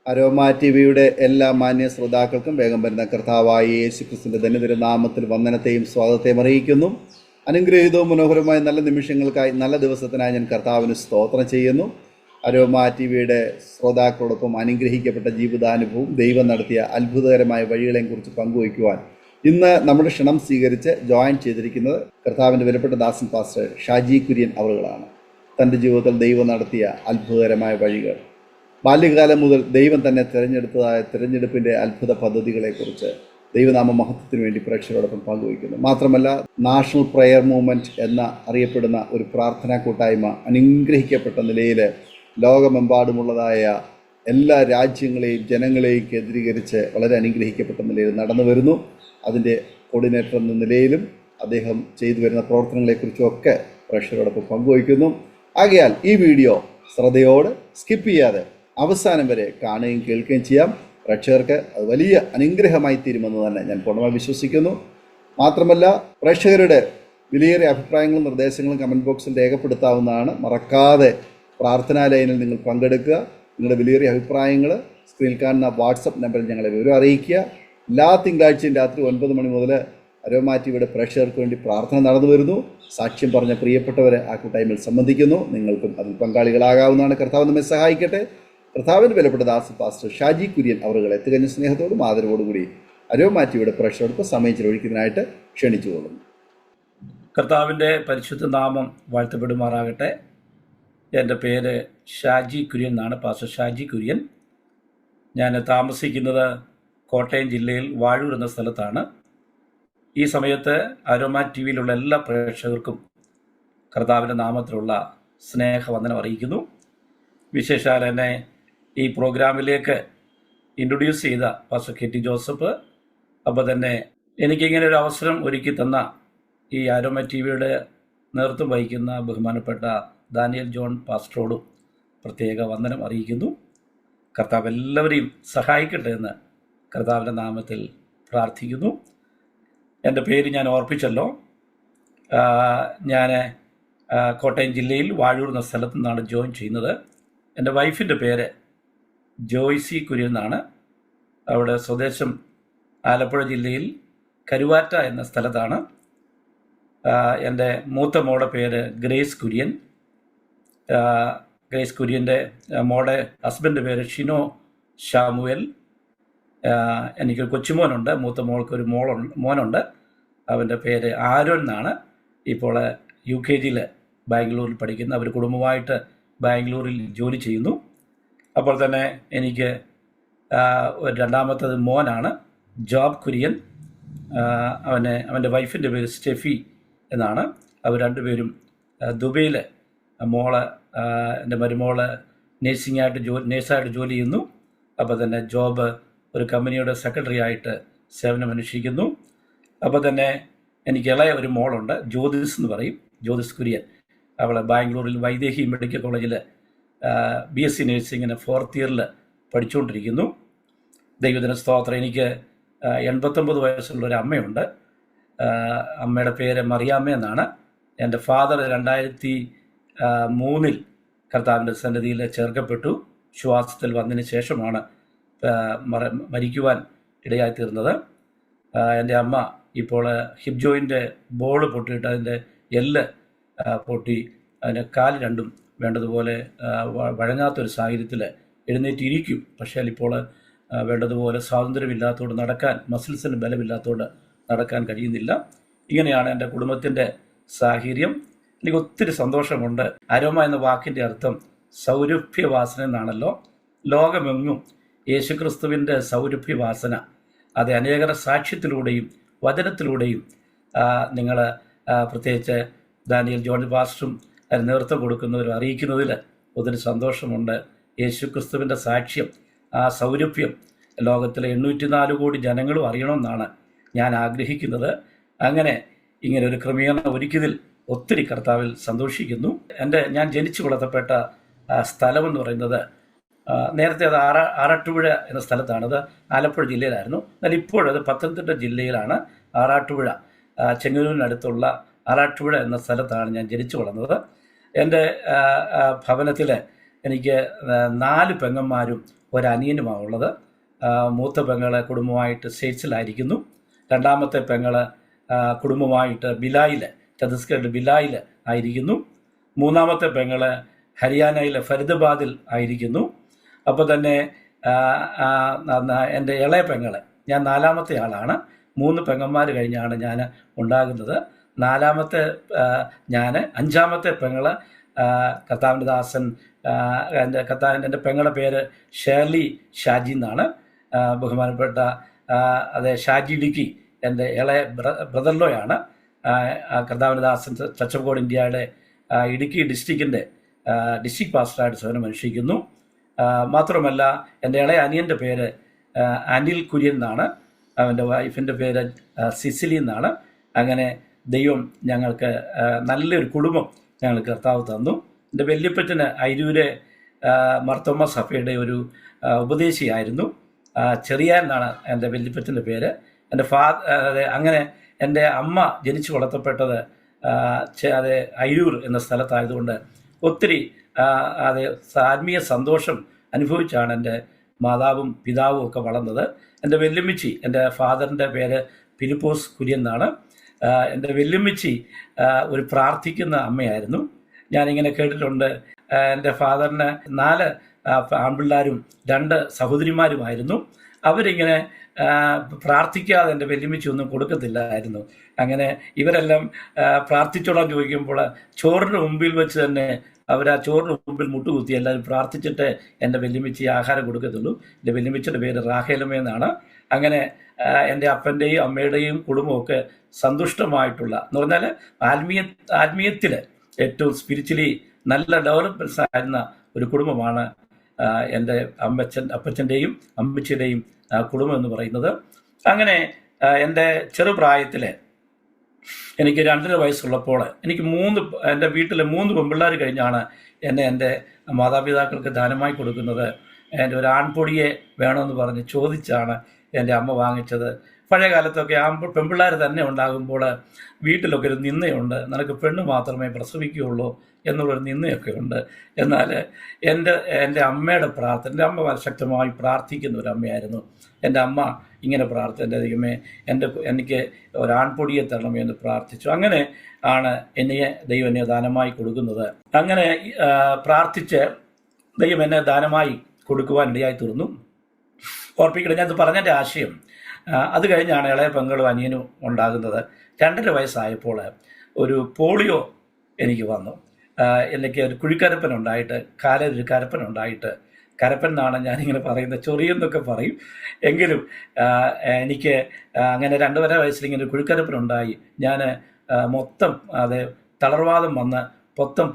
Aroma T വിയുടെ എല്ലാ മാന്യ ശ്രോതാക്കൾക്കും വേഗം വരുന്ന കർത്താവായ യേശു ക്രിസ്തുവിൻ്റെ ധന്യതിര നാമത്തിൽ വന്ദനത്തെയും സ്വാഗതത്തെയും അറിയിക്കുന്നു. അനുഗ്രഹീതവും മനോഹരമായ നല്ല നിമിഷങ്ങൾക്കായി, നല്ല ദിവസത്തിനായി ഞാൻ കർത്താവിന് സ്തോത്രം ചെയ്യുന്നു. അരോമ ടി വിയുടെ ശ്രോതാക്കളോടൊപ്പം അനുഗ്രഹിക്കപ്പെട്ട ജീവിതാനുഭവവും ദൈവം നടത്തിയ അത്ഭുതകരമായ വഴികളെയും കുറിച്ച് പങ്കുവയ്ക്കുവാൻ ഇന്ന് നമ്മുടെ ക്ഷണം സ്വീകരിച്ച് ജോയിൻ ചെയ്തിരിക്കുന്നത് കർത്താവിൻ്റെ വിലപ്പെട്ട ദാസൻ പാസ്റ്റർ ഷാജി കുര്യൻ അവറുകളാണ്. തൻ്റെ ജീവിതത്തിൽ ദൈവം നടത്തിയ അത്ഭുതകരമായ വഴികൾ, ബാല്യകാലം മുതൽ ദൈവം തന്നെ തിരഞ്ഞെടുപ്പിൻ്റെ അത്ഭുത പദ്ധതികളെക്കുറിച്ച് ദൈവനാമ മഹത്വത്തിന് വേണ്ടി പ്രേക്ഷകരോടൊപ്പം പങ്കുവയ്ക്കുന്നു. മാത്രമല്ല, നാഷണൽ പ്രയർ മൂവ്മെൻറ്റ് എന്ന അറിയപ്പെടുന്ന ഒരു പ്രാർത്ഥനാ കൂട്ടായ്മ അനുഗ്രഹിക്കപ്പെട്ട നിലയിൽ ലോകമെമ്പാടുമുള്ളതായ എല്ലാ രാജ്യങ്ങളെയും ജനങ്ങളെയും കേന്ദ്രീകരിച്ച് വളരെ അനുഗ്രഹിക്കപ്പെട്ട നിലയിൽ നടന്നു വരുന്നു. അതിൻ്റെ കോർഡിനേറ്റർ എന്ന നിലയിലും അദ്ദേഹം ചെയ്തു വരുന്ന പ്രവർത്തനങ്ങളെക്കുറിച്ചുമൊക്കെ പ്രേക്ഷകരോടൊപ്പം പങ്കുവയ്ക്കുന്നു. ആകയാൽ ഈ വീഡിയോ ശ്രദ്ധയോടെ സ്കിപ്പ് ചെയ്യാതെ അവസാനം വരെ കാണുകയും കേൾക്കുകയും ചെയ്യാം. പ്രേക്ഷകർക്ക് അത് വലിയ അനുഗ്രഹമായി തീരുമെന്ന് തന്നെ ഞാൻ പൂർണ്ണമായി വിശ്വസിക്കുന്നു. മാത്രമല്ല, പ്രേക്ഷകരുടെ വിലയേറിയ അഭിപ്രായങ്ങളും നിർദ്ദേശങ്ങളും കമൻറ്റ് ബോക്സിൽ രേഖപ്പെടുത്താവുന്നതാണ്. മറക്കാതെ പ്രാർത്ഥനാ ലൈനിൽ നിങ്ങൾ പങ്കെടുക്കുക. നിങ്ങളുടെ വിലയേറിയ അഭിപ്രായങ്ങൾ സ്ക്രീനിൽ കാണുന്ന വാട്സപ്പ് നമ്പറിൽ ഞങ്ങളെ വിവരം അറിയിക്കുക. എല്ലാ തിങ്കളാഴ്ചയും രാത്രി 9 മണി മുതൽ അരോമ ടിവിയുടെ പ്രേക്ഷകർക്ക് വേണ്ടി പ്രാർത്ഥന നടന്നു വരുന്നു. സാക്ഷ്യം പറഞ്ഞ പ്രിയപ്പെട്ടവരെ ആ കൂട്ടായ്മയിൽ സംബന്ധിക്കുന്നു. നിങ്ങൾക്കും അതിൽ പങ്കാളികളാകാവുന്നതാണ്. കർത്താവ് നമ്മെ സഹായിക്കട്ടെ. കർത്താവിൻ്റെ വിലപ്പെട്ട ദാസൻ പാസ്റ്റർ ഷാജി കുര്യൻ അവറുകളെ തികഞ്ഞ സ്നേഹത്തോടും ആദരവോടും കൂടി അരോമ ടിവിയുടെ പ്രേക്ഷകർക്ക് സമയം ചെലവഴിക്കുന്നതിനായിട്ട് ക്ഷണിച്ചുകൊള്ളുന്നു. കർത്താവിൻ്റെ പരിശുദ്ധ നാമം വാഴ്ത്തപ്പെടുമാറാകട്ടെ. എൻ്റെ പേര് ഷാജി കുര്യൻ എന്നാണ്, പാസ്റ്റർ ഷാജി കുര്യൻ. ഞാൻ താമസിക്കുന്നത് കോട്ടയം ജില്ലയിൽ വാഴൂർ എന്ന സ്ഥലത്താണ്. ഈ സമയത്ത് അരോമ ടി വിയിലുള്ള എല്ലാ പ്രേക്ഷകർക്കും കർത്താവിൻ്റെ നാമത്തിലുള്ള സ്നേഹവന്ദനം അറിയിക്കുന്നു. വിശേഷാൽ എന്നെ ഈ പ്രോഗ്രാമിലേക്ക് ഇൻട്രൊഡ്യൂസ് ചെയ്ത പാസ്റ്റർ കെ ടി ജോസഫ്, അപ്പോൾ തന്നെ എനിക്കിങ്ങനെ ഒരു അവസരം ഒരുക്കി തന്ന ഈ അരോമ ടി വിയുടെ നേതൃത്വം വഹിക്കുന്ന ബഹുമാനപ്പെട്ട ദാനിയൽ ജോൺ പാസ്റ്ററോടും പ്രത്യേക വന്ദനം അറിയിക്കുന്നു. കർത്താവ് എല്ലാവരെയും സഹായിക്കട്ടെ എന്ന് കർത്താവിൻ്റെ നാമത്തിൽ പ്രാർത്ഥിക്കുന്നു. എൻ്റെ പേര് ഞാൻ ഓർപ്പിച്ചല്ലോ. ഞാൻ കോട്ടയം ജില്ലയിൽ വാഴൂർ എന്ന സ്ഥലത്തു നിന്നാണ് ജോയിൻ ചെയ്യുന്നത്. എൻ്റെ വൈഫിൻ്റെ പേര് ജോയ്സി കുര്യൻ എന്നാണ്. അവിടെ സ്വദേശം ആലപ്പുഴ ജില്ലയിൽ കരുവാറ്റ എന്ന സ്ഥലത്താണ്. എൻ്റെ മൂത്ത മോളുടെ പേര് ഗ്രേസ് കുര്യൻ. ഗ്രേസ് കുര്യൻ്റെ മോളുടെ ഹസ്ബൻഡ് പേര് ഷിനോ ഷാമുവൽ. എനിക്കൊരു കൊച്ചുമോനുണ്ട്. മൂത്ത മോൾക്ക് ഒരു മോനുണ്ട്. അവൻ്റെ പേര് ആരോൺ എന്നാണ്. ഇപ്പോൾ UKG ബാംഗ്ലൂരിൽ പഠിക്കുന്ന. അവർ കുടുംബമായിട്ട് ബാംഗ്ലൂരിൽ ജോലി ചെയ്യുന്നു. അപ്പോൾ തന്നെ എനിക്ക് രണ്ടാമത്തത് മോനാണ്, ജോബ് കുര്യൻ. അവൻ്റെ വൈഫിൻ്റെ പേര് സ്റ്റെഫി എന്നാണ്. അവർ രണ്ടുപേരും ദുബൈയിൽ, എൻ്റെ മരുമോള് നേഴ്സായിട്ട് ജോലി ചെയ്യുന്നു. അപ്പോൾ തന്നെ ജോബ് ഒരു കമ്പനിയുടെ സെക്രട്ടറി ആയിട്ട് സേവനമനുഷ്ഠിക്കുന്നു. അപ്പോൾ തന്നെ എനിക്ക് ഇളയ ഒരു മോളുണ്ട്, ജ്യോതിസ് എന്ന് പറയും, ജ്യോതിസ് കുര്യൻ. അവൾ ബാംഗ്ലൂരിൽ വൈദേഹി മെഡിക്കൽ കോളേജിൽ BSc നഴ്സിങ്ങിന് 4th ഇയറിൽ പഠിച്ചുകൊണ്ടിരിക്കുന്നു. ദൈവത്തിന് സ്തോത്രം. എനിക്ക് 89 വയസ്സുള്ള ഒരു അമ്മയുണ്ട്. അമ്മയുടെ പേര് മറിയാമ്മ എന്നാണ്. എൻ്റെ ഫാദർ 2003 കർത്താവിൻ്റെ സന്നിധിയിൽ ചേർക്കപ്പെട്ടു. ശ്വാസത്തിൽ വന്നതിന് ശേഷമാണ് മരിക്കുവാൻ ഇടയായിത്തീർന്നത്. എൻ്റെ അമ്മ ഇപ്പോൾ ഹിപ്പ് ജോയിൻ്റെ ബോൾ പൊട്ടിയിട്ട് അതിൻ്റെ എല്ല് പൊട്ടി അതിൻ്റെ കാല് രണ്ടും വേണ്ടതുപോലെ വഴങ്ങാത്തൊരു സാഹചര്യത്തിൽ എഴുന്നേറ്റിരിക്കും. പക്ഷേ ഇപ്പോൾ വേണ്ടതുപോലെ സ്വാതന്ത്ര്യമില്ലാത്തതുകൊണ്ട് നടക്കാൻ, മസിൽസിന് ബലമില്ലാത്തതുകൊണ്ട് നടക്കാൻ കഴിയുന്നില്ല. ഇങ്ങനെയാണ് എൻ്റെ കുടുംബത്തിൻ്റെ സാഹചര്യം. എനിക്ക് ഒത്തിരി സന്തോഷമുണ്ട്. അരോമ എന്ന വാക്കിൻ്റെ അർത്ഥം സൗരഭ്യവാസന എന്നാണല്ലോ. ലോകമെങ്ങും യേശുക്രിസ്തുവിൻ്റെ സൗരഭ്യവാസന അത് അനേകരുടെ സാക്ഷ്യത്തിലൂടെയും വചനത്തിലൂടെയും നിങ്ങൾ പ്രത്യേകിച്ച് ദാനിയൽ ജോൺ പാസ്റ്ററും അതിന് നേതൃത്വം കൊടുക്കുന്നവരും അറിയിക്കുന്നതിൽ ഒത്തിരി സന്തോഷമുണ്ട്. യേശുക്രിസ്തുവിൻ്റെ സാക്ഷ്യം, ആ സൗരഭ്യം ലോകത്തിലെ 804 കോടി ജനങ്ങളും അറിയണമെന്നാണ് ഞാൻ ആഗ്രഹിക്കുന്നത്. അങ്ങനെ ഇങ്ങനെ ഒരു ക്രമീകരണം ഒരുക്കിയതിൽ ഒത്തിരി കർത്താവിൽ സന്തോഷിക്കുന്നു. ഞാൻ ജനിച്ചു വളർത്തപ്പെട്ട സ്ഥലമെന്ന് പറയുന്നത് നേരത്തെ അത് ആറാട്ടുപുഴ എന്ന സ്ഥലത്താണ്. അത് ആലപ്പുഴ ജില്ലയിലായിരുന്നു. എന്നാൽ ഇപ്പോഴത് പത്തനംതിട്ട ജില്ലയിലാണ്. ആറാട്ടുപുഴ, ചെങ്ങന്നൂരിനടുത്തുള്ള ആറാട്ടുപുഴ എന്ന സ്ഥലത്താണ് ഞാൻ ജനിച്ചു വളർന്നത്. എൻ്റെ ഭവനത്തിൽ എനിക്ക് 4 പെങ്ങന്മാരും ഒരനിയനുമാണ് ഉള്ളത്. മൂത്ത പെങ്ങൾ കുടുംബമായിട്ട് സ്റ്റേറ്റ്സിലായിരിക്കുന്നു. രണ്ടാമത്തെ പെങ്ങൾ കുടുംബമായിട്ട് ബിലായിൽ, ഛത്തീസ്ഗഡ് ബിലായിൽ ആയിരിക്കുന്നു. മൂന്നാമത്തെ പെങ്ങൾ ഹരിയാനയിലെ ഫരീദാബാദിൽ ആയിരിക്കുന്നു. അപ്പോൾ തന്നെ എൻ്റെ ഇളയ പെങ്ങൾ, ഞാൻ നാലാമത്തെ ആളാണ്. 3 പെങ്ങന്മാർ കഴിഞ്ഞാണ് ഞാൻ ഉണ്ടാകുന്നത്. നാലാമത്തെ ഞാൻ, അഞ്ചാമത്തെ പെങ്ങൾ കർത്താവിൻ്റെ ദാസൻ, എൻ്റെ പെങ്ങളുടെ പേര് ഷേർലി ഷാജി എന്നാണ്. ബഹുമാനപ്പെട്ട അതെ ഷാജി ഇടുക്കി എൻ്റെ ഇളയ ബ്രദർലോയാണ്. കർത്താവിൻ്റെ ദാസൻ ചച്ചക്കോട് ഇന്ത്യയുടെ ഇടുക്കി ഡിസ്ട്രിക്റ്റിൻ്റെ ഡിസ്ട്രിക്ട് പാസ്റ്ററായിട്ട് സേവനം അനുഷ്ഠിക്കുന്നു. മാത്രമല്ല എൻ്റെ ഇളയ അനിയൻ്റെ പേര് അനിൽ കുര്യൻ എന്നാണ്. അവൻ്റെ വൈഫിൻ്റെ പേര് സിസിലി എന്നാണ്. അങ്ങനെ ദൈവം ഞങ്ങൾക്ക് നല്ലൊരു കുടുംബം ഞങ്ങൾക്ക് കർത്താവ് തന്നു. എൻ്റെ വല്യപ്പച്ചന് അയിരൂര് മർത്തോമ സഭയുടെ ഒരു ഉപദേശിയായിരുന്നു. ചെറിയാൻ എന്നാണ് എൻ്റെ വല്യപ്പച്ചൻ്റെ പേര്. എൻ്റെ അങ്ങനെ എൻ്റെ അമ്മ ജനിച്ചു വളർത്തപ്പെട്ടത് അത് അയിരൂർ എന്ന സ്ഥലത്തായതുകൊണ്ട് ഒത്തിരി ആത്മീയ സന്തോഷം അനുഭവിച്ചാണ് എൻ്റെ മാതാവും പിതാവും ഒക്കെ വളർന്നത്. എൻ്റെ വെല്ലുമ്മിച്ചി, എൻ്റെ ഫാദറിൻ്റെ പേര് ഫിലിപ്പോസ് കുര്യൻ എന്നാണ്. എൻ്റെ വെല്ലുമ്മിച്ചി ഒരു പ്രാർത്ഥിക്കുന്ന അമ്മയായിരുന്നു. ഞാനിങ്ങനെ കേട്ടിട്ടുണ്ട്, എൻ്റെ ഫാദറിന് 4 ആൺപിള്ളേരും 2 സഹോദരിമാരുമായിരുന്നു. അവരിങ്ങനെ പ്രാർത്ഥിക്കാതെ എൻ്റെ വെല്ലുമ്മിച്ചി ഒന്നും കൊടുക്കത്തില്ലായിരുന്നു. അങ്ങനെ ഇവരെല്ലാം പ്രാർത്ഥിച്ചോളാൻ ചോദിക്കുമ്പോൾ ചോറിന് മുമ്പിൽ വെച്ച് തന്നെ അവർ ആ ചോറിന് മുമ്പിൽ മുട്ടുകുത്തി എല്ലാവരും പ്രാർത്ഥിച്ചിട്ട് എൻ്റെ വെല്ലുമ്മിച്ചി ആഹാരം കൊടുക്കത്തുള്ളൂ. എൻ്റെ വെല്ലുമ്മിച്ചിയുടെ പേര് റാഹേലമ്മ എന്നാണ്. അങ്ങനെ എൻ്റെ അപ്പൻ്റെയും അമ്മയുടെയും കുടുംബമൊക്കെ സന്തുഷ്ടമായിട്ടുള്ള, എന്ന് പറഞ്ഞാൽ ആത്മീയത്തിൽ ഏറ്റവും സ്പിരിച്വലി നല്ല ഡെവലപ്മെൻറ്റ്സ് ആയിരുന്ന ഒരു കുടുംബമാണ് എൻ്റെ അപ്പച്ചൻ്റെയും അമ്മച്ചിയുടെയും കുടുംബം എന്ന് പറയുന്നത്. അങ്ങനെ എൻ്റെ ചെറുപ്രായത്തിൽ എനിക്ക് 2.5 വയസ്സുള്ളപ്പോൾ എനിക്ക് എൻ്റെ വീട്ടിലെ 3 പെൺപിള്ളേർ കഴിഞ്ഞാണ് എന്നെ എൻ്റെ മാതാപിതാക്കൾക്ക് ദാനമായി കൊടുക്കുന്നത്. എൻ്റെ ഒരു ആൺപൊടിയെ വേണമെന്ന് പറഞ്ഞ് ചോദിച്ചാണ് എൻ്റെ അമ്മ വാങ്ങിച്ചത്. പഴയ കാലത്തൊക്കെ പെൺപിള്ളേർ തന്നെ ഉണ്ടാകുമ്പോൾ വീട്ടിലൊക്കെ ഒരു നിന്ദയുണ്ട്, നിനക്ക് പെണ്ണ് മാത്രമേ പ്രസവിക്കുകയുള്ളൂ എന്നുള്ളൊരു നിന്ദയൊക്കെ ഉണ്ട്. എന്നാൽ എൻ്റെ അമ്മയുടെ പ്രാർത്ഥന, എൻ്റെ അമ്മ ശക്തമായി പ്രാർത്ഥിക്കുന്ന ഒരു അമ്മയായിരുന്നു. എൻ്റെ അമ്മ ഇങ്ങനെ എൻ്റെ ദൈവമേ എനിക്ക് ഒരാൺപൊടിയെ തരണമേ എന്ന് പ്രാർത്ഥിച്ചു. അങ്ങനെ ആണ് ദൈവം എന്നെ ദാനമായി കൊടുക്കുന്നത്. അങ്ങനെ പ്രാർത്ഥിച്ച് ദൈവം എന്നെ ദാനമായി കൊടുക്കുവാൻ ഇടയായി തീർന്നു. ഓർപ്പിക്കണം, ഞാനത് പറഞ്ഞതിൻ്റെ ആശയം, അത് കഴിഞ്ഞാണ് ഇളയ പെങ്ങളും അനിയനും ഉണ്ടാകുന്നത്. 2.5 വയസ്സായപ്പോൾ ഒരു പോളിയോ എനിക്ക് വന്നു. എനിക്ക് ഒരു കുഴിക്കരപ്പനുണ്ടായിട്ട്, കാലൊരു കരപ്പനുണ്ടായിട്ട്, കരപ്പൻ എന്നാണ് ഞാനിങ്ങനെ പറയുന്നത്, ചൊറിയെന്നൊക്കെ പറയും. എങ്കിലും എനിക്ക് അങ്ങനെ 2.5 വയസ്സിൽ ഇങ്ങനെ ഒരു കുഴിക്കരപ്പനുണ്ടായി. ഞാൻ മൊത്തം തളർവാദം വന്ന് മൊത്തം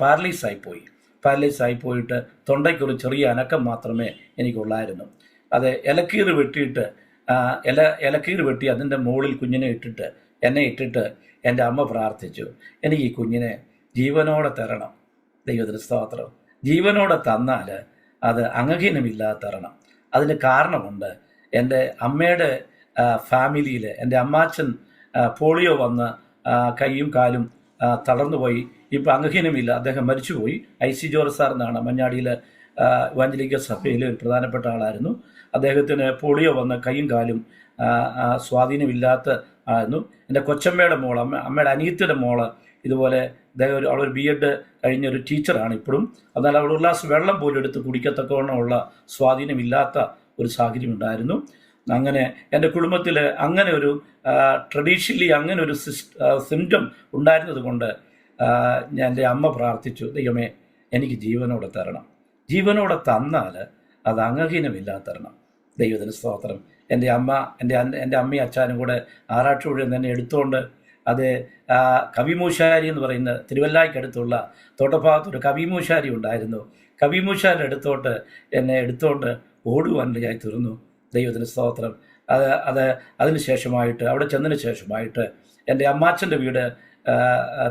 പാരലൈസായി പോയിട്ട് തൊണ്ടയ്ക്കൊരു ചെറിയ അനക്കം മാത്രമേ എനിക്കുള്ളായിരുന്നു. അത് ഇലക്കീറ് വെട്ടി അതിൻ്റെ മുകളിൽ കുഞ്ഞിനെ എന്നെ ഇട്ടിട്ട് എൻ്റെ അമ്മ പ്രാർത്ഥിച്ചു, എനിക്ക് ഈ കുഞ്ഞിനെ ജീവനോടെ തരണം, ദൈവത്തിന് സ്തോത്രം. ജീവനോടെ തന്നാൽ അത് അംഗഹീനമില്ലാതെ തരണം. അതിന് കാരണമുണ്ട്. എൻ്റെ അമ്മയുടെ ഫാമിലിയിൽ എൻ്റെ അമ്മാച്ചൻ പോളിയോ വന്ന് കൈയും കാലും തളർന്നുപോയി. ഇപ്പോൾ അംഗഹീനമില്ല, അദ്ദേഹം മരിച്ചുപോയി. IC ജോർജ് സാർ എന്നാണ്, മഞ്ഞാടിയിൽ ഇവാഞ്ചലിക്ക സഭയിൽ ഒരു പ്രധാനപ്പെട്ട ആളായിരുന്നു. അദ്ദേഹത്തിന് പോളിയോ വന്ന് കൈയും കാലും സ്വാധീനമില്ലാത്ത ആയിരുന്നു. എൻ്റെ കൊച്ചമ്മയുടെ മോൾ, അമ്മയുടെ അനിയത്തിയുടെ മോള് ഇതുപോലെ അവളൊരു BEd കഴിഞ്ഞൊരു ടീച്ചറാണ് ഇപ്പോഴും. എന്നാൽ അവൾ ഒരു ഗ്ലാസ് വെള്ളം പോലും എടുത്ത് കുടിക്കത്തക്കവണ്ണമുള്ള സ്വാധീനമില്ലാത്ത ഒരു സാഹചര്യം ഉണ്ടായിരുന്നു. അങ്ങനെ എൻ്റെ കുടുംബത്തിൽ അങ്ങനെ ഒരു ട്രഡീഷണലി അങ്ങനെ ഒരു സിംറ്റം ഉണ്ടായിരുന്നത് കൊണ്ട് എൻ്റെ അമ്മ പ്രാർത്ഥിച്ചു, ദൈവമേ എനിക്ക് ജീവനോടെ തരണം, ജീവനോടെ തന്നാൽ അത് അംഗഹീനമില്ലാതെ തരണം. ദൈവത്തിന് സ്തോത്രം. എൻ്റെ അമ്മയും അച്ഛനും കൂടെ ആറാട്ടുപുഴയിൽ തന്നെ എടുത്തുകൊണ്ട്, അത് കവിമൂശാരി എന്ന് പറയുന്ന തിരുവല്ലായ്ക്കടുത്തുള്ള തോട്ടഭാഗത്തൊരു കവിമൂശാരി ഉണ്ടായിരുന്നു. കവിമൂശാരി എന്നെ എടുത്തോണ്ട് ഓടുവാനിടയായി തീർന്നു. ദൈവത്തിന് സ്തോത്രം. അതിന് ശേഷമായിട്ട്, അവിടെ ചെന്നതിന് ശേഷമായിട്ട് എൻ്റെ അമ്മാച്ചൻ്റെ വീട്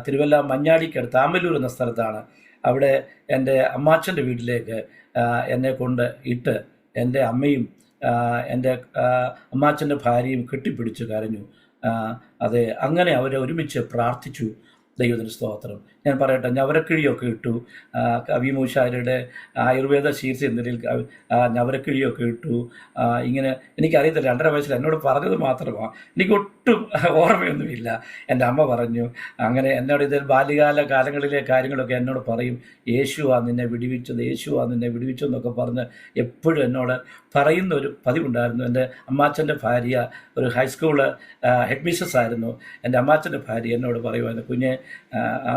തിരുവല്ല മഞ്ഞാടിക്കടുത്ത് ആമല്ലൂർ എന്ന സ്ഥലത്താണ്. അവിടെ എൻ്റെ അമ്മാച്ചൻ്റെ വീട്ടിലേക്ക് എന്നെ കൊണ്ട് ഇട്ട് എൻ്റെ അമ്മയും എൻ്റെ അമ്മാച്ചൻ്റെ ഭാര്യയും കെട്ടിപ്പിടിച്ച് കരഞ്ഞു. അങ്ങനെ അവരെ ഒരുമിച്ച് പ്രാർത്ഥിച്ചു. ദൈവത്തിന് സ്തോത്രം. ഞാൻ പറയട്ടെ, ഞവരക്കിഴിയൊക്കെ ഇട്ടു. കവി മൂശാരിയുടെ ആയുർവേദ ശീർഷ എന്നതിൽ ഞവരക്കിഴിയൊക്കെ ഇട്ടു. ഇങ്ങനെ എനിക്കറിയത്തില്ല, 2.5 വയസ്സിൽ എന്നോട് പറഞ്ഞത് മാത്രമാണ്, എനിക്കൊട്ടും ഓർമ്മയൊന്നുമില്ല. എൻ്റെ അമ്മ പറഞ്ഞു. അങ്ങനെ എന്നോട് ഇതിൽ ബാല്യകാല കാലങ്ങളിലെ കാര്യങ്ങളൊക്കെ എന്നോട് പറയും. യേശുവാ നിന്നെ വിടുവിച്ചത്, യേശുവാ നിന്നെ വിടുവിച്ചതെന്നൊക്കെ പറഞ്ഞ് എപ്പോഴും എന്നോട് പറയുന്ന ഒരു പതിവുണ്ടായിരുന്നു. എൻ്റെ അമ്മാച്ചൻ്റെ ഭാര്യ ഒരു ഹൈസ്കൂള് ഹെഡ് മിസ്സസ് ആയിരുന്നു. എൻ്റെ അമ്മാച്ചൻ്റെ ഭാര്യ എന്നോട് പറയുമായിരുന്നു, കുഞ്ഞെ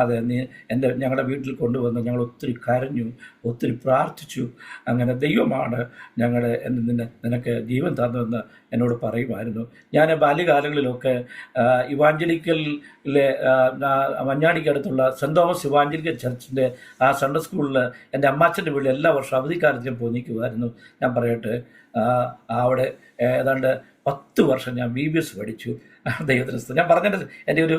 അതെ നീ ഞങ്ങളുടെ വീട്ടിൽ കൊണ്ടുവന്ന് ഞങ്ങൾ ഒത്തിരി കരഞ്ഞു, ഒത്തിരി പ്രാർത്ഥിച്ചു, അങ്ങനെ ദൈവമാണ് നിനക്ക് ജീവൻ തന്നതെന്ന് എന്നോട് പറയുമായിരുന്നു. ഞാൻ ബാല്യകാലങ്ങളിലൊക്കെ ഇവാഞ്ചലിക്കലിലെ മഞ്ഞാടിക്കടുത്തുള്ള സെൻറ് തോമസ് ഇവാഞ്ചലിക്കൽ ചർച്ചിൻ്റെ ആ സൺഡേ സ്കൂളിൽ എൻ്റെ അമ്മാച്ചൻ്റെ വീട്ടിൽ എല്ലാ വർഷവും അവധിക്കാലത്ത് ഞാൻ പോയി നിൽക്കുമായിരുന്നു. ഞാൻ പറയട്ടെ, അവിടെ ഏതാണ്ട് 10 വർഷം ഞാൻ BBS പഠിച്ചു. ദൈവത്തിന് ഞാൻ പറഞ്ഞത് എൻ്റെ ഒരു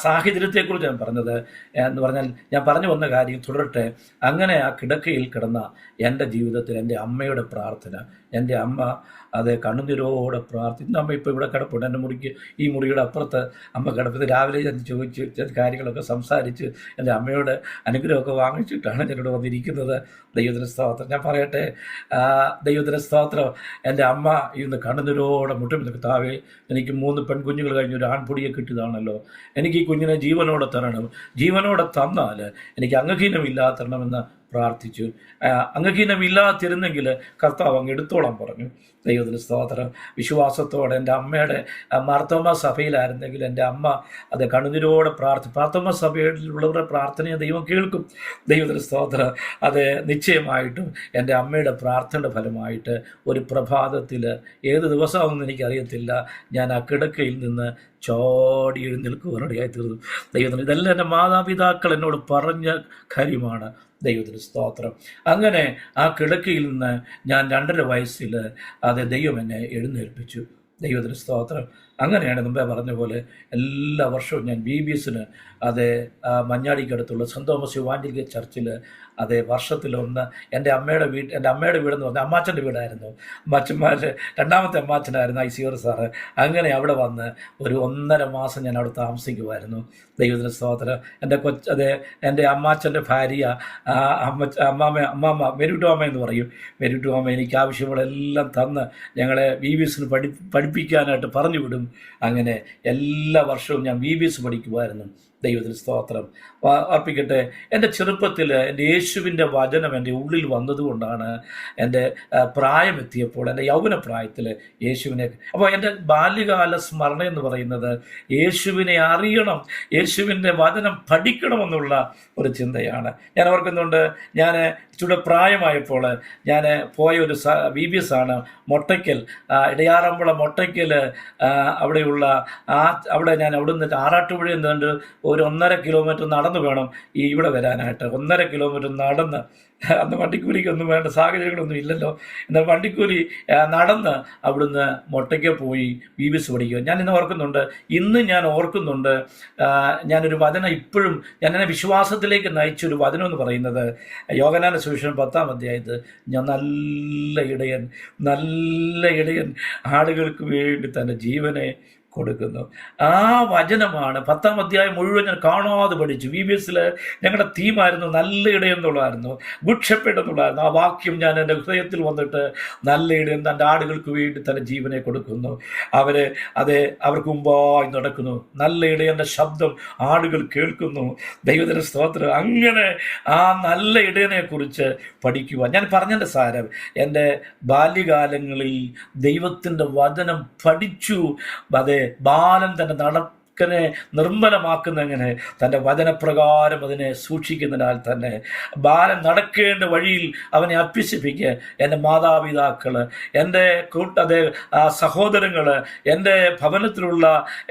സാഹചര്യത്തെക്കുറിച്ച് ഞാൻ പറഞ്ഞത് എന്ന് പറഞ്ഞാൽ, ഞാൻ പറഞ്ഞു വന്ന കാര്യം തുടരട്ടെ. അങ്ങനെ ആ കിടക്കയിൽ കിടന്ന എൻ്റെ ജീവിതത്തിൽ എൻ്റെ അമ്മയുടെ പ്രാർത്ഥന, എൻ്റെ അമ്മ അത് കണ്ണുനീരോടെ പ്രാർത്ഥിച്ചു. അമ്മ ഇപ്പോൾ ഇവിടെ കിടപ്പുണ്ട്, എൻ്റെ ഈ മുറിയുടെ അപ്പുറത്ത് അമ്മ കിടപ്പത്. രാവിലെ ഞാൻ ചോദിച്ച് ചില കാര്യങ്ങളൊക്കെ സംസാരിച്ച് എൻ്റെ അമ്മയോട് അനുഗ്രഹമൊക്കെ വാങ്ങിച്ചിട്ടാണ് ഞാനിവിടെ വന്നിരിക്കുന്നത്. ദൈവത്തിന് സ്തോത്രം. ഞാൻ പറയട്ടെ, ദൈവത്തിന് സ്തോത്രം. എൻ്റെ അമ്മ ഇന്ന് കണ്ണുനീരോടെ മുട്ടും താവേ, എനിക്ക് 3 പെൺകുഞ്ഞുങ്ങൾ കഴിഞ്ഞ് ഒരു ആൺപൊടിയെ കിട്ടിയതാണല്ലോ, എനിക്ക് ഈ കുഞ്ഞിനെ ജീവനോടെ തരണം, ജീവനോടെ തന്നാൽ എനിക്ക് അംഗഹീനമില്ലാതെ തരണമെന്ന് പ്രാർത്ഥിച്ചു. അംഗഹീനമില്ലാതിരുന്നെങ്കിൽ കർത്താവ് അങ്ങ് എടുത്തോളാൻ പറഞ്ഞു. ദൈവത്തിന് സ്തോത്രം. വിശ്വാസത്തോടെ എൻ്റെ അമ്മയുടെ മാർത്തോമ സഭയിലായിരുന്നെങ്കിൽ എൻ്റെ അമ്മ അത് കണ്ണുനീരോടെ മാർത്തോമ സഭയിലുള്ളവരുടെ പ്രാർത്ഥനയെ ദൈവം കേൾക്കും. ദൈവത്തിന് സ്തോത്രം. അത് നിശ്ചയമായിട്ടും എൻ്റെ അമ്മയുടെ പ്രാർത്ഥനയുടെ ഫലമായിട്ട് ഒരു പ്രഭാതത്തിൽ, ഏത് ദിവസമാണെന്ന് എനിക്കറിയത്തില്ല, ഞാൻ ആ കിടക്കയിൽ നിന്ന് ചോടി എഴുന്നേൽക്കുവാനിടയായി തീർന്നു. ദൈവത്തിന് ഇതെല്ലാം എൻ്റെ മാതാപിതാക്കൾ എന്നോട് പറഞ്ഞ കാര്യമാണ്. ദൈവത്തിന് സ്തോത്രം. അങ്ങനെ ആ കിടക്കയിൽ നിന്ന് ഞാൻ 2.5 വയസ്സിൽ ദൈവം എന്നെ എഴുന്നേൽപ്പിച്ചു. ദൈവത്തിന് സ്തോത്രം. അങ്ങനെയാണ് മുമ്പേ പറഞ്ഞ പോലെ എല്ലാ വർഷവും ഞാൻ BBSന് മഞ്ഞാടിക്കടുത്തുള്ള സെൻറ് തോമസ് ഇവാഞ്ചലിക്കൽ ചർച്ചിൽ വർഷത്തിലൊന്ന് എൻ്റെ അമ്മയുടെ വീടെന്ന് പറഞ്ഞാൽ അമ്മാച്ചൻ്റെ വീടായിരുന്നു. അമ്മാച്ചന്മാരിൽ 2ാമത്തെ അമ്മാച്ചനായിരുന്നു ICR സാറ്. അങ്ങനെ അവിടെ വന്ന് ഒരു 1.5 മാസം ഞാൻ അവിടെ താമസിക്കുമായിരുന്നു. ദൈവത്തിന് സ്തോത്രം. എൻ്റെ അമ്മാച്ചൻ്റെ ഭാര്യ അമ്മാമ്മ മെരുട്ടുവാമ്മ എന്ന് പറയും. മെരുട്ടുവാമ്മ എനിക്ക് ആവശ്യമുള്ളതെല്ലാം തന്ന് ഞങ്ങളെ BBSന് പഠിപ്പിക്കാനായിട്ട് പറഞ്ഞു വിടും. അങ്ങനെ എല്ലാ വർഷവും ഞാൻ BBS പഠിക്കുമായിരുന്നു. ദൈവത്തിന് സ്തോത്രം. അർപ്പിക്കട്ടെ. എൻ്റെ ചെറുപ്പത്തിൽ എൻ്റെ യേശുവിൻ്റെ വചനം എൻ്റെ ഉള്ളിൽ വന്നതുകൊണ്ടാണ് എൻ്റെ പ്രായമെത്തിയപ്പോൾ, എൻ്റെ യൗവന പ്രായത്തിൽ യേശുവിനെ, അപ്പോൾ എൻ്റെ ബാല്യകാല സ്മരണ എന്ന് പറയുന്നത് യേശുവിനെ അറിയണം, യേശുവിൻ്റെ വചനം പഠിക്കണമെന്നുള്ള ഒരു ചിന്തയാണ്. ഞാൻ ഓർക്കുന്നുണ്ട്, ഞാൻ ഇച്ചിരി പ്രായമായപ്പോൾ ഞാൻ പോയ ഒരു BBS ആണ് മൊട്ടയ്ക്കൽ, ഇടയാറമ്പുഴ മൊട്ടയ്ക്കൽ. അവിടെ ഞാൻ അവിടുന്ന് ആറാട്ടുപുഴയിൽ നിന്നുകൊണ്ട് ഒരു 1.5 കിലോമീറ്റർ നടന്ന് വേണം ഇവിടെ വരാനായിട്ട്. 1.5 കിലോമീറ്റർ നടന്ന്, അന്ന് വണ്ടിക്കൂലിക്കൊന്നും വേണ്ട സാഹചര്യങ്ങളൊന്നും ഇല്ലല്ലോ, എന്നാൽ വണ്ടിക്കൂലി നടന്ന് അവിടുന്ന് മൊട്ടയ്ക്ക് പോയി BBS പഠിക്കുക. ഞാൻ ഇന്ന് ഓർക്കുന്നുണ്ട് ഞാനൊരു വചനം ഇപ്പോഴും എന്നെ വിശ്വാസത്തിലേക്ക് നയിച്ചൊരു വചനം എന്ന് പറയുന്നത് യോഹന്നാന്റെ സുവിശേഷം 10-ാം അധ്യായത്തിൽ, ഞാൻ നല്ല ഇടയൻ ആടുകൾക്ക് വേണ്ടി തൻ്റെ ജീവനെ കൊടുക്കുന്നു. ആ വചനമാണ് 10-ാം അധ്യായം മുഴുവൻ ഞാൻ കാണാതെ പഠിച്ചു. BBSൽ ഞങ്ങളുടെ തീമായിരുന്നു നല്ല ഇടയൻ എന്നുള്ളതായിരുന്നു, ഗുഡ് ഷെപ്പേർഡ് എന്നുള്ളതായിരുന്നു. ആ വാക്യം ഞാൻ എൻ്റെ ഹൃദയത്തിൽ വന്നിട്ട്, നല്ല ഇടയൻ തൻ്റെ ആടുകൾക്ക് വേണ്ടി തൻ്റെ ജീവനെ കൊടുക്കുന്നു, അവർക്ക് മുമ്പായി നടക്കുന്നു, നല്ല ഇടയൻ്റെ ശബ്ദം ആടുകൾ കേൾക്കുന്നു. ദൈവത്തിന് സ്തോത്രം. അങ്ങനെ ആ നല്ല ഇടയനെ കുറിച്ച് പഠിക്കുക. ഞാൻ പറഞ്ഞതിൻ്റെ സാരം, എൻ്റെ ബാല്യകാലങ്ങളിൽ ദൈവത്തിൻ്റെ വചനം പഠിച്ചു. ബാലൻ തൻ്റെ നടക്കനെ നിർമ്മലമാക്കുന്നങ്ങനെ തൻ്റെ വചനപ്രകാരം അതിനെ സൂക്ഷിക്കുന്നതിനാൽ തന്നെ ബാലൻ നടക്കേണ്ട വഴിയിൽ അവനെ അഭ്യസിപ്പിക്കുക. എൻ്റെ മാതാപിതാക്കൾ, എൻ്റെ സഹോദരങ്ങൾ, എൻ്റെ ഭവനത്തിലുള്ള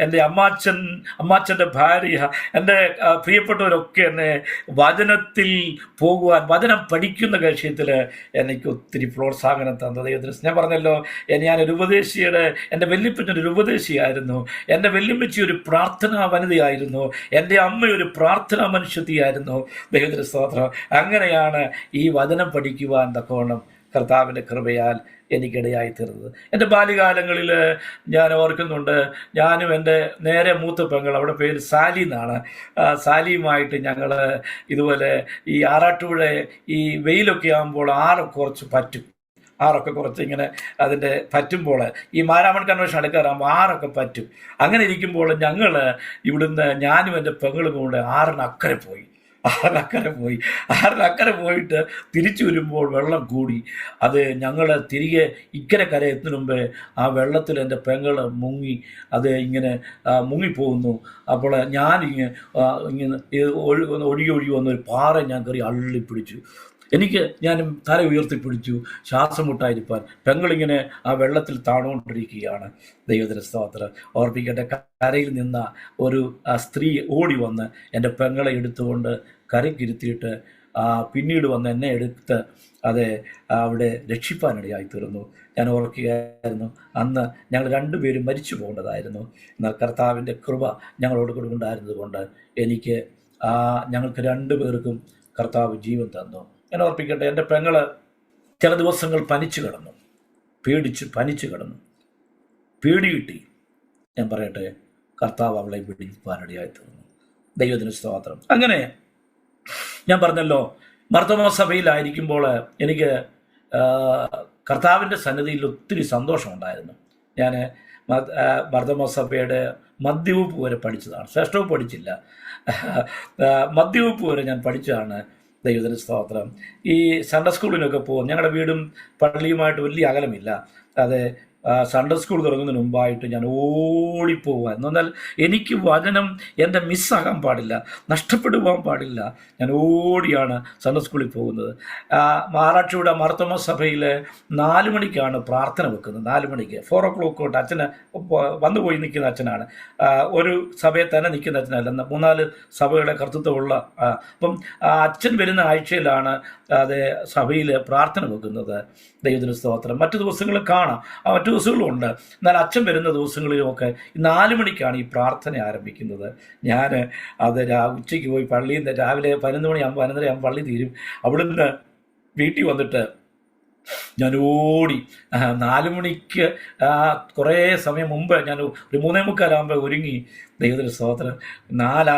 എൻ്റെ അമ്മാച്ചൻ്റെ ഭാര്യ, എൻ്റെ പ്രിയപ്പെട്ടവരൊക്കെ എന്നെ വചനത്തിൽ പോകുവാൻ, വചനം പഠിക്കുന്ന കാര്യത്തിൽ എനിക്ക് ഒത്തിരി പ്രോത്സാഹനം തന്നത്. ഞാൻ പറഞ്ഞല്ലോ, ഞാനൊരു ഉപദേശിയുടെ, എൻ്റെ വല്യപ്പനൊരു ഉപദേശിയായിരുന്നു, എൻ്റെ വല്യമ്മച്ചി ഒരു പ്രാർത്ഥനാ വനിതയായിരുന്നു, എൻ്റെ അമ്മ ഒരു പ്രാർത്ഥനാ മനുഷ്യത്തിയായിരുന്നു. ദൈവത്തിന്റെ സ്തോത്രം. അങ്ങനെയാണ് ഈ വചനം പഠിക്കുവാൻ തക്കവണ്ണം കർത്താവിൻ്റെ കൃപയാൽ എനിക്കിടയായി തീർന്നത്. എൻ്റെ ബാല്യകാലങ്ങളിൽ ഞാൻ ഓർക്കുന്നുണ്ട്, ഞാനും എൻ്റെ നേരെ മൂത്ത പെങ്ങൾ, അവിടെ പേര് സാലി എന്നാണ്, സാലിയുമായിട്ട് ഞങ്ങൾ ഇതുപോലെ ഈ ആറാട്ടുപുഴ ഈ വെയിലൊക്കെ ആകുമ്പോൾ കുറച്ച് പറ്റും, ആറൊക്കെ കുറച്ച് ഇങ്ങനെ അതിൻ്റെ പറ്റുമ്പോൾ ഈ മാരാമൺ കൺവെൻഷൻ അടുക്കാറാകുമ്പോൾ ആറൊക്കെ പറ്റും. അങ്ങനെ ഇരിക്കുമ്പോൾ ഞങ്ങൾ ഇവിടുന്ന് ഞാനും എൻ്റെ പെങ്ങളും കൊണ്ട് ആറിനക്കരെ പോയിട്ട് തിരിച്ചു വരുമ്പോൾ വെള്ളം കൂടി. അത് ഞങ്ങൾ തിരികെ ഇക്കരെ കര എത്തുന്ന മുമ്പേ ആ വെള്ളത്തിൽ എൻ്റെ പെങ്ങൾ മുങ്ങി, അത് ഇങ്ങനെ മുങ്ങിപ്പോകുന്നു. അപ്പോൾ ഇങ്ങനെ ഒഴുകി വന്നൊരു പാറ ഞാൻ കയറി അള്ളിപ്പിടിച്ചു. ഞാൻ തല ഉയർത്തിപ്പിടിച്ചു, ശ്വാസം മുട്ടായിരിക്കാൻ. പെങ്ങളിങ്ങനെ ആ വെള്ളത്തിൽ താണുകൊണ്ടിരിക്കുകയാണ്. ദൈവത്തിന് സ്തോത്രം. ഓർപ്പിക്കട്ടെ, കരയിൽ നിന്ന ഒരു സ്ത്രീ ഓടി വന്ന് എൻ്റെ പെങ്ങളെ എടുത്തുകൊണ്ട് കരയ്ക്കിരുത്തിയിട്ട് പിന്നീട് വന്ന് എന്നെ എടുത്ത് അവിടെ രക്ഷിപ്പാനിടയായി തീർന്നു. ഞാൻ ഓർക്കുകയായിരുന്നു, അന്ന് ഞങ്ങൾ രണ്ടുപേരും മരിച്ചു പോകേണ്ടതായിരുന്നു. എന്നാൽ കർത്താവിൻ്റെ കൃപ ഞങ്ങളോട് കൂടെ ഉണ്ടായിരുന്നത് കൊണ്ട് ഞങ്ങൾക്ക് രണ്ടുപേർക്കും കർത്താവ് ജീവൻ തന്നു. ഞാൻ ഓർപ്പിക്കട്ടെ, എൻ്റെ പെങ്ങൾ ചില ദിവസങ്ങൾ പനിച്ചു കിടന്നു, പനിച്ചു കിടന്നു, പേടി കിട്ടി. ഞാൻ പറയട്ടെ, കർത്താവ് അവളെ വിടിപ്പാനിടയായി തീർന്നു. ദൈവത്തിന് സ്തോത്രം. അങ്ങനെ ഞാൻ പറഞ്ഞല്ലോ, മർത്തോമാ സഭയിലായിരിക്കുമ്പോൾ എനിക്ക് കർത്താവിൻ്റെ സന്നിധിയിൽ ഒത്തിരി സന്തോഷമുണ്ടായിരുന്നു. ഞാൻ മർത്തോമാ സഭയുടെ മധ്യവകുപ്പ് വരെ പഠിച്ചതാണ്, ശ്രേഷ്ഠവും പഠിച്ചില്ല, മധ്യവകുപ്പ് വരെ ഞാൻ പഠിച്ചതാണ്. ദൈവത്തിന് സ്തോത്രം. ഈ സൺഡേ സ്കൂളിലൊക്കെ പോകും. ഞങ്ങളുടെ വീടും പള്ളിയുമായിട്ട് വലിയ അകലമില്ല. സൺഡേ സ്കൂൾ തുടങ്ങുന്നതിന് മുമ്പായിട്ട് ഞാൻ ഓടിപ്പോവാൻ, എന്നാൽ എനിക്ക് വചനം എൻ്റെ മിസ്സാകാൻ പാടില്ല, നഷ്ടപ്പെടുവാൻ പാടില്ല. ഞാൻ ഓടിയാണ് സൺഡേ സ്കൂളിൽ പോകുന്നത്. ആറാട്ടുപുഴ മാർത്തോമാ സഭയിൽ 4 മണിക്കാണ് പ്രാർത്ഥന വെക്കുന്നത്. 4 മണിക്ക് 4 o'clock തൊട്ട് അച്ഛന് വന്നുപോയി നിൽക്കുന്ന അച്ഛനാണ്. ഒരു സഭയെ തന്നെ നിൽക്കുന്ന അച്ഛനല്ല, 3-4 സഭയുടെ കർത്തൃത്വമുള്ള. അപ്പം അച്ഛൻ വരുന്ന ആഴ്ചയിലാണ് സഭയിൽ പ്രാർത്ഥന വെക്കുന്നത്. ദൈവത്തിന് സ്തോത്രം. മറ്റു ദിവസങ്ങളിൽ കാണാം, മറ്റു ദിവസങ്ങളും ഉണ്ട്. എന്നാൽ അച്ഛൻ വരുന്ന ദിവസങ്ങളിലുമൊക്കെ 4 മണിക്കാണ് ഈ പ്രാർത്ഥന ആരംഭിക്കുന്നത്. ഞാൻ ഉച്ചയ്ക്ക് പോയി പള്ളിയിൽ നിന്ന് രാവിലെ 11 മണിയാകുമ്പോൾ 11:30 പള്ളി തീരും. അവിടുന്ന് വീട്ടിൽ വന്നിട്ട് ഞാൻ ഓടി 4 മണിക്ക് കുറേ സമയം മുമ്പ് ഞാൻ ഒരു 3:45 ഒരുങ്ങി. ദൈവത്തിന് സ്തോത്രം. 4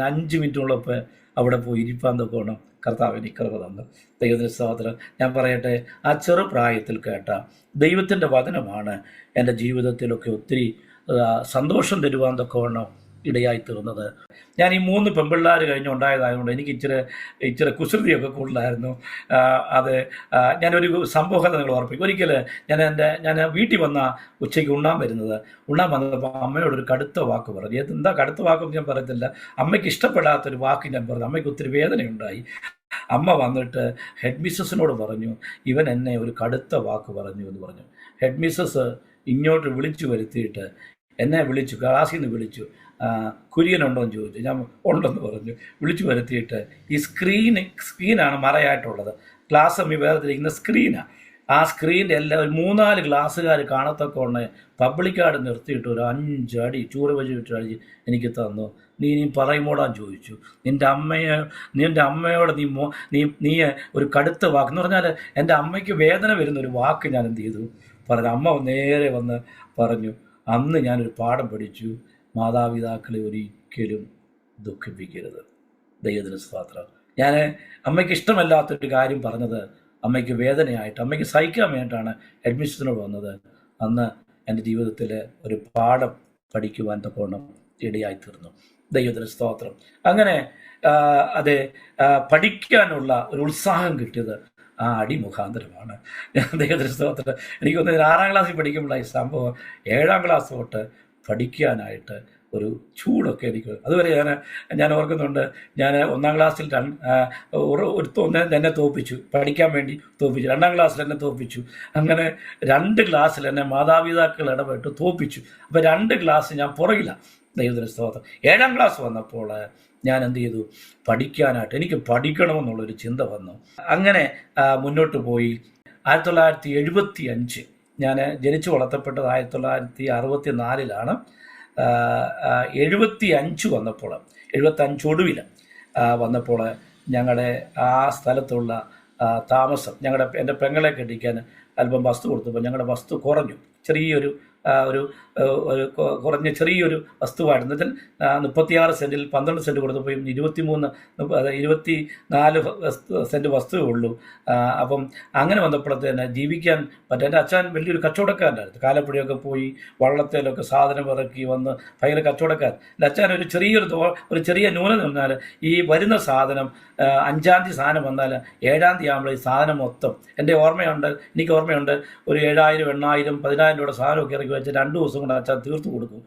5 മിനിറ്റുള്ളപ്പോൾ അവിടെ പോയി ഇരിപ്പാൻ തൊക്കണം. കർത്താവിന് കൃപ തന്നു. ദൈവത്തിന് സ്തോത്രം. ഞാൻ പറയട്ടെ, ആ ചെറുപ്രായത്തിൽ കേട്ട ദൈവത്തിൻ്റെ വചനമാണ് എൻ്റെ ജീവിതത്തിലൊക്കെ ഒത്തിരി സന്തോഷം തരുവാൻ തൊക്കവണ്ണം ഇടയായി തീർന്നത്. ഞാൻ ഈ 3 പെൺപിള്ളേർ കഴിഞ്ഞുണ്ടായതായതുകൊണ്ട് എനിക്ക് ഇച്ചിരി കുസൃതിയൊക്കെ കൂടുതലായിരുന്നു. ഞാനൊരു സംഭവം നിങ്ങൾ ഓർപ്പിക്കും. ഒരിക്കൽ ഞാൻ വീട്ടിൽ വന്ന ഉച്ചയ്ക്ക് ഉണ്ണാൻ വന്നപ്പോൾ അമ്മയോടൊരു കടുത്ത വാക്ക് പറഞ്ഞു. എന്താ കടുത്ത വാക്കെന്ന് ഞാൻ പറയത്തില്ല, അമ്മയ്ക്ക് ഇഷ്ടപ്പെടാത്തൊരു വാക്ക് ഞാൻ പറഞ്ഞു. അമ്മയ്ക്ക് ഒത്തിരി വേദനയുണ്ടായി. അമ്മ വന്നിട്ട് ഹെഡ് മിസ്സസിനോട് പറഞ്ഞു, ഇവൻ എന്നെ ഒരു കടുത്ത വാക്ക് പറഞ്ഞു എന്ന് പറഞ്ഞു. ഹെഡ് മിസ്സസ് ഇങ്ങോട്ട് വിളിച്ചു വരുത്തിയിട്ട് എന്നെ വിളിച്ചു, ക്ലാസ്സിൽ നിന്ന് വിളിച്ചു. കുര്യനുണ്ടോ എന്ന് ചോദിച്ചു. ഞാൻ ഉണ്ടെന്ന് പറഞ്ഞു. വിളിച്ചു വരുത്തിയിട്ട് ഈ സ്ക്രീനാണ് മറയായിട്ടുള്ളത്, ക്ലാസ് അമ്മി വേർതിരിക്കുന്ന സ്ക്രീനാണ്. ആ സ്ക്രീനിൻ്റെ എല്ലാം ഒരു 3-4 ക്ലാസ്സുകാർ കാണത്തൊക്കെ ഉണ്ട് പബ്ലിക്കായിട്ട് നിർത്തിയിട്ട് ഒരു 5 അടി ചൂട് വെച്ചിട്ട് അടിച്ച് എനിക്ക് തന്നു. നീ പറയുമ്പോടാന്ന് ചോദിച്ചു. നിൻ്റെ അമ്മയോട് നീ ഒരു കടുത്ത വാക്ക് എന്ന് പറഞ്ഞാൽ എൻ്റെ അമ്മയ്ക്ക് വേദന വരുന്നൊരു വാക്ക് ഞാൻ എന്ത് ചെയ്തു പറഞ്ഞു. അമ്മ നേരെ വന്ന് പറഞ്ഞു, അന്ന് ഞാനൊരു പാഠം പഠിച്ചു, മാതാപിതാക്കളെ ഒരിക്കലും ദുഃഖിപ്പിക്കരുത്. ദൈവത്തിന് സ്തോത്രം. ഞാൻ അമ്മയ്ക്ക് ഇഷ്ടമല്ലാത്തൊരു കാര്യം പറഞ്ഞത് അമ്മയ്ക്ക് വേദനയായിട്ട്, അമ്മയ്ക്ക് സഹിക്കാൻ വേണ്ടിയിട്ടാണ് അഡ്മിഷനോട് വന്നത്. അന്ന് എൻ്റെ ജീവിതത്തിൽ ഒരു പാഠം പഠിക്കുവാൻ തക്കോണം ഇടയായിത്തീർന്നു. ദൈവത്തിന് സ്തോത്രം. അങ്ങനെ പഠിക്കാനുള്ള ഒരു ഉത്സാഹം കിട്ടിയത് ആ അടി മുഖാന്തരമാണ്. ദൈവത്തിന് സ്തോത്രം. എനിക്കൊന്ന് 6-ാം ക്ലാസ്സിൽ പഠിക്കുമ്പോഴായി സംഭവം 7-ാം ക്ലാസ് തൊട്ട് പഠിക്കാനായിട്ട് ഒരു ചൂടൊക്കെ എനിക്ക്. അതുവരെ ഞാൻ ഓർക്കുന്നുണ്ട്, ഞാൻ 1-ാം ക്ലാസ്സിൽ എന്നെ തോൽപ്പിച്ചു, പഠിക്കാൻ വേണ്ടി തോൽപ്പിച്ചു. 2-ാം ക്ലാസ്സിൽ എന്നെ തോൽപ്പിച്ചു. അങ്ങനെ 2 ക്ലാസ്സിൽ എന്നെ മാതാപിതാക്കൾ ഇടപെട്ട് തോൽപ്പിച്ചു. അപ്പോൾ 2 ക്ലാസ് ഞാൻ പുറകിലാണ്. ദൈവത്തിന് സ്തോത്രം. 7-ാം ക്ലാസ് വന്നപ്പോൾ ഞാൻ എന്ത് ചെയ്തു, പഠിക്കാനായിട്ട് എനിക്ക് പഠിക്കണമെന്നുള്ളൊരു ചിന്ത വന്നു. അങ്ങനെ മുന്നോട്ട് പോയി. 1975 ഞാൻ ജനിച്ചു വളർത്തപ്പെട്ടത് 1964-ലാണ്. 75 വന്നപ്പോൾ, 75 ഒടുവിൽ വന്നപ്പോൾ ഞങ്ങളുടെ ആ സ്ഥലത്തുള്ള താമസം, എൻ്റെ പെങ്ങളെ കെട്ടിക്കാൻ അല്പം വസ്തു കൊടുത്തപ്പോൾ ഞങ്ങളുടെ വസ്തു കുറഞ്ഞു. ചെറിയൊരു ഒരു കുറഞ്ഞ ചെറിയൊരു വസ്തുവായിരുന്നു. എന്നുവെച്ചാൽ 36 സെൻറ്റിൽ 12 സെൻറ്റ് കൊടുത്തപ്പോൾ 24 സെൻറ്റ് വസ്തുവേ ഉള്ളൂ. അപ്പം അങ്ങനെ വന്നപ്പോഴത്തേന് ജീവിക്കാൻ പറ്റും. എൻ്റെ അച്ഛൻ വലിയൊരു കച്ചവടക്കാരനായിരുന്നു. കാലപ്പുഴയൊക്കെ പോയി വള്ളത്തേലൊക്കെ സാധനം ഇറക്കി വന്ന് ഭയങ്കര കച്ചവടക്കാരൻ. എൻ്റെ അച്ഛൻ ഒരു ചെറിയ ന്യൂനത വന്നാൽ ഈ വരുന്ന സാധനം 5-ാം തീയതി സാധനം വന്നാൽ 7-ാം തീയതി ആകുമ്പോൾ ഈ സാധനം മൊത്തം എനിക്ക് ഓർമ്മയുണ്ട് ഒരു 7,000, 8,000, 10,000 രൂപയുടെ സാധനമൊക്കെ ഇറക്കി വെച്ച് 2 ദിവസം കൊണ്ട് അച്ഛൻ തീർത്ത് കൊടുക്കും.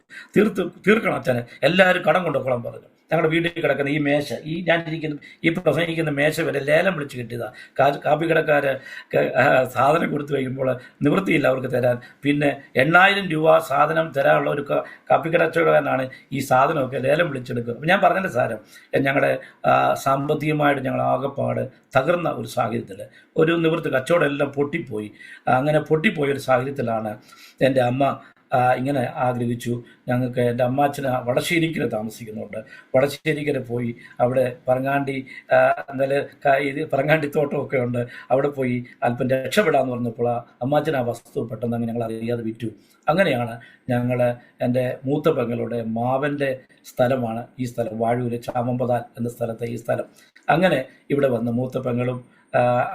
തീർക്കണം അച്ഛനെ. എല്ലാവരും കടം കൊണ്ടുപോകണം പറഞ്ഞു. ഞങ്ങളുടെ വീട്ടിൽ കിടക്കുന്ന ഈ മേശ, ഈ പ്രസംഗിക്കുന്ന മേശ വരെ ലേലം വിളിച്ച് കിട്ടിയതാണ്. കാപ്പി കടക്കാർ സാധനം കൊടുത്തു വയ്ക്കുമ്പോൾ നിവൃത്തിയില്ല അവർക്ക് തരാൻ. പിന്നെ 8,000 രൂപ സാധനം തരാനുള്ള ഒരു കാപ്പി കടക്കാരനാണ് ഈ സാധനമൊക്കെ ലേലം വിളിച്ചെടുക്കുക. അപ്പം ഞാൻ പറഞ്ഞതിൻ്റെ സാരം, ഞങ്ങളുടെ സാമ്പത്തികമായിട്ട് ഞങ്ങൾ ആകെപ്പാട് തകർന്ന ഒരു സാഹചര്യത്തിൽ ഒരു നിവൃത്തി, കച്ചവടം എല്ലാം പൊട്ടിപ്പോയി. അങ്ങനെ പൊട്ടിപ്പോയൊരു സാഹചര്യത്തിലാണ് എൻ്റെ അമ്മ ഇങ്ങനെ ആഗ്രഹിച്ചു. ഞങ്ങൾക്ക് എൻ്റെ അമ്മാച്ചന് വടശ്ശേരിക്കര താമസിക്കുന്നുണ്ട്. വടശ്ശേരിക്കര പോയി അവിടെ പറങ്ങാണ്ടിത്തോട്ടമൊക്കെ ഉണ്ട്. അവിടെ പോയി അല്പം രക്ഷപ്പെടാമെന്ന് പറഞ്ഞപ്പോൾ അമ്മാച്ചൻ ആ വസ്തു പെട്ടെന്ന് അങ്ങ് ഞങ്ങൾ അറിയാതെ വിറ്റു. അങ്ങനെയാണ് ഞങ്ങൾ എൻ്റെ മൂത്ത പെങ്ങളുടെ മാവൻ്റെ സ്ഥലമാണ് ഈ സ്ഥലം, വാഴൂര് ചാമമ്പതാൽ എന്ന സ്ഥലത്തെ ഈ സ്ഥലം. അങ്ങനെ ഇവിടെ വന്ന് മൂത്ത പെങ്ങളും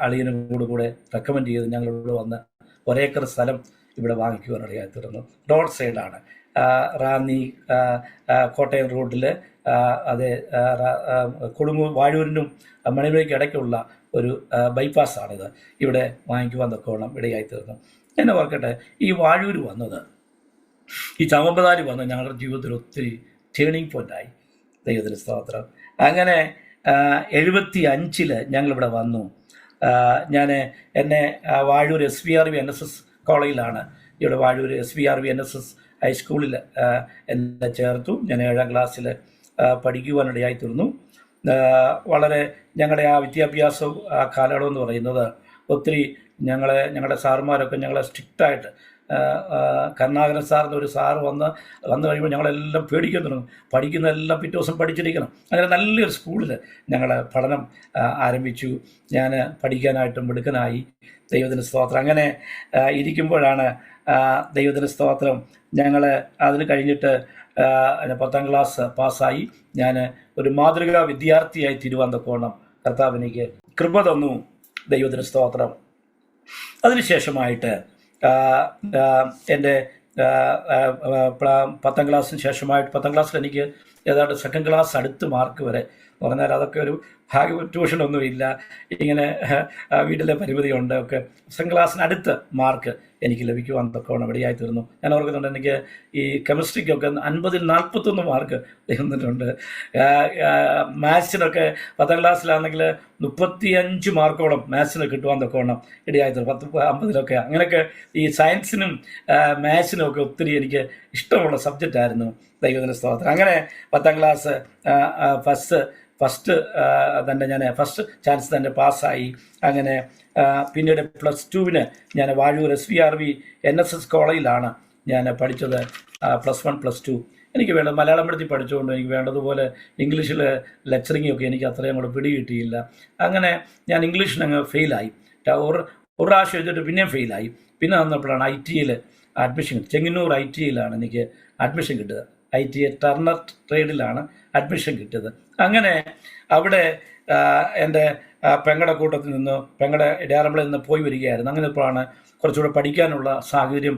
അളിയനും കൂടെ റെക്കമെൻഡ് ചെയ്ത് ഞങ്ങളിവിടെ വന്ന് 1 ഏക്കർ സ്ഥലം ഇവിടെ വാങ്ങിക്കുവാനിടയായി തീർന്നു. റോഡ് സൈഡാണ്. റാന്നി കോട്ടയം റോഡിൽ, അതേ വാഴൂരിനും മണിമലയ്ക്ക് ഇടയ്ക്കുള്ള ഒരു ബൈപ്പാസാണിത്. ഇവിടെ വാങ്ങിക്കുവാൻ തക്കോണം ഇടയായി തീർന്നു. എന്നെ ഓർക്കട്ടെ, ഈ വാഴൂർ വന്നത്, ഈ ചാമമ്പതാലി വന്നത് ഞങ്ങളുടെ ജീവിതത്തിൽ ഒത്തിരി ടേണിംഗ് പോയിൻ്റായി. ദൈവത്തിന് സ്തോത്രം. അങ്ങനെ 75 ഞങ്ങളിവിടെ വന്നു. എന്നെ വാഴൂർ SVRV NSS കോളേജിലാണ്, ഇവിടെ വാഴൂർ SVRV NSS ഹൈസ്കൂളിൽ എന്നെ ചേർത്തു. ഞാൻ 7-ാം ക്ലാസ്സിൽ പഠിക്കുവാനിടയായി തീർന്നു. വളരെ ഞങ്ങളുടെ ആ വിദ്യാഭ്യാസവും ആ കാലയളവ് എന്ന് പറയുന്നത് ഒത്തിരി ഞങ്ങളുടെ സാറുമാരൊക്കെ ഞങ്ങളെ സ്ട്രിക്റ്റായിട്ട്, കരുണാകരൻ സാറിൻ്റെ ഒരു സാറ് വന്നു കഴിയുമ്പോൾ ഞങ്ങളെല്ലാം പേടിക്കാൻ തുടങ്ങും. പഠിക്കുന്നതെല്ലാം പിറ്റേ ദിവസം പഠിച്ചിരിക്കണം. അങ്ങനെ നല്ലൊരു സ്കൂളിൽ ഞങ്ങൾ പഠനം ആരംഭിച്ചു. ഞാൻ പഠിക്കാനായിട്ടും മിടുക്കനായി. ദൈവത്തിന് സ്തോത്രം. അങ്ങനെ ഇരിക്കുമ്പോഴാണ് ദൈവത്തിന് സ്തോത്രം ഞങ്ങൾ അതിന് കഴിഞ്ഞിട്ട് 10ാം ക്ലാസ് പാസ്സായി. ഞാൻ ഒരു മാതൃകാ വിദ്യാർത്ഥിയായി തീരുവാൻ തക്കോണം കർത്താവ് എനിക്ക് കൃപ തന്നു. ദൈവത്തിന് സ്തോത്രം. അതിനുശേഷമായിട്ട് എൻ്റെ 10ാം ക്ലാസ്സിന് ശേഷമായിട്ട് 10ാം ക്ലാസ്സിൽ എനിക്ക് ഏതാണ്ട് 2nd ക്ലാസ് അടുത്ത് മാർക്ക് വരെ പറഞ്ഞാൽ അതൊക്കെ ഒരു ഭാഗ്യ, ട്യൂഷനൊന്നുമില്ല, ഇങ്ങനെ വീട്ടിലെ പരിമിതിയുണ്ട് ഒക്കെ. 2nd ക്ലാസ്സിനടുത്ത് മാർക്ക് എനിക്ക് ലഭിക്കുവാൻ തക്കവണ്ണം ഇടയായി തീർന്നു. ഞാൻ ഓർക്കുന്നുണ്ട്, എനിക്ക് ഈ കെമിസ്ട്രിക്കൊക്കെ 50-ൽ 41 മാർക്ക് തന്നിട്ടുണ്ട്. മാത്സിനൊക്കെ 10ാം ക്ലാസ്സിലാണെങ്കിൽ 35 മാർക്കോളം മാത്സിന് കിട്ടുവാൻ തക്കവണ്ണം ഇടയായി തീർന്നു. 50-ലൊക്കെ അങ്ങനെയൊക്കെ ഈ സയൻസിനും മാത്സിനും ഒക്കെ ഒത്തിരി എനിക്ക് ഇഷ്ടമുള്ള സബ്ജക്റ്റായിരുന്നു. ദൈവത്തിൻ്റെ സ്തോത്രം. അങ്ങനെ 10ാം ക്ലാസ് ഫസ്റ്റ് തന്നെ ഞാൻ ഫസ്റ്റ് ചാൻസ് തന്നെ പാസ്സായി. അങ്ങനെ പിന്നീട് +2-ന് ഞാൻ വാഴൂർ SVRV NSS കോളേജിലാണ് ഞാൻ പഠിച്ചത്. +1 +2 എനിക്ക് വേണ്ടത് മലയാളം പഠിച്ച് പഠിച്ചുകൊണ്ട് എനിക്ക് വേണ്ടതുപോലെ ഇംഗ്ലീഷിൽ ലെക്ചറിങ്ങൊക്കെ എനിക്ക് അത്രയും കൂടെ പിടികിട്ടിയില്ല. അങ്ങനെ ഞാൻ ഇംഗ്ലീഷിനങ്ങ് ഫെയിലായി. ഒരു പ്രാവശ്യം എഴുതിയിട്ട് പിന്നെയും ഫെയിലായി. പിന്നെ വന്നപ്പോഴാണ് ITയിൽ അഡ്മിഷൻ, ചെങ്ങന്നൂർ ITയിലാണ് എനിക്ക് അഡ്മിഷൻ കിട്ടിയത്. ITA ടർണർ ട്രേഡിലാണ് അഡ്മിഷൻ കിട്ടിയത്. അങ്ങനെ അവിടെ എൻ്റെ പെങ്ങളുടെ കൂട്ടത്തിൽ നിന്ന്, പെങ്ങളുടെ ഇടയാറമ്പളിൽ നിന്ന് പോയി വരികയായിരുന്നു. അങ്ങനെ ഇപ്പോഴാണ് കുറച്ചുകൂടെ പഠിക്കാനുള്ള സാഹചര്യം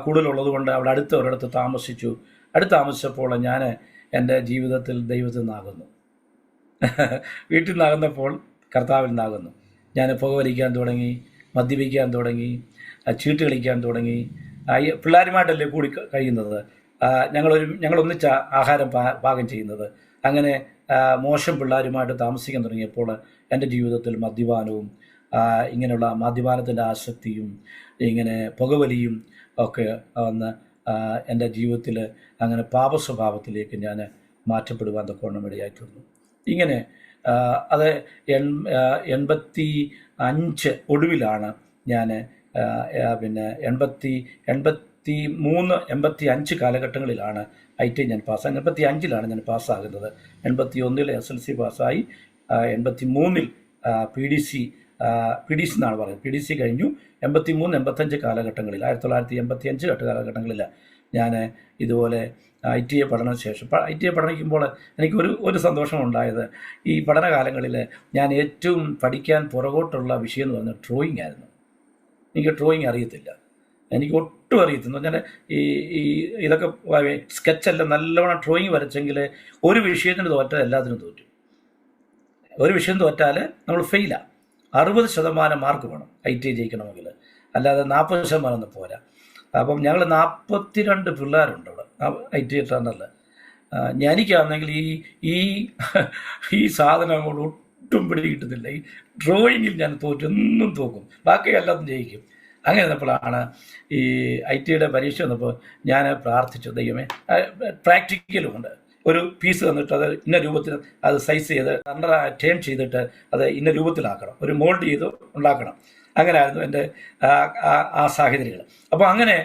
കൂടുതലുള്ളത് കൊണ്ട് അവിടെ ഒരിടത്ത് താമസിച്ചു. താമസിച്ചപ്പോൾ ഞാൻ എൻ്റെ ജീവിതത്തിൽ ദൈവത്തിൽ നിന്നാകുന്നു. വീട്ടിൽ നിന്നാകുന്നപ്പോൾ കർത്താവിൽ നിന്നാകുന്നു. ഞാൻ പുകവലിക്കാൻ തുടങ്ങി, മദ്യപിക്കാൻ തുടങ്ങി, ചീട്ട് കളിക്കാൻ തുടങ്ങി. പിള്ളേരുമായിട്ടല്ലേ കൂടി കഴിയുന്നത്. ഞങ്ങളൊന്നിച്ച ആഹാരം പാകം ചെയ്യുന്നത്. അങ്ങനെ മോശം പിള്ളേരുമായിട്ട് താമസിക്കാൻ തുടങ്ങിയപ്പോൾ എൻ്റെ ജീവിതത്തിൽ മദ്യപാനവും ഇങ്ങനെയുള്ള മദ്യപാനത്തിൻ്റെ ആസക്തിയും ഇങ്ങനെ പുകവലിയും ഒക്കെ വന്ന് എൻ്റെ ജീവിതത്തിൽ അങ്ങനെ പാപസ്വഭാവത്തിലേക്ക് ഞാൻ മാറ്റപ്പെടുവാൻ തക്കവണ്ണം ഇടയായിട്ടുണ്ട്. ഇങ്ങനെ അത് 85 ഒടുവിലാണ് ഞാൻ പിന്നെ 83-85 കാലഘട്ടങ്ങളിലാണ് ITI ഞാൻ പാസ്സായി. 85-ലാണ് ഞാൻ പാസ്സാകുന്നത്. 81-ൽ SLC പാസ്സായി. 83-ൽ PDC PDC എന്നാണ് പറയുന്നത്. PDC കഴിഞ്ഞു 83-85 കാലഘട്ടങ്ങളിൽ, 1985 കാലഘട്ടങ്ങളിൽ ഞാൻ ഇതുപോലെ ITA പഠനത്തിന് ശേഷം ITA പഠിക്കുമ്പോൾ എനിക്ക് ഒരു സന്തോഷമുണ്ടായത്, ഈ പഠനകാലങ്ങളിൽ ഞാൻ ഏറ്റവും പഠിക്കാൻ പുറകോട്ടുള്ള വിഷയം എന്ന് പറഞ്ഞാൽ ഡ്രോയിങ് ആയിരുന്നു. എനിക്ക് ഡ്രോയിങ് അറിയത്തില്ല, എനിക്ക് ഒട്ടും അറിയത്തില്ല. എന്ന് പറഞ്ഞാൽ ഈ ഇതൊക്കെ സ്കെച്ചെല്ലാം നല്ലവണ്ണം ഡ്രോയിങ് വരച്ചെങ്കിൽ ഒരു വിഷയത്തിന് തോറ്റാൽ എല്ലാത്തിനും തോറ്റു. ഒരു വിഷയം തോറ്റാൽ നമ്മൾ ഫെയിലാണ്. 60% മാർക്ക് വേണം ITA ജയിക്കണമെങ്കിൽ, അല്ലാതെ 40% ഒന്നും പോരാ. അപ്പം ഞങ്ങൾ 42 പിള്ളേരുണ്ട് അവിടെ ITA ട്രെയിനറിൽ. എനിക്കാണെങ്കിൽ ഈ സാധനം കൊണ്ട് ഒട്ടും പിടി കിട്ടുന്നില്ല. ഈ ഡ്രോയിങ്ങിൽ ഞാൻ തോറ്റൊന്നും തോക്കും, ബാക്കി എല്ലാത്തും ജയിക്കും. അങ്ങനെ വന്നപ്പോഴാണ് ഈ ITA പരീക്ഷ വന്നപ്പോൾ ഞാൻ പ്രാർത്ഥിച്ചു, ദൈവമേ, പ്രാക്ടിക്കലുമുണ്ട്, ഒരു പീസ് തന്നിട്ട് അത് ഇന്ന രൂപത്തിൽ അത് സൈസ് ചെയ്ത് ടേം ചെയ്തിട്ട് അത് ഇന്ന രൂപത്തിലാക്കണം, ഒരു മോൾഡ് ചെയ്ത് ഉണ്ടാക്കണം. അങ്ങനെയായിരുന്നു എൻ്റെ ആ സാഹചര്യങ്ങൾ. അപ്പോൾ അങ്ങനെ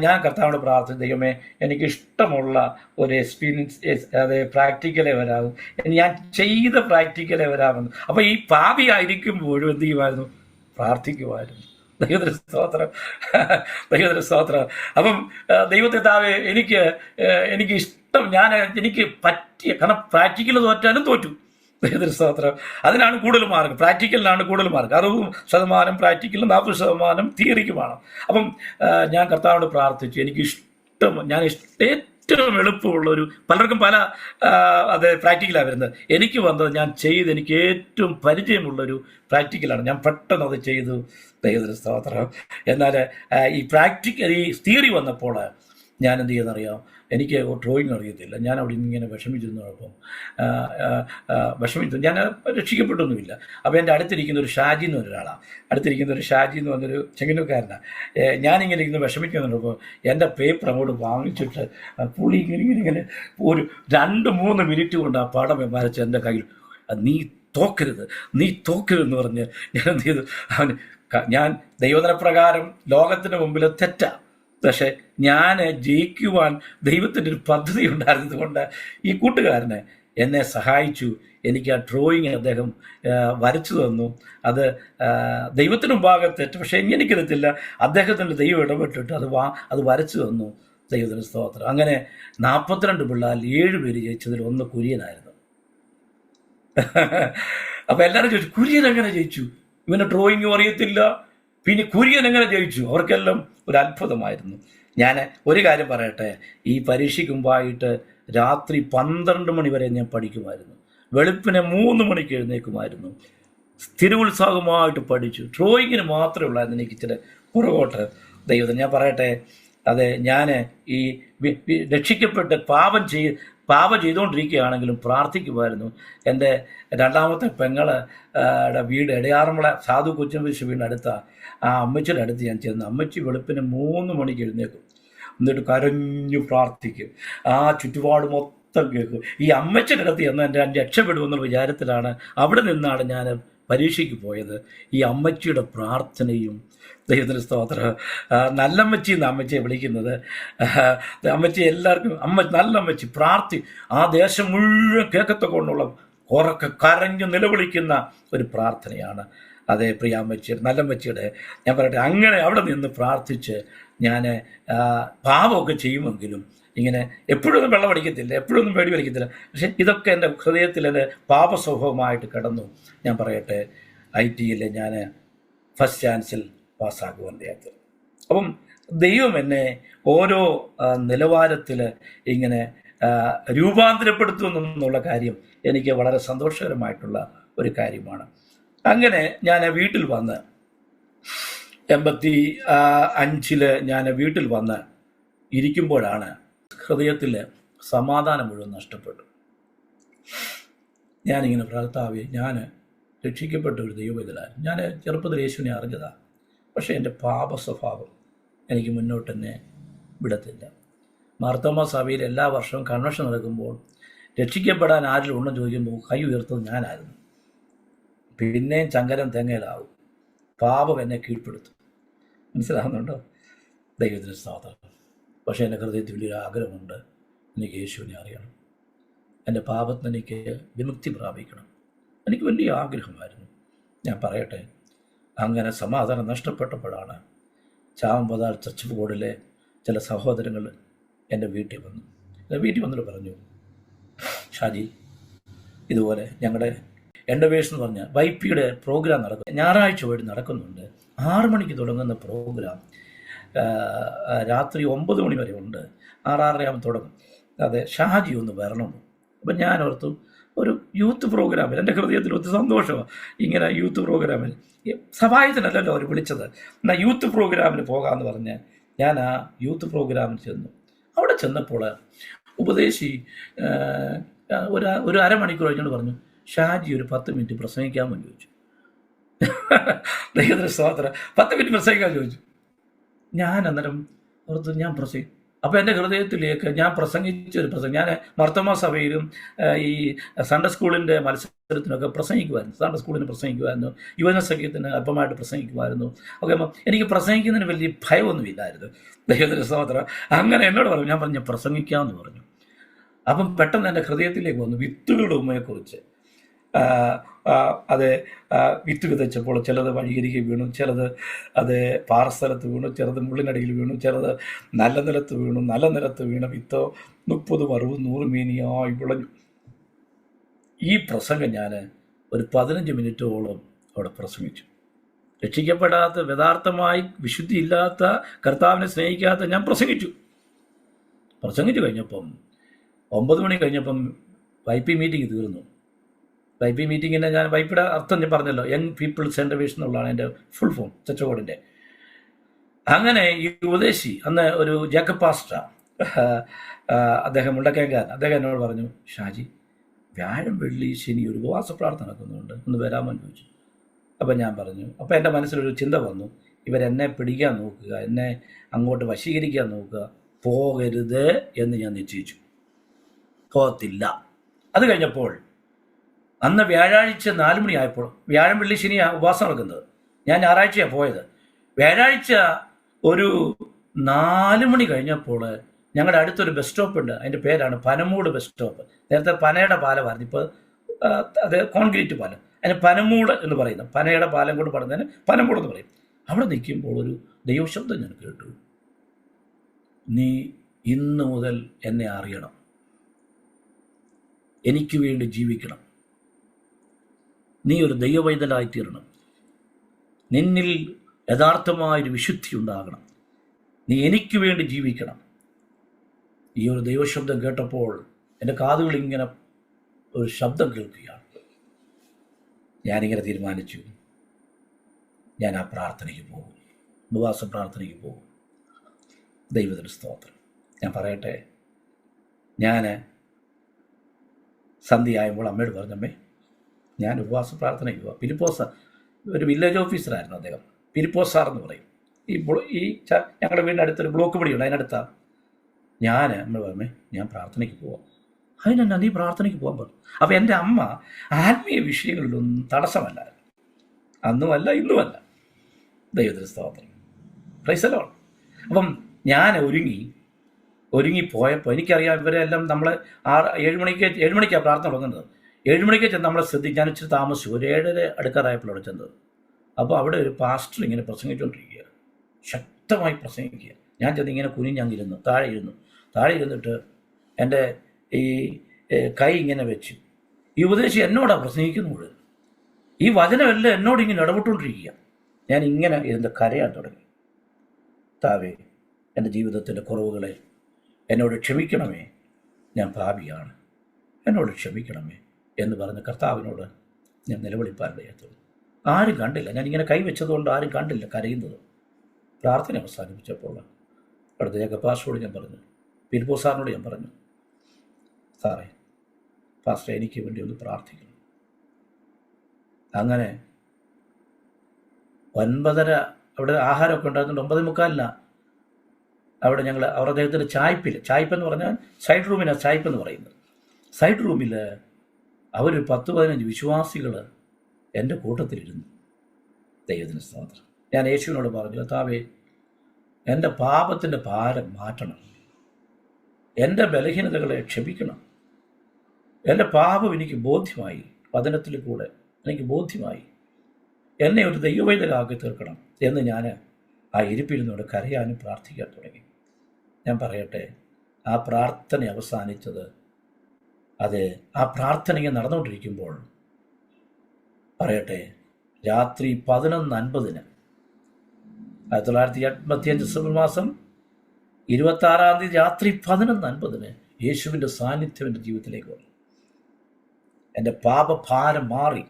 ഞാൻ കർത്താവിനോട് പ്രാർത്ഥിച്ചു, ദൈവമേ, എനിക്കിഷ്ടമുള്ള ഒരു എക്സ്പീരിയൻസ്, അത് പ്രാക്ടിക്കലേ വരാവും, ഞാൻ ചെയ്ത പ്രാക്ടിക്കലേ വരാമെന്ന്. അപ്പോൾ ഈ പാപിയായിരിക്കുമ്പോഴും എന്ത് ചെയ്യുമായിരുന്നു? പ്രാർത്ഥിക്കുമായിരുന്നു. ദൈവത്തിന് സ്തോത്രം, ദൈവത്തിന് സ്തോത്രം. അപ്പം ദൈവത്തിതാവേ, എനിക്ക് ഇഷ്ടം, എനിക്ക് പറ്റിയ, കാരണം പ്രാക്ടിക്കൽ തോറ്റാലും തോറ്റു. ദൈവത്തിന് സ്തോത്രം. അതിനാണ് കൂടുതൽ മാർക്ക്, പ്രാക്ടിക്കലിനാണ് കൂടുതൽ മാർക്ക്. 60% പ്രാക്ടിക്കലും 40% തിയറിക്കുമാണ്. അപ്പം ഞാൻ കർത്താവിനോട് പ്രാർത്ഥിച്ചു, എനിക്കിഷ്ടം, ഏറ്റവും എളുപ്പമുള്ളൊരു, പലർക്കും പല അത് പ്രാക്ടിക്കലാണ് വരുന്നത്. എനിക്ക് വന്നത്, എനിക്ക് ഏറ്റവും പരിചയമുള്ളൊരു പ്രാക്ടിക്കലാണ്. ഞാൻ പെട്ടെന്ന് അത് ചെയ്തു. ദൈവത്തിന് സ്തോത്രം. എന്നാൽ ഈ തിയറി വന്നപ്പോൾ ഞാൻ എന്ത് ചെയ്യുന്നറിയാം, എനിക്ക് ഡ്രോയിങ് അറിയത്തില്ല. ഞാൻ അവിടെ ഇങ്ങനെ വിഷമിച്ചിരുന്നപ്പം ഞാൻ രക്ഷിക്കപ്പെട്ടൊന്നുമില്ല. അപ്പോൾ എൻ്റെ അടുത്തിരിക്കുന്ന ഒരു ഷാജി എന്ന് പറഞ്ഞൊരാളാണ്, ഷാജി എന്ന് പറഞ്ഞൊരു ചെങ്ങന്നൂർക്കാരനാണ്. ഞാനിങ്ങനെ ഇങ്ങനെ വിഷമിക്കുന്നുണ്ടപ്പോൾ എൻ്റെ പേപ്പർ അങ്ങോട്ട് വാങ്ങിച്ചിട്ട് പുള്ളി ഇങ്ങനെ ഒരു 2-3 മിനിറ്റ് കൊണ്ട് ആ പടം വരച്ച് എൻ്റെ കയ്യിൽ, നീ തോക്കരുത് എന്ന് പറഞ്ഞ് ഞാൻ എന്ത് ചെയ്തു, ഞാൻ ദൈവതനപ്രകാരം ലോകത്തിന് മുമ്പിൽ തെറ്റാം, പക്ഷെ ഞാൻ ജയിക്കുവാൻ ദൈവത്തിൻ്റെ ഒരു പദ്ധതി ഉണ്ടായിരുന്നത് കൊണ്ട് ഈ കൂട്ടുകാരനെ എന്നെ സഹായിച്ചു. എനിക്ക് ആ ഡ്രോയിങ് അദ്ദേഹം വരച്ചു തന്നു. അത് ദൈവത്തിന് മുമ്പാകെ തെറ്റ്, പക്ഷേ എനിക്കറിയത്തില്ല, അദ്ദേഹത്തിൻ്റെ ദൈവം ഇടപെട്ടിട്ട് അത് വരച്ചു തന്നു. ദൈവത്തിന് സ്തോത്രം. അങ്ങനെ 42 പിള്ളേർ 7 പേര് ജയിച്ചതിൽ ഒന്ന് കുര്യനായിരുന്നു. അപ്പോൾ എല്ലാവരും ചോദിച്ചു, കുര്യൻ എങ്ങനെ ജയിച്ചു? ഇവന് ഡ്രോയിങ്ങും അറിയത്തില്ല, പിന്നെ കുര്യൻ എങ്ങനെ ജയിച്ചു? അവർക്കെല്ലാം ഒരു അത്ഭുതമായിരുന്നു. ഞാൻ ഒരു കാര്യം പറയട്ടെ, ഈ പരീക്ഷയ്ക്ക് മുമ്പായിട്ട് രാത്രി 12 മണി വരെ ഞാൻ പഠിക്കുമായിരുന്നു, വെളുപ്പിനെ 3 മണിക്ക് എഴുന്നേക്കുമായിരുന്നു, സ്ഥിരോത്സാഹമായിട്ട് പഠിച്ചു. ഡ്രോയിങ്ങിന് മാത്രമേ ഉള്ളായിരുന്നു എനിക്ക് ഇച്ചിരി പുറകോട്ട്. ദൈവത്തിന് ഞാൻ പറയട്ടെ, അതെ, ഞാൻ ഈ രക്ഷിക്കപ്പെട്ട് പാപം ചെയ്തുകൊണ്ടിരിക്കുകയാണെങ്കിലും പ്രാർത്ഥിക്കുമായിരുന്നു. എൻ്റെ രണ്ടാമത്തെ പെങ്ങളുടെ വീട് എടയാറന്മുള സാധു കൊച്ചുംപരീക്ഷ വീടിനടുത്താണ്. ആ അമ്മച്ചിയുടെ അടുത്ത് ഞാൻ ചെന്നു. അമ്മച്ചി വെളുപ്പിന് 3 മണിക്ക് എഴുന്നേക്കും, എന്നിട്ട് കരഞ്ഞു പ്രാർത്ഥിക്കും. ആ ചുറ്റുപാട് മൊത്തം കേൾക്കും. ഈ അമ്മച്ചിയുടെ അടുത്ത് ചെന്ന് ഞാൻ രക്ഷപ്പെടുമെന്നുള്ള വിചാരത്തിലാണ് അവിടെ നിന്നാണ് ഞാൻ പരീക്ഷയ്ക്ക് പോയത്. ഈ അമ്മച്ചിയുടെ പ്രാർത്ഥനയും, ദൈവത്തിന് സ്തോത്രം, നല്ലമ്മച്ചി എന്ന് അമ്മച്ചിയെ വിളിക്കുന്നത്. അമ്മച്ചി എല്ലാവർക്കും നല്ലമ്മച്ചി ആ ദേശം മുഴുവൻ കേൾക്കത്തൊക്കെയുള്ള ഉറക്കെ കരഞ്ഞു നിലവിളിക്കുന്ന ഒരു പ്രാർത്ഥനയാണ്. അതേ, പ്രിയ നല്ലമ്മച്ചിയുടെ ഞാൻ പറയട്ടെ, അങ്ങനെ അവിടെ നിന്ന് പ്രാർത്ഥിച്ച് ഞാൻ പാപമൊക്കെ ചെയ്യുമെങ്കിലും ഇങ്ങനെ എപ്പോഴൊന്നും വെള്ളം അടിക്കത്തില്ല, എപ്പോഴൊന്നും പേടി വലിക്കത്തില്ല. പക്ഷെ ഇതൊക്കെ എൻ്റെ ഹൃദയത്തിൽ എൻ്റെ പാപസ്വഭാവമായിട്ട് കിടന്നു. ഞാൻ പറയട്ടെ, ITയിൽ ഞാൻ ഫസ്റ്റ് ചാൻസിൽ പാസ്സാക്കുവാൻ ഇടയാക്കി. അപ്പം ദൈവം എന്നെ ഓരോ നിലവാരത്തിൽ ഇങ്ങനെ രൂപാന്തരപ്പെടുത്തുമെന്നുള്ള കാര്യം എനിക്ക് വളരെ സന്തോഷകരമായിട്ടുള്ള ഒരു കാര്യമാണ്. അങ്ങനെ ഞാൻ വീട്ടിൽ വന്ന് 85 ഞാൻ വീട്ടിൽ വന്ന് ഇരിക്കുമ്പോഴാണ് ഹൃദയത്തിൽ സമാധാനം മുഴുവൻ നഷ്ടപ്പെട്ടു. ഞാനിങ്ങനെ പ്രാർത്ഥിച്ചു, ഞാൻ രക്ഷിക്കപ്പെട്ട ഒരു ദൈവവേദനാണ്. ഞാൻ ചെറുപ്പത്തിൽ യേശുവിനെ അറിഞ്ഞതാണ്, പക്ഷേ എൻ്റെ പാപ സ്വഭാവം എനിക്ക് മുന്നോട്ട് തന്നെ വിടത്തില്ല. മാർത്തോമാ സഭയിൽ എല്ലാ വർഷവും കൺവെൻഷൻ നടക്കുമ്പോൾ രക്ഷിക്കപ്പെടാൻ ആരിലും ഉണ്ടെന്ന് ചോദിക്കുമ്പോൾ കൈ ഉയർത്തുന്നത് ഞാനായിരുന്നു. പിന്നെയും ചങ്കരം തെങ്ങയിലാവും, പാപം എന്നെ കീഴ്പ്പെടുത്തും. മനസ്സിലാകുന്നുണ്ടോ? ദൈവത്തിന് സ്തോത്രം. പക്ഷേ എൻ്റെ ഹൃദയത്തിൽ വലിയൊരു ആഗ്രഹമുണ്ട്, എനിക്ക് യേശുവിനെ അറിയണം, എൻ്റെ പാപത്തിന് എനിക്ക് വിമുക്തി പ്രാപിക്കണം. എനിക്ക് വലിയ ആഗ്രഹമായിരുന്നു. ഞാൻ പറയട്ടെ, അങ്ങനെ സമാധാനം നഷ്ടപ്പെട്ടപ്പോഴാണ് ചാവമ്പതാൽ ചർച്ച് ബോർഡിലെ ചില സഹോദരങ്ങൾ എൻ്റെ വീട്ടിൽ വന്നു. വീട്ടിൽ വന്നിട്ട് പറഞ്ഞു, ഷാജി, ഇതുപോലെ ഞങ്ങളുടെ എൻഡവേഴ്സ് എന്ന് പറഞ്ഞ വൈപ്പിയുടെ പ്രോഗ്രാം നടക്കും, ഞായറാഴ്ച വഴി നടക്കുന്നുണ്ട്. 6 മണിക്ക് തുടങ്ങുന്ന പ്രോഗ്രാം രാത്രി 9 മണി വരെ ഉണ്ട്. 6-6:30 തുടങ്ങും. അതെ, ഷാജി ഒന്ന് വരണം. അപ്പം ഞാൻ ഓർത്തു, ഒരു യൂത്ത് പ്രോഗ്രാമിൽ എൻ്റെ ഹൃദയത്തിൽ ഒത്തിരി സന്തോഷമാണ്. ഇങ്ങനെ യൂത്ത് പ്രോഗ്രാമിൽ സഹായത്തിനല്ലല്ലോ അവർ വിളിച്ചത്, എന്നാൽ യൂത്ത് പ്രോഗ്രാമിന് പോകാമെന്ന് പറഞ്ഞ് ഞാൻ ആ യൂത്ത് പ്രോഗ്രാമിൽ ചെന്നു. അവിടെ ചെന്നപ്പോൾ ഉപദേശി ഒരു അരമണിക്കൂർ കഴിഞ്ഞുകൊണ്ട് പറഞ്ഞു, ഷാജി ഒരു 10 മിനിറ്റ് പ്രസംഗിക്കാമെന്ന് ചോദിച്ചു. ദൈവത്തിന് സ്തോത്രം. 10 മിനിറ്റ് പ്രസംഗിക്കാൻ ചോദിച്ചു. ഞാൻ അന്നേരം ഓർത്ത് ഞാൻ പ്രസംഗിക്കും. അപ്പോൾ എൻ്റെ ഹൃദയത്തിലേക്ക് ഞാൻ പ്രസംഗിച്ചൊരു പ്രസംഗം, ഞാൻ മർത്തമ സഭയിലും ഈ സൺഡേ സ്കൂളിൻ്റെ മത്സരത്തിനൊക്കെ പ്രസംഗിക്കുമായിരുന്നു. സൺഡേ സ്കൂളിന് പ്രസംഗിക്കുമായിരുന്നു, യുവജന സഖ്യത്തിന് അല്പമായിട്ട് പ്രസംഗിക്കുമായിരുന്നു. ഒക്കെ എനിക്ക് പ്രസംഗിക്കുന്നതിന് വലിയ ഭയമൊന്നുമില്ലായിരുന്നു. ദൈവത്തിൻ്റെ സ്തോത്രം. അങ്ങനെ എന്നോട് പറഞ്ഞു, ഞാൻ പറഞ്ഞു പ്രസംഗിക്കാമെന്ന് പറഞ്ഞു. അപ്പം പെട്ടെന്ന് എൻ്റെ ഹൃദയത്തിലേക്ക് വന്നു വിത്തുകളുടെ ഉമ്മയെക്കുറിച്ച്. അത് വിത്ത് വിതച്ചപ്പോൾ ചിലത് വഴിയരികെ വീണു, ചിലത് അത് പാറസ്ഥലത്ത് വീണു, ചിലത് മുള്ളിനടിയിൽ വീണു, ചിലത് നല്ല നിലത്ത് വീണു. നല്ല നിലത്ത് വീണ വിത്തോ 30, 60, 100 മീനിയായി വിളഞ്ഞു. ഈ പ്രസംഗം ഞാൻ ഒരു 15 മിനിറ്റോളം അവിടെ പ്രസംഗിച്ചു. രക്ഷിക്കപ്പെടാത്ത, യഥാർത്ഥമായി വിശുദ്ധി ഇല്ലാത്ത, കർത്താവിനെ സ്നേഹിക്കാത്ത ഞാൻ പ്രസംഗിച്ചു കഴിഞ്ഞപ്പം 9 മണി കഴിഞ്ഞപ്പം വൈപ്പി മീറ്റിംഗ് തീർന്നു. വൈപ്പി മീറ്റിങ്ങിന് ഞാൻ വൈപ്പിയുടെ അർത്ഥം ഞാൻ പറഞ്ഞല്ലോ, യങ് പീപ്പിൾസ് സെൻട്രവേഷൻ എന്നുള്ളതാണ് എൻ്റെ ഫുൾ ഫോം, ചച്ചകോടിൻ്റെ. അങ്ങനെ ഈ ഉപദേശി അന്ന് ഒരു ജേക്കബ് പാസ്റ്റർ, അദ്ദേഹം മുണ്ടക്കേങ്കാരൻ, അദ്ദേഹം എന്നോട് പറഞ്ഞു, ഷാജി, വ്യാഴം, വെള്ളി, ശനി ഒരു ഉപവാസ പ്രാർത്ഥന നടക്കുന്നുണ്ട്, ഒന്ന് വരാമെന്ന് ചോദിച്ചു. അപ്പം ഞാൻ പറഞ്ഞു. അപ്പോൾ എൻ്റെ മനസ്സിലൊരു ചിന്ത വന്നു, ഇവരെന്നെ പിടിക്കാൻ നോക്കുക, എന്നെ അങ്ങോട്ട് വശീകരിക്കാൻ നോക്കുക, പോകരുത് എന്ന് ഞാൻ നിശ്ചയിച്ചു. പോകത്തില്ല. അത് കഴിഞ്ഞപ്പോൾ അന്ന് വ്യാഴാഴ്ച 4 മണിയായപ്പോൾ, വ്യാഴം, വെള്ളി, ശനി ഉപവാസം നടക്കുന്നത്, ഞാൻ ഞായറാഴ്ചയാണ് പോയത്. വ്യാഴാഴ്ച ഒരു 4 മണി കഴിഞ്ഞപ്പോൾ ഞങ്ങളുടെ അടുത്തൊരു ബസ് സ്റ്റോപ്പ് ഉണ്ട്, അതിൻ്റെ പേരാണ് പനമൂട് ബസ് സ്റ്റോപ്പ്. നേരത്തെ പനയുടെ പാലമായിരുന്നു, ഇപ്പോൾ അത് കോൺക്രീറ്റ് പാലം. അതിന് പനമൂട് എന്ന് പറയുന്നു. പനയുടെ പാലം കൊണ്ട് പറയുന്നതിന് പനമൂട് എന്ന് പറയും. അവിടെ നിൽക്കുമ്പോൾ ഒരു ദൈവശബ്ദം ഞാൻ കേട്ടു, നീ ഇന്ന് മുതൽ എന്നെ അറിയണം, എനിക്ക് വേണ്ടി ജീവിക്കണം, നീ ഒരു ദൈവവൈതലായിത്തീരണം, നിന്നിൽ യഥാർത്ഥമായൊരു വിശുദ്ധി ഉണ്ടാകണം, നീ എനിക്ക് വേണ്ടി ജീവിക്കണം. ഈ ഒരു ദൈവശബ്ദം കേട്ടപ്പോൾ എൻ്റെ കാതുകൾ ഇങ്ങനെ ഒരു ശബ്ദം കേൾക്കുകയാണ്. ഞാനിങ്ങനെ തീരുമാനിച്ചു, ഞാൻ ആ പ്രാർത്ഥനയ്ക്ക് പോകും, ഉപവാസ പ്രാർത്ഥനയ്ക്ക് പോകും. ദൈവത്തിന് സ്തോത്രം. ഞാൻ പറയട്ടെ, ഞാൻ സന്ധ്യയായപ്പോൾ അമ്മയോട് പറഞ്ഞമ്മേ, ഞാൻ ഉപവാസ പ്രാർത്ഥനയ്ക്ക് പോവാം. ഫിലിപ്പോസ് ഒരു വില്ലേജ് ഓഫീസറായിരുന്നു അദ്ദേഹം, ഫിലിപ്പോസ് സാർ എന്ന് പറയും. ഞങ്ങളുടെ വീടിൻ്റെ അടുത്തൊരു ബ്ലോക്ക് പടിയുണ്ട്, അതിനടുത്താണ്. അമ്മ പറഞ്ഞേ, ഞാൻ പ്രാർത്ഥനയ്ക്ക് പോവാം. അതിനെന്നാ നീ പ്രാർത്ഥനയ്ക്ക് പോകാൻ പറഞ്ഞു. അപ്പോൾ എൻ്റെ അമ്മ ആത്മീയ വിഷയങ്ങളിലൊന്നും തടസ്സമല്ലായിരുന്നു, അന്നുമല്ല ഇന്നുമല്ല. ദൈവത്തിന് സ്തോത്രം, പ്രൈസ് ദി ലോർഡ്. അപ്പം ഞാൻ ഒരുങ്ങിപ്പോയപ്പോൾ എനിക്കറിയാം, ഇവരെല്ലാം നമ്മൾ 7 മണിക്കാണ് പ്രാർത്ഥന തുടങ്ങുന്നത്. 7 മണിക്ക് ചെന്ന് നമ്മളെ ശ്രദ്ധിച്ച് ഞാൻ ഇച്ചിരി താമസിച്ചു. ഒരു 7:30 അടുക്കാറായപ്പോൾ അവിടെ ചെന്നത്. അപ്പോൾ അവിടെ ഒരു പാസ്റ്റർ ഇങ്ങനെ പ്രസംഗിച്ചുകൊണ്ടിരിക്കുക, ശക്തമായി പ്രസംഗിക്കുക. ഞാൻ ചെന്ന് ഇങ്ങനെ കുനിഞ്ഞങ്ങിരുന്നു, താഴെ ഇരുന്നിട്ട് എൻ്റെ ഈ കൈ ഇങ്ങനെ വെച്ചു. ഈ ഉപദേശി എന്നോടാണ് പ്രസംഗിക്കുന്നത്. ഈ വചനമെല്ലാം എന്നോടിങ്ങനെ ഇടപെട്ടുകൊണ്ടിരിക്കുക. ഞാൻ ഇങ്ങനെ ഇരുന്ന് കരയാൻ തുടങ്ങി. താവേ, എൻ്റെ ജീവിതത്തിൻ്റെ കുറവുകളെ എന്നോട് ക്ഷമിക്കണമേ, ഞാൻ പാപിയാണ്, എന്നോട് ക്ഷമിക്കണമേ എന്ന് പറഞ്ഞ് കർത്താവിനോട് ഞാൻ നിലവിളിപ്പാനിടയാത്തുള്ളൂ. ആരും കണ്ടില്ല, ഞാനിങ്ങനെ കൈവച്ചതുകൊണ്ട് ആരും കണ്ടില്ല കരയുന്നത്. പ്രാർത്ഥന അവസാനിപ്പിച്ചപ്പോൾ അടുത്ത ജേക്കബ് പാസ്റ്ററോട് ഞാൻ പറഞ്ഞു, ഫിലിപ്പോസ് സാറിനോട് ഞാൻ പറഞ്ഞു, സാറേ, പാസ്റ്റർ എനിക്ക് വേണ്ടി ഒന്ന് പ്രാർത്ഥിക്കണം. അങ്ങനെ 9:30 അവിടെ ആഹാരമൊക്കെ ഉണ്ടായിരുന്നുണ്ട്. 9:45 അവിടെ ഞങ്ങൾ അദ്ദേഹത്തിൻ്റെ ചായ്പെന്ന് പറഞ്ഞാൽ സൈഡ് റൂമിനാണ് ചായ്പെന്ന് പറയുന്നത്. സൈഡ് റൂമിൽ അവരൊരു 10-15 വിശ്വാസികൾ എൻ്റെ കൂട്ടത്തിലിരുന്നു. ദൈവത്തിന് സ്തോത്രം. ഞാൻ യേശുവിനോട് പറഞ്ഞു, കർത്താവേ, എൻ്റെ പാപത്തിൻ്റെ ഭാരം മാറ്റണം, എൻ്റെ ബലഹീനതകളെ ക്ഷമിക്കണം. എൻ്റെ പാപം എനിക്ക് ബോധ്യമായി, വചനത്തിൽ കൂടെ എനിക്ക് ബോധ്യമായി. എന്നെ ഒരു ദൈവവൈദ്യരാക്കി തീർക്കണം എന്ന് ഞാൻ ആ ഇരിപ്പിരുന്നോട് കരയാനും പ്രാർത്ഥിക്കാൻ തുടങ്ങി. ഞാൻ പറയട്ടെ, ആ പ്രാർത്ഥന അവസാനിച്ചത് ആ പ്രാർത്ഥന ഇങ്ങനെ നടന്നുകൊണ്ടിരിക്കുമ്പോൾ പറയട്ടെ, രാത്രി 11:50 1985 ഡിസംബർ മാസം 26-ാം തീയതി രാത്രി 11:50 യേശുവിൻ്റെ സാന്നിധ്യം എൻ്റെ ജീവിതത്തിലേക്ക് വന്നു. എൻ്റെ പാപഭാരം മാറി,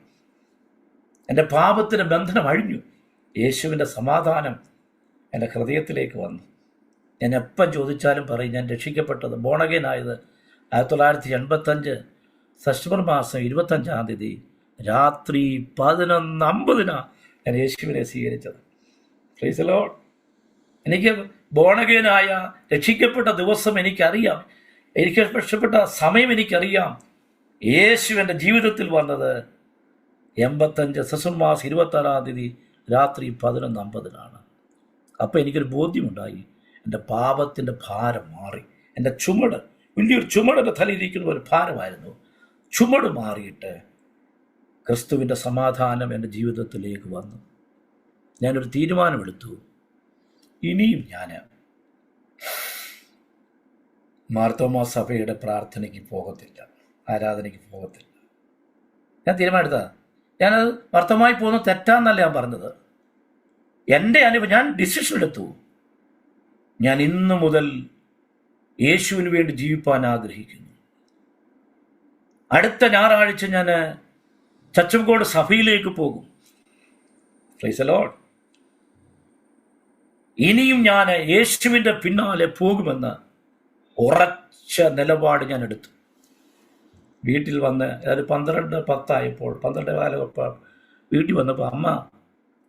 എൻ്റെ പാപത്തിൻ്റെ ബന്ധനം അഴിഞ്ഞു. യേശുവിൻ്റെ സമാധാനം എൻ്റെ ഹൃദയത്തിലേക്ക് വന്നു. ഞാൻ എപ്പം ചോദിച്ചാലും പറയും, ഞാൻ രക്ഷിക്കപ്പെട്ടത്, ബോണഗേനായത് 1985 സെപ്റ്റംബർ മാസം 25-ാം തീയതി രാത്രി 11:50 ഞാൻ യേശുവിനെ സ്വീകരിച്ചത്. Praise the Lord. എനിക്ക് ബോണഗേനായ രക്ഷിക്കപ്പെട്ട ദിവസം എനിക്കറിയാം, എനിക്ക് രക്ഷപ്പെട്ട സമയം എനിക്കറിയാം. യേശു എൻ്റെ ജീവിതത്തിൽ വന്നത് 85 സെപ്റ്റംബർ മാസം 26-ാം തീയതി രാത്രി 11:50 അപ്പോൾ എനിക്കൊരു ബോധ്യമുണ്ടായി, എൻ്റെ പാപത്തിൻ്റെ ഭാരം മാറി. എൻ്റെ ചുമട്, വലിയൊരു ചുമടിൻ്റെ തലയിലിരിക്കുന്ന ഒരു ഭാരമായിരുന്നു. ചുമട് മാറിയിട്ട് ക്രിസ്തുവിൻ്റെ സമാധാനം എൻ്റെ ജീവിതത്തിലേക്ക് വന്നു. ഞാനൊരു തീരുമാനമെടുത്തു, ഇനിയും ഞാൻ മാർത്തോമാ സഭയുടെ പ്രാർത്ഥനയ്ക്ക് പോകത്തില്ല, ആരാധനയ്ക്ക് പോകത്തില്ല. ഞാൻ തീരുമാനമെടുത്തത്. ഞാനത് അർത്ഥമായി പോകുന്ന തെറ്റാന്നല്ല ഞാൻ പറഞ്ഞത്. എൻ്റെ അനുഭവം, ഞാൻ ഡിസിഷൻ എടുത്തു. ഞാൻ ഇന്നു മുതൽ യേശുവിന് വേണ്ടി ജീവിപ്പാൻ ആഗ്രഹിക്കുന്നു. അടുത്ത ഞായറാഴ്ച ഞാൻ ചച്ചംകോട് സഭയിലേക്ക് പോകും. Praise the Lord. ഇനിയും ഞാൻ യേശുവിൻ്റെ പിന്നാലെ പോകുമെന്ന് ഉറച്ച നിലപാട് ഞാൻ എടുത്തു. വീട്ടിൽ വന്ന് അതായത് 12:10 12:15 വീട്ടിൽ വന്നപ്പോൾ അമ്മ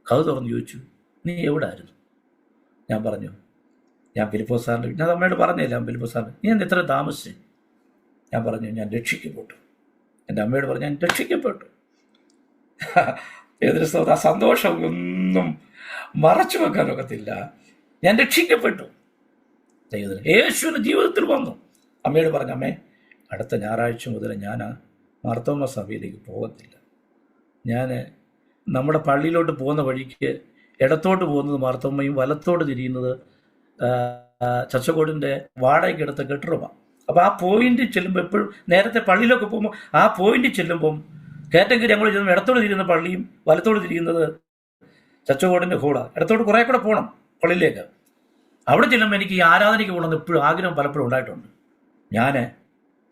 കഥ തുറന്ന് ചോദിച്ചു, നീ എവിടെ ആയിരുന്നു? ഞാൻ പറഞ്ഞു, ഞാൻ ഫിലിപ്പോസ് സാറിൻ്റെ, ഞാൻ അമ്മയോട് പറഞ്ഞില്ല, ഫിലിപ്പോസ് സാറിന് നീ എന്താ ഇത്ര താമസിച്ച്? ഞാൻ പറഞ്ഞു, ഞാൻ രക്ഷിക്കപ്പെട്ടു. എൻ്റെ അമ്മയോട് പറഞ്ഞു, ഞാൻ രക്ഷിക്കപ്പെട്ടു. ആ സന്തോഷം ഒന്നും മറച്ചു വെക്കാനൊക്കത്തില്ല. ഞാൻ രക്ഷിക്കപ്പെട്ടു. ദൈവത്തിന് യേശുവിൻ്റെ ജീവിതത്തിൽ വന്നു. അമ്മയോട് പറഞ്ഞു, അമ്മേ, അടുത്ത ഞായറാഴ്ച മുതൽ ഞാൻ മാർത്തോമാ സഭയിലേക്ക് പോകത്തില്ല. ഞാൻ നമ്മുടെ പള്ളിയിലോട്ട് പോകുന്ന വഴിക്ക് ഇടത്തോട്ട് പോകുന്നത് മാർത്തോമയും വലത്തോട്ട് തിരിയുന്നത് ചച്ചക്കോടിൻ്റെ വാടകയ്ക്കെടുത്ത കെട്ടിടമാണ്. അപ്പോൾ ആ പോയിന്റ് ചെല്ലുമ്പോൾ, എപ്പോഴും നേരത്തെ പള്ളിയിലൊക്കെ പോകുമ്പോൾ ആ പോയിന്റ് ചെല്ലുമ്പം കയറ്റങ്കരി ഞങ്ങൾ ചെല്ലുമ്പോൾ ഇടത്തോട്ട് തിരിയുന്ന പള്ളിയും വലത്തോട്ട് തിരിയുന്നത് ചച്ചക്കോടിൻ്റെ ഹോളാണ്. ഇടത്തോട്ട് കുറേ കൂടെ പോകണം പള്ളിയിലേക്ക്. അവിടെ ചെല്ലുമ്പോൾ എനിക്ക് ഈ ആരാധനയ്ക്ക് പോകണമെന്ന് എപ്പോഴും ആഗ്രഹം പലപ്പോഴും ഉണ്ടായിട്ടുണ്ട്. ഞാൻ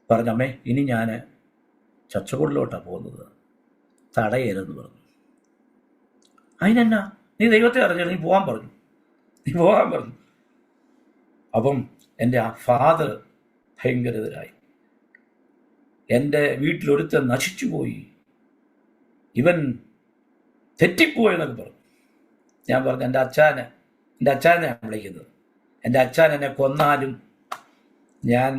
പറഞ്ഞമ്മേ, ഇനി ഞാൻ ചച്ചക്കോടിലോട്ടാണ് പോകുന്നത്, തടയരുതെന്ന് പറഞ്ഞു. അതിനെന്നാ, നീ ദൈവത്തെ അറിഞ്ഞാൽ നീ പോകാൻ പറഞ്ഞു. അപ്പം എൻ്റെ ആ ഫാദർ ഭയങ്കരതരായി. എൻ്റെ വീട്ടിലൊരുത്തൻ നശിച്ചുപോയി, ഇവൻ തെറ്റിപ്പോയെന്നൊക്കെ പറഞ്ഞു. ഞാൻ പറഞ്ഞു, എൻ്റെ അച്ഛനെ ഞാൻ വിളിക്കുന്നത്, എൻ്റെ അച്ഛൻ എന്നെ കൊന്നാലും ഞാൻ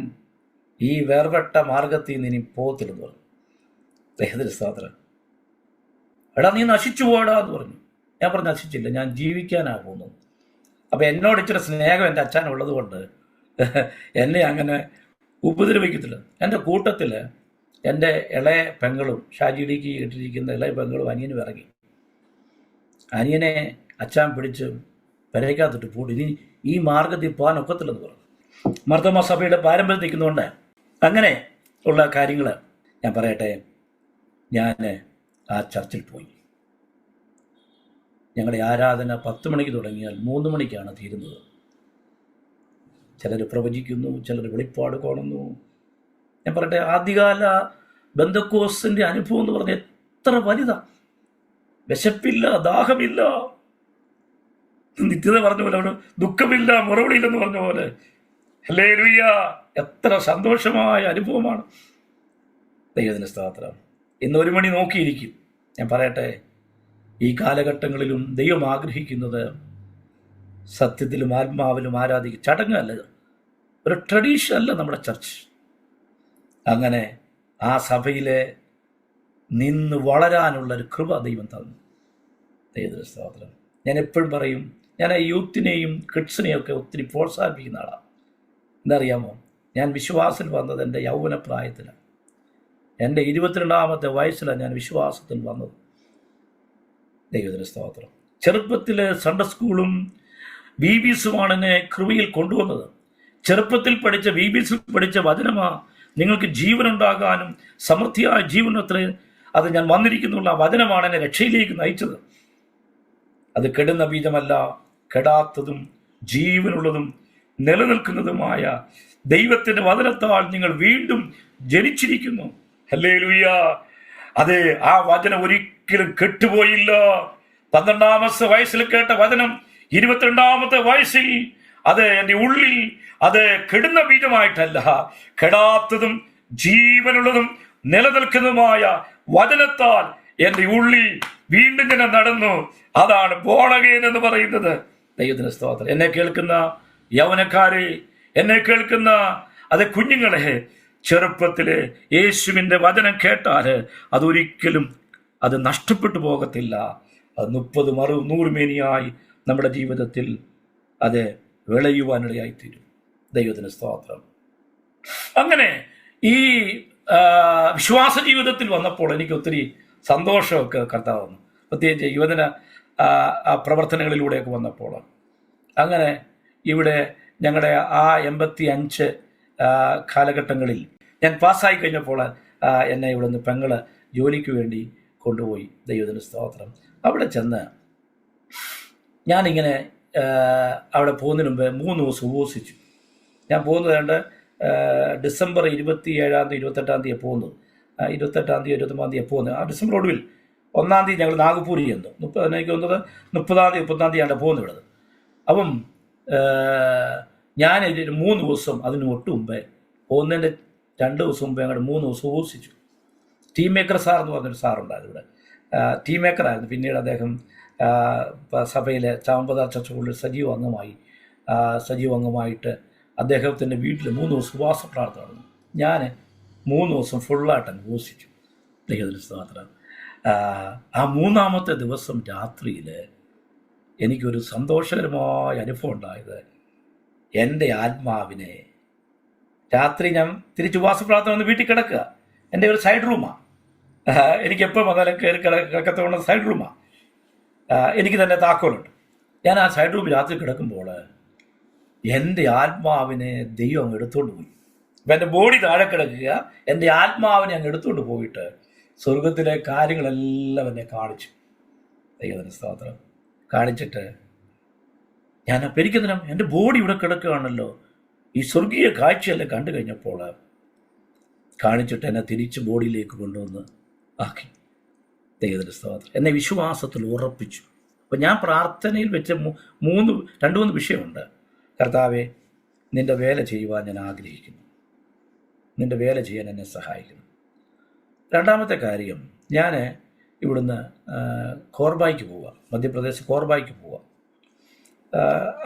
ഈ വേർപെട്ട മാർഗത്തിൽ നിന്ന് ഇനി പോകത്തില്ലെന്ന് പറഞ്ഞു. ദൈവത്തിന് സ്തോത്രം. എടാ, നീ നശിച്ചു പോയടാ എന്ന് പറഞ്ഞു. ഞാൻ പറഞ്ഞു, നശിച്ചില്ല, ഞാൻ ജീവിക്കാനാണ് പോകുന്നത്. അപ്പം എന്നോട് ഇച്ചിരി സ്നേഹം എൻ്റെ അച്ഛനുള്ളത് കൊണ്ട് എന്നെ അങ്ങനെ ഉപദ്രവിക്കത്തില്ല. എൻ്റെ കൂട്ടത്തിൽ എൻ്റെ ഇളയ പെങ്ങളും, ഷാജിഡിക്ക് ഇട്ടിരിക്കുന്ന ഇളയ പെങ്ങളും അനിയനും ഇറങ്ങി. അനിയനെ അച്ഛൻ പിടിച്ച് പെരയ്ക്കകത്തിട്ട് പൂട്ടി, ഇനി ഈ മാർഗത്തിൽ പോകാൻ ഒക്കത്തില്ലെന്ന് പറഞ്ഞു. മാർത്തോമാ സഭയുടെ പാരമ്പര്യം നിൽക്കുന്നതുകൊണ്ട് അങ്ങനെ ഉള്ള കാര്യങ്ങൾ ഞാൻ പറയട്ടെ. ഞാൻ ആ ചർച്ചിൽ പോയി. ഞങ്ങളുടെ ആരാധന 10 മണിക്ക് തുടങ്ങിയാൽ 3 മണിക്കാണ് തീരുന്നത്. ചിലർ പ്രവചിക്കുന്നു, ചിലർ വെളിപ്പാട് കാണുന്നു. ഞാൻ പറയട്ടെ, ആദ്യകാല ബന്ധക്കോസിൻ്റെ അനുഭവം എന്ന് പറഞ്ഞാൽ എത്ര വലുതാണ്. വിശപ്പില്ല, ദാഹമില്ല, നിത്യത പറഞ്ഞ പോലെ, അവിടെ ദുഃഖമില്ല, മുറവിളിയില്ലെന്ന് പറഞ്ഞ പോലെ. ഹല്ലേലൂയ! എത്ര സന്തോഷമായ അനുഭവമാണ്. ദൈവത്തിന് സ്തോത്രം. ഇന്ന് 1 മണി നോക്കിയിരിക്കും. ഞാൻ പറയട്ടെ, ഈ കാലഘട്ടങ്ങളിലും ദൈവം ആഗ്രഹിക്കുന്നത് സത്യത്തിലും ആത്മാവിലും ആരാധിക്കും. ചടങ്ങല്ല, ഒരു ട്രഡീഷൻ അല്ല നമ്മുടെ ചർച്ച്. അങ്ങനെ ആ സഭയിലെ നിന്ന് വളരാനുള്ളൊരു കൃപ ദൈവം തന്നു. ദൈവത്തിന് സ്തോത്രം. ഞാൻ എപ്പോഴും പറയും, ഞാൻ യൂത്തിനെയും കിഡ്സിനെയും ഒക്കെ ഒത്തിരി പ്രോത്സാഹിപ്പിക്കുന്ന ആളാണ്. എന്തറിയാമോ, ഞാൻ വിശ്വാസത്തിൽ വന്നത് എൻ്റെ യൗവന പ്രായത്തിലാണ്. എൻ്റെ 22-ാമത്തെ വയസ്സിലാണ് ഞാൻ വിശ്വാസത്തിൽ വന്നത്. ദൈവത്തിന് സ്തോത്രം. ചെറുപ്പത്തിൽ സൺഡേ സ്കൂളും BBSുമാണ് എന്നെ കൃപയിൽ കൊണ്ടുവന്നത്. ചെറുപ്പത്തിൽ പഠിച്ച BBSിൽ പഠിച്ച വചനമാ നിങ്ങൾക്ക് ജീവനുണ്ടാകാനും സമൃദ്ധിയായ ജീവനത്ര അത് ഞാൻ വന്നിരിക്കുന്നുള്ള വചനമാണ് എന്നെ രക്ഷയിലേക്ക് നയിച്ചത്. അത് കെടുന്ന ബീജമല്ല, കെടാത്തതും ജീവനുള്ളതും നിലനിൽക്കുന്നതുമായ ദൈവത്തിന്റെ വചനത്താൽ നിങ്ങൾ വീണ്ടും ജനിച്ചിരിക്കുന്നു. ഹല്ലേലൂയ. അതെ, ആ വചനം ഒരിക്കലും കെട്ടുപോയില്ല. 12ാമത്തെ വയസ്സിൽ കേട്ട വചനം 22ാമത്തെ വയസ്സിൽ അത് എൻ്റെ ഉള്ളിൽ അത് കെടുന്ന ബീജമായിട്ടല്ല, കെടാത്തതും ജീവനുള്ളതും നിലനിൽക്കുന്നതുമായ വചനത്താൽ എൻ്റെ ഉള്ളിൽ വീണ്ടും ഞാൻ നടന്നു. അതാണ് ബോർൺ അഗെയിൻ എന്ന് പറയുന്നത്. ദൈവത്തിന് സ്തോത്രം. എന്നെ കേൾക്കുന്ന യൗവനക്കാരെ, എന്നെ കേൾക്കുന്ന അത് കുഞ്ഞുങ്ങളെ, ചെറുപ്പത്തില് യേശുവിൻ്റെ വചനം കേട്ടാൽ അതൊരിക്കലും അത് നഷ്ടപ്പെട്ടു പോകത്തില്ല. അത് 30, 60, 100 മേനിയായി നമ്മുടെ ജീവിതത്തിൽ അത് വിളയുവാനിടയായിത്തീരും. ദൈവത്തിന് സ്തോത്രം. അങ്ങനെ ഈ വിശ്വാസ ജീവിതത്തിൽ വന്നപ്പോൾ എനിക്ക് ഒത്തിരി സന്തോഷമൊക്കെ കർത്താവ് വന്നു. പ്രത്യേകിച്ച് യുവജന പ്രവർത്തനങ്ങളിലൂടെയൊക്കെ വന്നപ്പോൾ. അങ്ങനെ ഇവിടെ ഞങ്ങളുടെ ആ 85 കാലഘട്ടങ്ങളിൽ ഞാൻ പാസ്സായി കഴിഞ്ഞപ്പോൾ എന്നെ ഇവിടെ നിന്ന് പെങ്ങള് ജോലിക്ക് വേണ്ടി കൊണ്ടുപോയി. ദൈവത്തിന് സ്തോത്രം. അവിടെ ചെന്ന് ഞാനിങ്ങനെ അവിടെ പോകുന്നതിന് മുമ്പ് 3 ദിവസം ഉപവസിച്ചു. ഞാൻ പോകുന്നത് കണ്ട് ഡിസംബർ 27-ാം തീയതി 28-ാം തീയതി പോകുന്നത്, 28-ാം തീയതി 29-ാം തീയതി പോകുന്നത്. ആ ഡിസംബർ ഒടുവിൽ 1-ാം തീയതി ഞങ്ങൾ നാഗ്പൂരിൽ ചെന്നു. എനിക്ക് വന്നത് 30-ാം തീയതി 30-ാം തീയതിയാണ് പോകുന്നത് ഇവിടെ. അപ്പം ഞാൻ 3 ദിവസം അതിന് ഒട്ടു മുമ്പേ, പോകുന്നതിൻ്റെ 2 ദിവസം മുമ്പേ ഞങ്ങൾ 3 ദിവസം ഉപവസിച്ചു. ടീം മേക്കർ സാർ എന്ന് പറഞ്ഞൊരു സാറുണ്ടായിരുന്നു ഇവിടെ. ടീം മേക്കറായിരുന്നു. പിന്നീട് അദ്ദേഹം സഭയിലെ ചാമ്പതാർ ചർച്ചുകളിൽ സജീവ അംഗമായിട്ട് അദ്ദേഹത്തിൻ്റെ വീട്ടിൽ 3 ദിവസം ഉപവാസ പ്രാർത്ഥന നടന്നു. ഞാൻ 3 ദിവസം ഫുള്ളായിട്ട് ഉപവസിച്ചു. ദൈവത്തിന് സ്തോത്രം. ആ 3-ാമത്തെ ദിവസം രാത്രിയിൽ എനിക്കൊരു സന്തോഷകരമായ അനുഭവം ഉണ്ടായത്, എൻ്റെ ആത്മാവിനെ, രാത്രി ഞാൻ തിരിച്ച് ഉപവാസ പ്രാർത്ഥന വന്ന് വീട്ടിൽ കിടക്കുക. എൻ്റെ ഒരു സൈഡ് റൂമാണ്. എനിക്കെപ്പോൾ വന്നാലും കയറി കിടക്കത്തോളം സൈഡ് റൂമാണ്. എനിക്ക് തന്നെ താക്കോലുണ്ട്. ഞാൻ ആ സൈഡ് റൂമിൽ രാത്രി കിടക്കുമ്പോൾ എൻ്റെ ആത്മാവിനെ ദൈവം അങ്ങ് എടുത്തുകൊണ്ട് പോയി. അപ്പം എൻ്റെ ബോഡി താഴെ കിടക്കുക, എൻ്റെ ആത്മാവിനെ അങ്ങ് എടുത്തുകൊണ്ട് പോയിട്ട് സ്വർഗത്തിലെ കാര്യങ്ങളെല്ലാം എന്നെ കാണിച്ചു. ദൈവത്തിന് സ്തോത്രം. കാണിച്ചിട്ട് ഞാൻ പെരിക്കുന്നതിനും എൻ്റെ ബോഡി ഇവിടെ കിടക്കുകയാണല്ലോ, ഈ സ്വർഗീയ കാഴ്ചയെല്ലാം കണ്ടു കഴിഞ്ഞപ്പോൾ കാണിച്ചിട്ട് എന്നെ തിരിച്ച് ബോഡിയിലേക്ക് കൊണ്ടുവന്ന് ആക്കി. ദൈവത്തിൻ്റെ സ്തോത്രം. എന്നെ വിശ്വാസത്തിൽ ഉറപ്പിച്ചു. അപ്പം ഞാൻ പ്രാർത്ഥനയിൽ വെച്ച 2-3 വിഷയമുണ്ട്. കർത്താവെ, നിൻ്റെ വേല ചെയ്യുവാൻ ഞാൻ ആഗ്രഹിക്കുന്നു, നിൻ്റെ വേല ചെയ്യാൻ എന്നെ സഹായിക്കുന്നു. 2-ാമത്തെ കാര്യം, ഞാൻ ഇവിടുന്ന് കോർബായ്ക്ക് പോവുക, മധ്യപ്രദേശ് കോർബായ്ക്ക് പോവുക.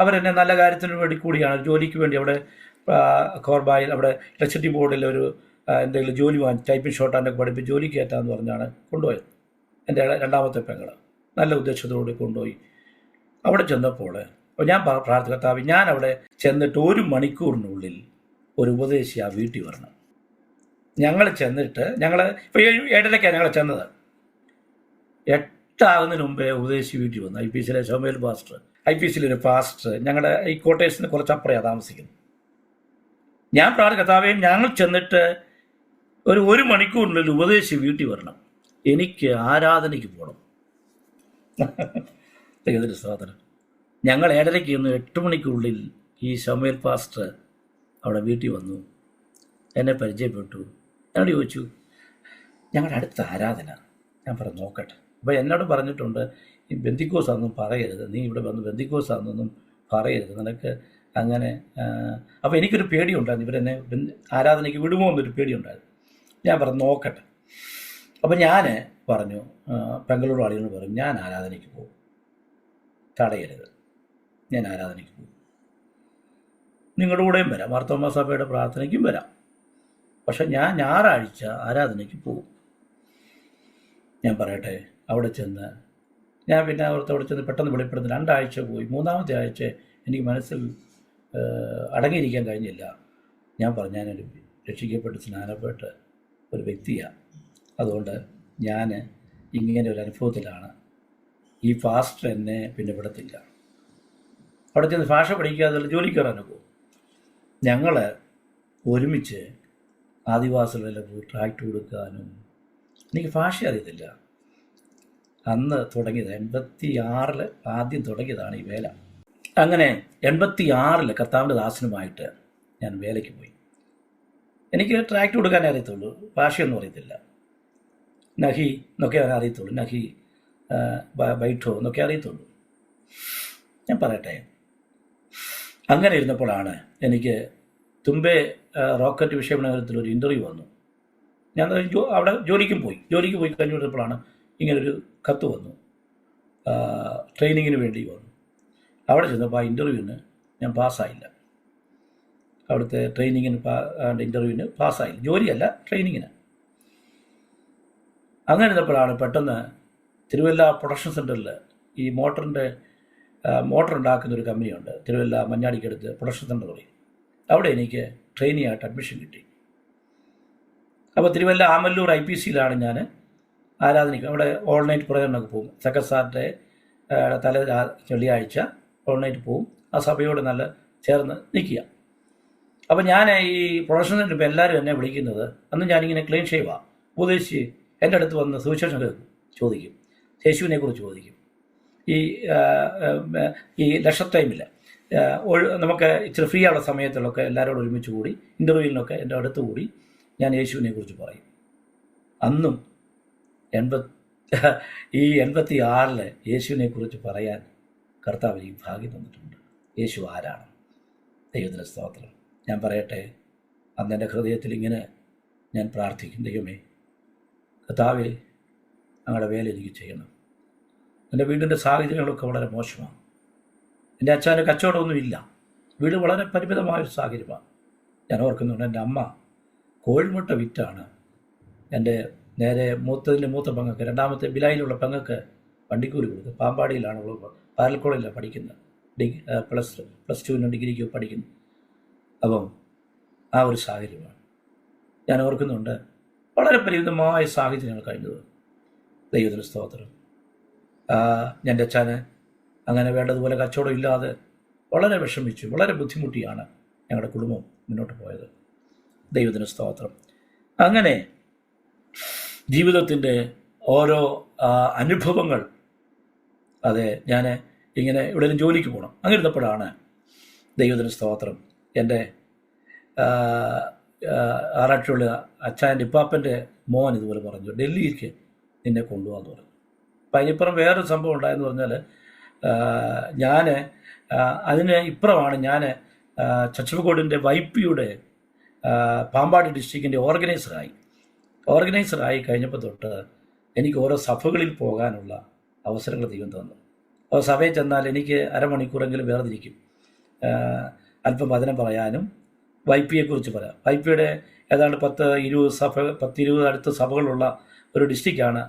അവരെന്നെ നല്ല കാര്യത്തിന് വേണ്ടി കൂടിയാണ്, ജോലിക്ക് വേണ്ടി അവിടെ കോർബായിൽ അവിടെ ഇലക്ട്രിസിറ്റി ബോർഡിൽ ഒരു എന്തെങ്കിലും ജോലി ടൈപ്പിംഗ് ഷോർട്ട് ഹാൻഡൊക്കെ പഠിപ്പിച്ച് ജോലി കയറ്റാമെന്ന് പറഞ്ഞാണ് കൊണ്ടുപോയത്. എൻ്റെ 2-ാമത്തെ പെങ്ങൾ നല്ല ഉദ്ദേശത്തോടെ കൊണ്ടുപോയി. അവിടെ ചെന്നപ്പോൾ ഞാൻ പ്രാർത്ഥിക്കത്താവ്, ഞാൻ അവിടെ ചെന്നിട്ട് 1 മണിക്കൂറിനുള്ളിൽ ഒരു ഉപദേശി ആ വീട്ടിൽ വരണം. ഞങ്ങൾ ചെന്നിട്ട് ഇപ്പോൾ 7:30-ക്കാണ് ഞങ്ങൾ ചെന്നത്. 8 മുമ്പേ ഉപദേശി വീട്ടിൽ വന്നു. IPCയിലെ ശോമേൽ പാസ്റ്റർ, IPCയിലൊരു പാസ്റ്റർ, ഞങ്ങളുടെ ഈ കോട്ടേഴ്സിന് കുറച്ചപ്പുറയാണ് താമസിക്കുന്നത്. ഞാൻ പ്രാർത്ഥിക്കത്താവേ, ഞങ്ങൾ ചെന്നിട്ട് ഒരു 1 മണിക്കൂറിനുള്ളിൽ ഉപദേശി വീട്ടിൽ വരണം, എനിക്ക് ആരാധനയ്ക്ക് പോകണം. ദൈവത്തിൻ്റെ സ്തോത്രം. ഞങ്ങൾ 7:30-ക്ക് ചെന്നു. 8 മണിക്കുള്ളിൽ ഈ ശോമേൽ പാസ്റ്റർ അവിടെ വീട്ടിൽ വന്നു, എന്നെ പരിചയപ്പെട്ടു. എന്നോട് ചോദിച്ചു, ഞങ്ങളുടെ അടുത്ത ആരാധന. ഞാൻ പറഞ്ഞു നോക്കട്ടെ. അപ്പോൾ എന്നോട് പറഞ്ഞിട്ടുണ്ട്, ഈ ബെന്തിക്കോസാണെന്നും പറയരുത്, നീ ഇവിടെ വന്ന് ബെന്തിക്കോസാണെന്നൊന്നും പറയരുത്, നിനക്ക് അങ്ങനെ. അപ്പോൾ എനിക്കൊരു പേടിയുണ്ടായിരുന്നു, ഇവരെന്നെ ആരാധനയ്ക്ക് വിടുമോ എന്നൊരു പേടിയുണ്ടായിരുന്നു. ഞാൻ പറഞ്ഞു നോക്കട്ടെ. അപ്പം ഞാൻ പറഞ്ഞു, പെങ്ങളോട് ആളുകൾ പറഞ്ഞു, ഞാൻ ആരാധനയ്ക്ക് പോകും, തടയരുത്, ഞാൻ ആരാധനയ്ക്ക് പോകും, നിങ്ങളുടെ കൂടെയും വരാം, മാർത്തോമാ സഭയുടെ പ്രാർത്ഥനയ്ക്കും വരാം, പക്ഷെ ഞാൻ ഞായറാഴ്ച ആരാധനയ്ക്ക് പോകും. ഞാൻ പറയട്ടെ, അവിടെ ചെന്ന് ഞാൻ പിന്നെ അവിടെ ചെന്ന് പെട്ടെന്ന് വെളിപ്പെടുന്ന 2 ആഴ്ച പോയി. 3-ാമത്തെ ആഴ്ച എനിക്ക് മനസ്സിൽ അടങ്ങിയിരിക്കാൻ കഴിഞ്ഞില്ല. ഞാൻ പറഞ്ഞു, ഞാനൊരു രക്ഷിക്കപ്പെട്ട് സ്നാനപ്പെട്ട് ഒരു വ്യക്തിയാണ്, അതുകൊണ്ട് ഞാൻ ഇങ്ങനെ ഒരു അനുഭവത്തിലാണ്, ഈ ഫാസ്റ്റർ എന്നെ പിന്നെ വിടത്തില്ല. അവിടെ ചെന്ന് ഭാഷ പഠിക്കാതെ ജോലിക്ക് കയറാനോ പോകും. ഞങ്ങൾ ഒരുമിച്ച് ആദിവാസികളെല്ലാം പോയി ട്രാക്ട് കൊടുക്കാനും. എനിക്ക് ഭാഷ അറിയത്തില്ല. അന്ന് തുടങ്ങിയത് 86 ആദ്യം തുടങ്ങിയതാണ് ഈ വേല. അങ്ങനെ 86 കർത്താവിൻ്റെ ദാസനുമായിട്ട് ഞാൻ വേലയ്ക്ക് പോയി. എനിക്ക് ട്രാക്ട് കൊടുക്കാനേ അറിയത്തുള്ളൂ, ഭാഷയൊന്നും അറിയത്തില്ല. നഹി എന്നൊക്കെ അറിയത്തുള്ളൂ, നഹി ബൈഠോ എന്നൊക്കെ അറിയത്തുള്ളൂ. ഞാൻ പറയട്ടെ, അങ്ങനെ ഇരുന്നപ്പോഴാണ് എനിക്ക് തുമ്പെ റോക്കറ്റ് വിക്ഷേപണത്തിൽ ഒരു ഇൻ്റർവ്യൂ വന്നു. ഞാൻ അവിടെ ജോലിക്ക് പോയി കഴിഞ്ഞപ്പോഴാണ് ഇങ്ങനൊരു കത്ത് വന്നു, ട്രെയിനിങ്ങിന് വേണ്ടി വന്നു. അവിടെ ചെന്നപ്പോൾ ആ ഇൻ്റർവ്യൂവിന് ഞാൻ പാസ്സായില്ല. അവിടുത്തെ ട്രെയിനിങ്ങിന് ഇൻ്റർവ്യൂവിന് പാസ്സായില്ല, ജോലിയല്ല ട്രെയിനിങ്ങിന്. അങ്ങനെ ഇരുന്നപ്പോഴാണ് പെട്ടെന്ന് തിരുവല്ല പ്രൊഡക്ഷൻ സെൻറ്ററിൽ ഈ മോട്ടർ ഉണ്ടാക്കുന്ന ഒരു കമ്പനിയുണ്ട്, തിരുവല്ല മഞ്ഞാടിക്കടുത്ത് പ്രൊഡക്ഷൻ സെൻറ്റർ പറയും. അവിടെ എനിക്ക് ട്രെയിനിയായിട്ട് അഡ്മിഷൻ കിട്ടി. അപ്പോൾ തിരുവല്ല ആമല്ലൂർ IPCയിലാണ് ഞാൻ ആരാധനയ്ക്ക്. അവിടെ ഓൾ നൈറ്റ് പ്രയറിനൊക്കെ പോകും. സെക്കൻഡ് സാറ്റർഡേ വെള്ളിയാഴ്ച ഓൾ നൈറ്റ് പോകും. ആ സഭയോട് നല്ല ചേർന്ന് നിൽക്കുക. അപ്പോൾ ഞാൻ ഈ പ്രൊഡക്ഷൻ സെൻറ്റർ ഇപ്പോൾ എല്ലാവരും എന്നെ വിളിക്കുന്നത്, അന്ന് ഞാനിങ്ങനെ ക്ലീൻ ഷേവാണ് ഉപദേശിച്ച് എൻ്റെ അടുത്ത് വന്ന് സുവിശേഷം ചോദിക്കും, യേശുവിനെ കുറിച്ച് ചോദിക്കും. ഈ ലക്ഷ ടൈമിൽ നമുക്ക് ഇച്ചിരി ഫ്രീ ആവുള്ള സമയത്തിലൊക്കെ എല്ലാവരോടും ഒരുമിച്ച് കൂടി ഇൻ്റർവ്യൂവിനൊക്കെ എൻ്റെ അടുത്ത് കൂടി ഞാൻ യേശുവിനെ കുറിച്ച് പറയും. അന്നും 86 യേശുവിനെ കുറിച്ച് പറയാൻ കർത്താവ് എനിക്ക് ഭാഗ്യം തന്നിട്ടുണ്ട്. യേശു ആരാണ്? ദൈവത്തിന് സ്തോത്രം. ഞാൻ പറയട്ടെ, അന്ന് എൻ്റെ ഹൃദയത്തിൽ ഇങ്ങനെ ഞാൻ പ്രാർത്ഥിക്കും, ദൈവമേ കർത്താവേ, ഞങ്ങളുടെ വേല എനിക്ക് ചെയ്യണം. എൻ്റെ വീടിൻ്റെ സാഹചര്യങ്ങളൊക്കെ വളരെ മോശമാണ്. എൻ്റെ അച്ഛന് കച്ചവടമൊന്നുമില്ല, വീട് വളരെ പരിമിതമായൊരു സാഹചര്യമാണ്. ഞാൻ ഓർക്കുന്നുണ്ട്, എൻ്റെ അമ്മ കോഴിമുട്ട വിറ്റാണ് എൻ്റെ നേരെ മൂത്ത പെങ്ങൾക്ക്, രണ്ടാമത്തെ ബിലായിലുള്ള പെങ്ങൾക്ക് വണ്ടിക്കൂലി കൊടുത്ത്. പാമ്പാടിയിലാണ് അവൾ പാരൽ കോളേജിലാണ് പഠിക്കുന്നത്, പ്ലസ് 2 ഡിഗ്രിക്ക് പഠിക്കുന്നു. അപ്പം ആ ഒരു സാഹചര്യമാണ്. ഞാൻ ഓർക്കുന്നുണ്ട്, വളരെ പരിമിതമായ സാഹചര്യങ്ങൾ കഴിഞ്ഞത്. ദൈവത്തിന് സ്തോത്രം. എൻ്റെ അച്ഛന് അങ്ങനെ വേണ്ടതുപോലെ കച്ചവടം ഇല്ലാതെ വളരെ വിഷമിച്ചു, വളരെ ബുദ്ധിമുട്ടിയാണ് ഞങ്ങളുടെ കുടുംബം മുന്നോട്ട് പോയത്. ദൈവത്തിന് സ്തോത്രം. അങ്ങനെ ജീവിതത്തിൻ്റെ ഓരോ അനുഭവങ്ങൾ, അതെ, ഞാൻ ഇങ്ങനെ എവിടെയെങ്കിലും ജോലിക്ക് പോകണം. അങ്ങനെ ഇരുന്നപ്പോഴാണ് ദൈവത്തിന് സ്തോത്രം എൻ്റെ ആറാട്ടുള്ള അച്ഛൻ്റെ ഇപ്പാപ്പൻ്റെ മോൻ ഇതുപോലെ പറഞ്ഞു, ഡൽഹിക്ക് നിന്നെ കൊണ്ടുപോകാമെന്ന് പറഞ്ഞു. അപ്പം അതിനിപ്പുറം വേറൊരു സംഭവം ഉണ്ടായെന്ന് പറഞ്ഞാൽ, ഞാൻ അതിന് ഇപ്പുറമാണ് ഞാൻ ചച്ചവക്കോടിൻ്റെ വൈപ്പിയുടെ പാമ്പാടി ഡിസ്ട്രിക്റ്റിൻ്റെ ഓർഗനൈസറായി കഴിഞ്ഞപ്പോൾ തൊട്ട് എനിക്ക് ഓരോ സഭകളിൽ പോകാനുള്ള അവസരങ്ങൾ ദൈവം തന്നു. അപ്പോൾ സഭയിൽ ചെന്നാൽ എനിക്ക് അരമണിക്കൂറെങ്കിലും വേർതിരിക്കും, അല്പം വചനം പറയാനും വൈപ്പിയെക്കുറിച്ച് പറയാം. വൈപ്പിയുടെ ഏതാണ്ട് 10-20 അടുത്ത സഭകളുള്ള ഒരു ഡിസ്ട്രിക്റ്റാണ്.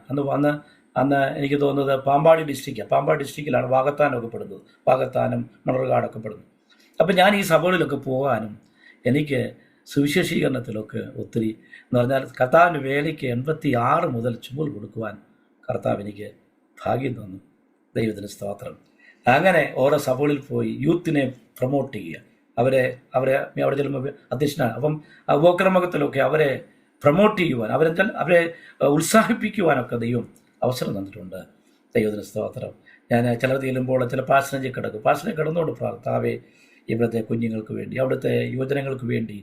അന്ന് എനിക്ക് തോന്നുന്നത് പാമ്പാടി ഡിസ്ട്രിക്റ്റിലാണ് വാകത്താനമൊക്കെ പെടുന്നത്, വാകത്താനം മണർകാടൊക്കെ പെടുന്നത്. അപ്പം ഞാൻ ഈ സഭകളിലൊക്കെ പോകാനും എനിക്ക് സുവിശേഷീകരണത്തിലൊക്കെ ഒത്തിരി എന്ന് പറഞ്ഞാൽ കർത്താവിൻ്റെ വേലയ്ക്ക് 86 മുതൽ ചുമൽ കൊടുക്കുവാൻ കർത്താവ് എനിക്ക് ഭാഗ്യം തന്നു. ദൈവത്തിന് സ്തോത്രം. അങ്ങനെ ഓരോ സഭകളിൽ പോയി യൂത്തിനെ പ്രൊമോട്ട് ചെയ്യുക, അവരെ അവിടെ ചെല്ലുമ്പോൾ അധ്യക്ഷനാണ്. അപ്പം ഉപക്രമത്തിലൊക്കെ അവരെ പ്രൊമോട്ട് ചെയ്യുവാൻ, അവരെ ഉത്സാഹിപ്പിക്കുവാനൊക്കെ ദൈവം അവസരം തന്നിട്ടുണ്ട്. ദൈവത്തിന് സ്തോത്രം. ഞാൻ ചിലർ ചെല്ലുമ്പോൾ ചില പാഴ്സനേജിൽ കിടന്നുകൊണ്ട് കർത്താവേ, ഇവിടുത്തെ കുഞ്ഞുങ്ങൾക്ക് വേണ്ടി, അവിടുത്തെ യുവജനങ്ങൾക്ക് വേണ്ടി,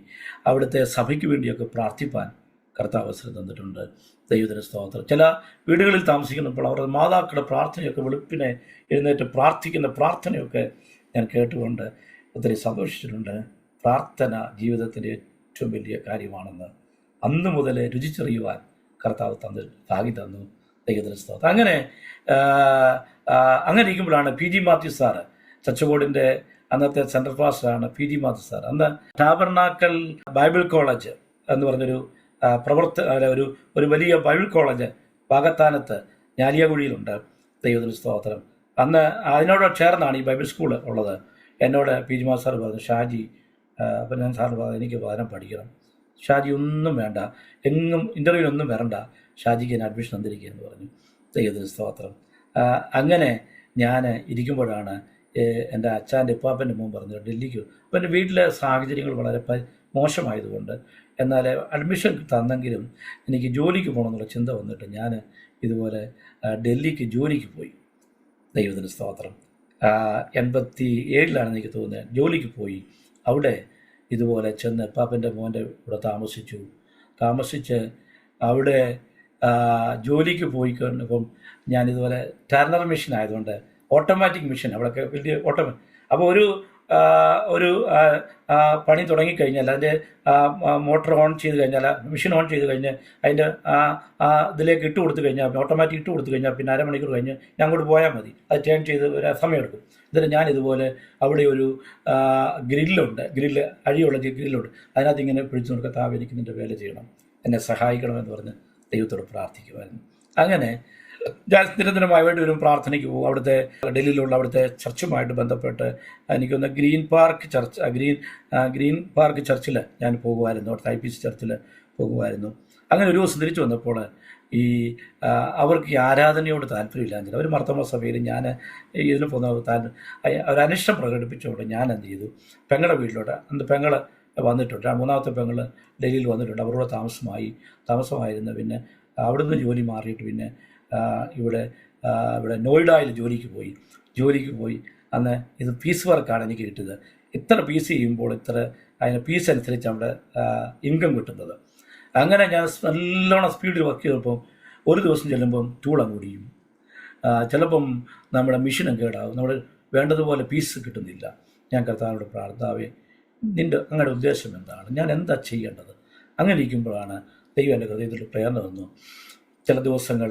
അവിടുത്തെ സഭയ്ക്ക് വേണ്ടിയൊക്കെ പ്രാർത്ഥിപ്പാൻ കർത്താവ് അവസരം തന്നിട്ടുണ്ട്. ദൈവത്തിന് സ്തോത്രം. ചില വീടുകളിൽ താമസിക്കുന്നപ്പോൾ അവരുടെ മാതാക്കളുടെ പ്രാർത്ഥനയൊക്കെ, വെളുപ്പിനെ എഴുന്നേറ്റ് പ്രാർത്ഥിക്കുന്ന പ്രാർത്ഥനയൊക്കെ ഞാൻ കേട്ടുകൊണ്ട് ഒത്തിരി സന്തോഷിച്ചിട്ടുണ്ട്. പ്രാർത്ഥന ജീവിതത്തിൻ്റെ ഏറ്റവും വലിയ കാര്യമാണെന്ന് അന്ന് മുതൽ രുചിച്ചറിയുവാൻ കർത്താവ് ഭാഗ്യം തന്നു. ദൈവത്തിന് സ്തോത്രം. അങ്ങനെ ഇരിക്കുമ്പോഴാണ് PG മാത്യു സാറ്, ചച്ചകോടിൻ്റെ അന്നത്തെ സെൻട്രൽ പാസ്റ്ററാണ് PG മാത്യു സാർ. അന്ന് ടാബർനാക്കൽ ബൈബിൾ കോളേജ് എന്ന് പറഞ്ഞൊരു ഒരു വലിയ ബൈബിൾ കോളേജ് വാകത്താനത്ത് ഞാലിയാകുഴിയിലുണ്ട്. ദൈവത്തിന് സ്തോത്രം. അന്ന് അതിനോട് ചേർന്നാണ് ഈ ബൈബിൾ സ്കൂൾ ഉള്ളത്. എന്നോട് PG മാത്യു സാർ പറഞ്ഞു, ഷാജി, അപ്പം ഞാൻ സാറിന് പറഞ്ഞു, എനിക്ക് വചനം പഠിക്കണം. ഷാജി ഒന്നും വേണ്ട, ഇൻ്റർവ്യൂവിനൊന്നും വരണ്ട, ഷാജിക്ക് ഞാൻ അഡ്മിഷൻ തന്നിരിക്കുക എന്ന് പറഞ്ഞു. ദൈവത്തിന് സ്തോത്രം. അങ്ങനെ ഞാൻ ഇരിക്കുമ്പോഴാണ് എൻ്റെ അച്ഛൻ്റെ ഇപ്പാപ്പൻ്റെ മോൻ പറഞ്ഞത് ഡൽഹിക്ക്. അപ്പോൾ എൻ്റെ വീട്ടിലെ സാഹചര്യങ്ങൾ വളരെ മോശമായതുകൊണ്ട്, എന്നാൽ അഡ്മിഷൻ തന്നെങ്കിലും എനിക്ക് ജോലിക്ക് പോകണമെന്നുള്ള ചിന്ത വന്നിട്ട് ഞാൻ ഇതുപോലെ ഡൽഹിക്ക് ജോലിക്ക് പോയി. ദൈവത്തിന് സ്തോത്രം. 87 എനിക്ക് തോന്നുന്നത് ജോലിക്ക് പോയി. അവിടെ ഇതുപോലെ ചെന്ന് പാപ്പൻ്റെ മോൻ്റെ കൂടെ താമസിച്ച് അവിടെ ജോലിക്ക് പോയി കഴിഞ്ഞപ്പം ഞാനിതുപോലെ ടർണർ മെഷീൻ ആയതുകൊണ്ട് ഓട്ടോമാറ്റിക് മെഷീൻ അവിടെയൊക്കെ വലിയ അപ്പോൾ ഒരു പണി തുടങ്ങിക്കഴിഞ്ഞാൽ അതിൻ്റെ മോട്ടർ ഓൺ ചെയ്ത് കഴിഞ്ഞാൽ, മെഷീൻ ഓൺ ചെയ്ത് കഴിഞ്ഞ് അതിൻ്റെ ഇതിലേക്ക് ഇട്ട് കൊടുത്തു കഴിഞ്ഞാൽ, ഓട്ടോമാറ്റിക് ഇട്ട് കൊടുത്തു കഴിഞ്ഞാൽ പിന്നെ അരമണിക്കൂർ കഴിഞ്ഞ് ഞാൻ അങ്ങോട്ട് പോയാൽ മതി. അത് ടേൺ ചെയ്ത് ഒരു സമയമെടുക്കും. എന്നിട്ട് ഞാനിതുപോലെ അവിടെ ഒരു അഴിയുള്ള ഗ്രില്ലുണ്ട്. അതിനകത്ത് ഇങ്ങനെ പിടിച്ചു നോക്കുക, കർത്താവേ എനിക്ക് നിൻ്റെ വേല ചെയ്യണം, എന്നെ സഹായിക്കണമെന്ന് പറഞ്ഞ് ദൈവത്തോട് പ്രാർത്ഥിക്കുമായിരുന്നു. അങ്ങനെ ഞാൻ നിരന്തരമായിട്ട് ഒരു പ്രാർത്ഥനയ്ക്ക് പോകും. അവിടുത്തെ ഡൽഹിയിലുള്ള അവിടുത്തെ ചർച്ചുമായിട്ട് ബന്ധപ്പെട്ട് എനിക്കൊന്ന് ഗ്രീൻ പാർക്ക് ചർച്ചിൽ ഞാൻ പോകുമായിരുന്നു. അവിടുത്തെ IPC ചർച്ചിൽ പോകുമായിരുന്നു. അങ്ങനെ ഒരു ദിവസം തിരിച്ചു വന്നപ്പോൾ അവർക്ക് ഈ ആരാധനയോട് താല്പര്യമില്ലാഞ്ഞില്ല. അവർ മർത്തമ സഭയിൽ ഞാൻ ഇതിന് പോകുന്ന ഒരനിഷ്ടം പ്രകടിപ്പിച്ചുകൊണ്ട് ഞാൻ എന്ത് ചെയ്തു, പെങ്ങളുടെ വീട്ടിലോട്ട്, അന്ന് പെങ്ങൾ വന്നിട്ടുണ്ട്, മൂന്നാമത്തെ പെങ്ങൾ ഡൽഹിയിൽ വന്നിട്ടുണ്ട്, അവരോട് താമസമായിരുന്നു. പിന്നെ അവിടുന്ന് ജോലി മാറിയിട്ട് പിന്നെ ഇവിടെ നോയിഡയിൽ ജോലിക്ക് പോയി. അന്ന് ഇത് പീസ് വർക്കാണ് എനിക്ക് കിട്ടിയത്. ഇത്ര പീസ് ചെയ്യുമ്പോൾ അതിന് പീസ് അനുസരിച്ച് നമ്മുടെ ഇൻകം കിട്ടുന്നത്. അങ്ങനെ ഞാൻ നല്ലോണം സ്പീഡിൽ വർക്ക് ചെയ്തപ്പം ഒരു ദിവസം ചെല്ലുമ്പം ടൂളം കൂടിയും, ചിലപ്പം നമ്മുടെ മെഷീനും കേടാവും, നമ്മൾ വേണ്ടതുപോലെ പീസ് കിട്ടുന്നില്ല. ഞാൻ കർത്താവിനോട് പ്രാർത്ഥിതാവേ, അങ്ങയുടെ ഉദ്ദേശം എന്താണ്, ഞാൻ എന്താ ചെയ്യേണ്ടത്? അങ്ങനെ ഇരിക്കുമ്പോഴാണ് ദൈവം എൻ്റെ ഹൃദയത്തിൽ പ്രേരണ വന്നു. ചില ദിവസങ്ങൾ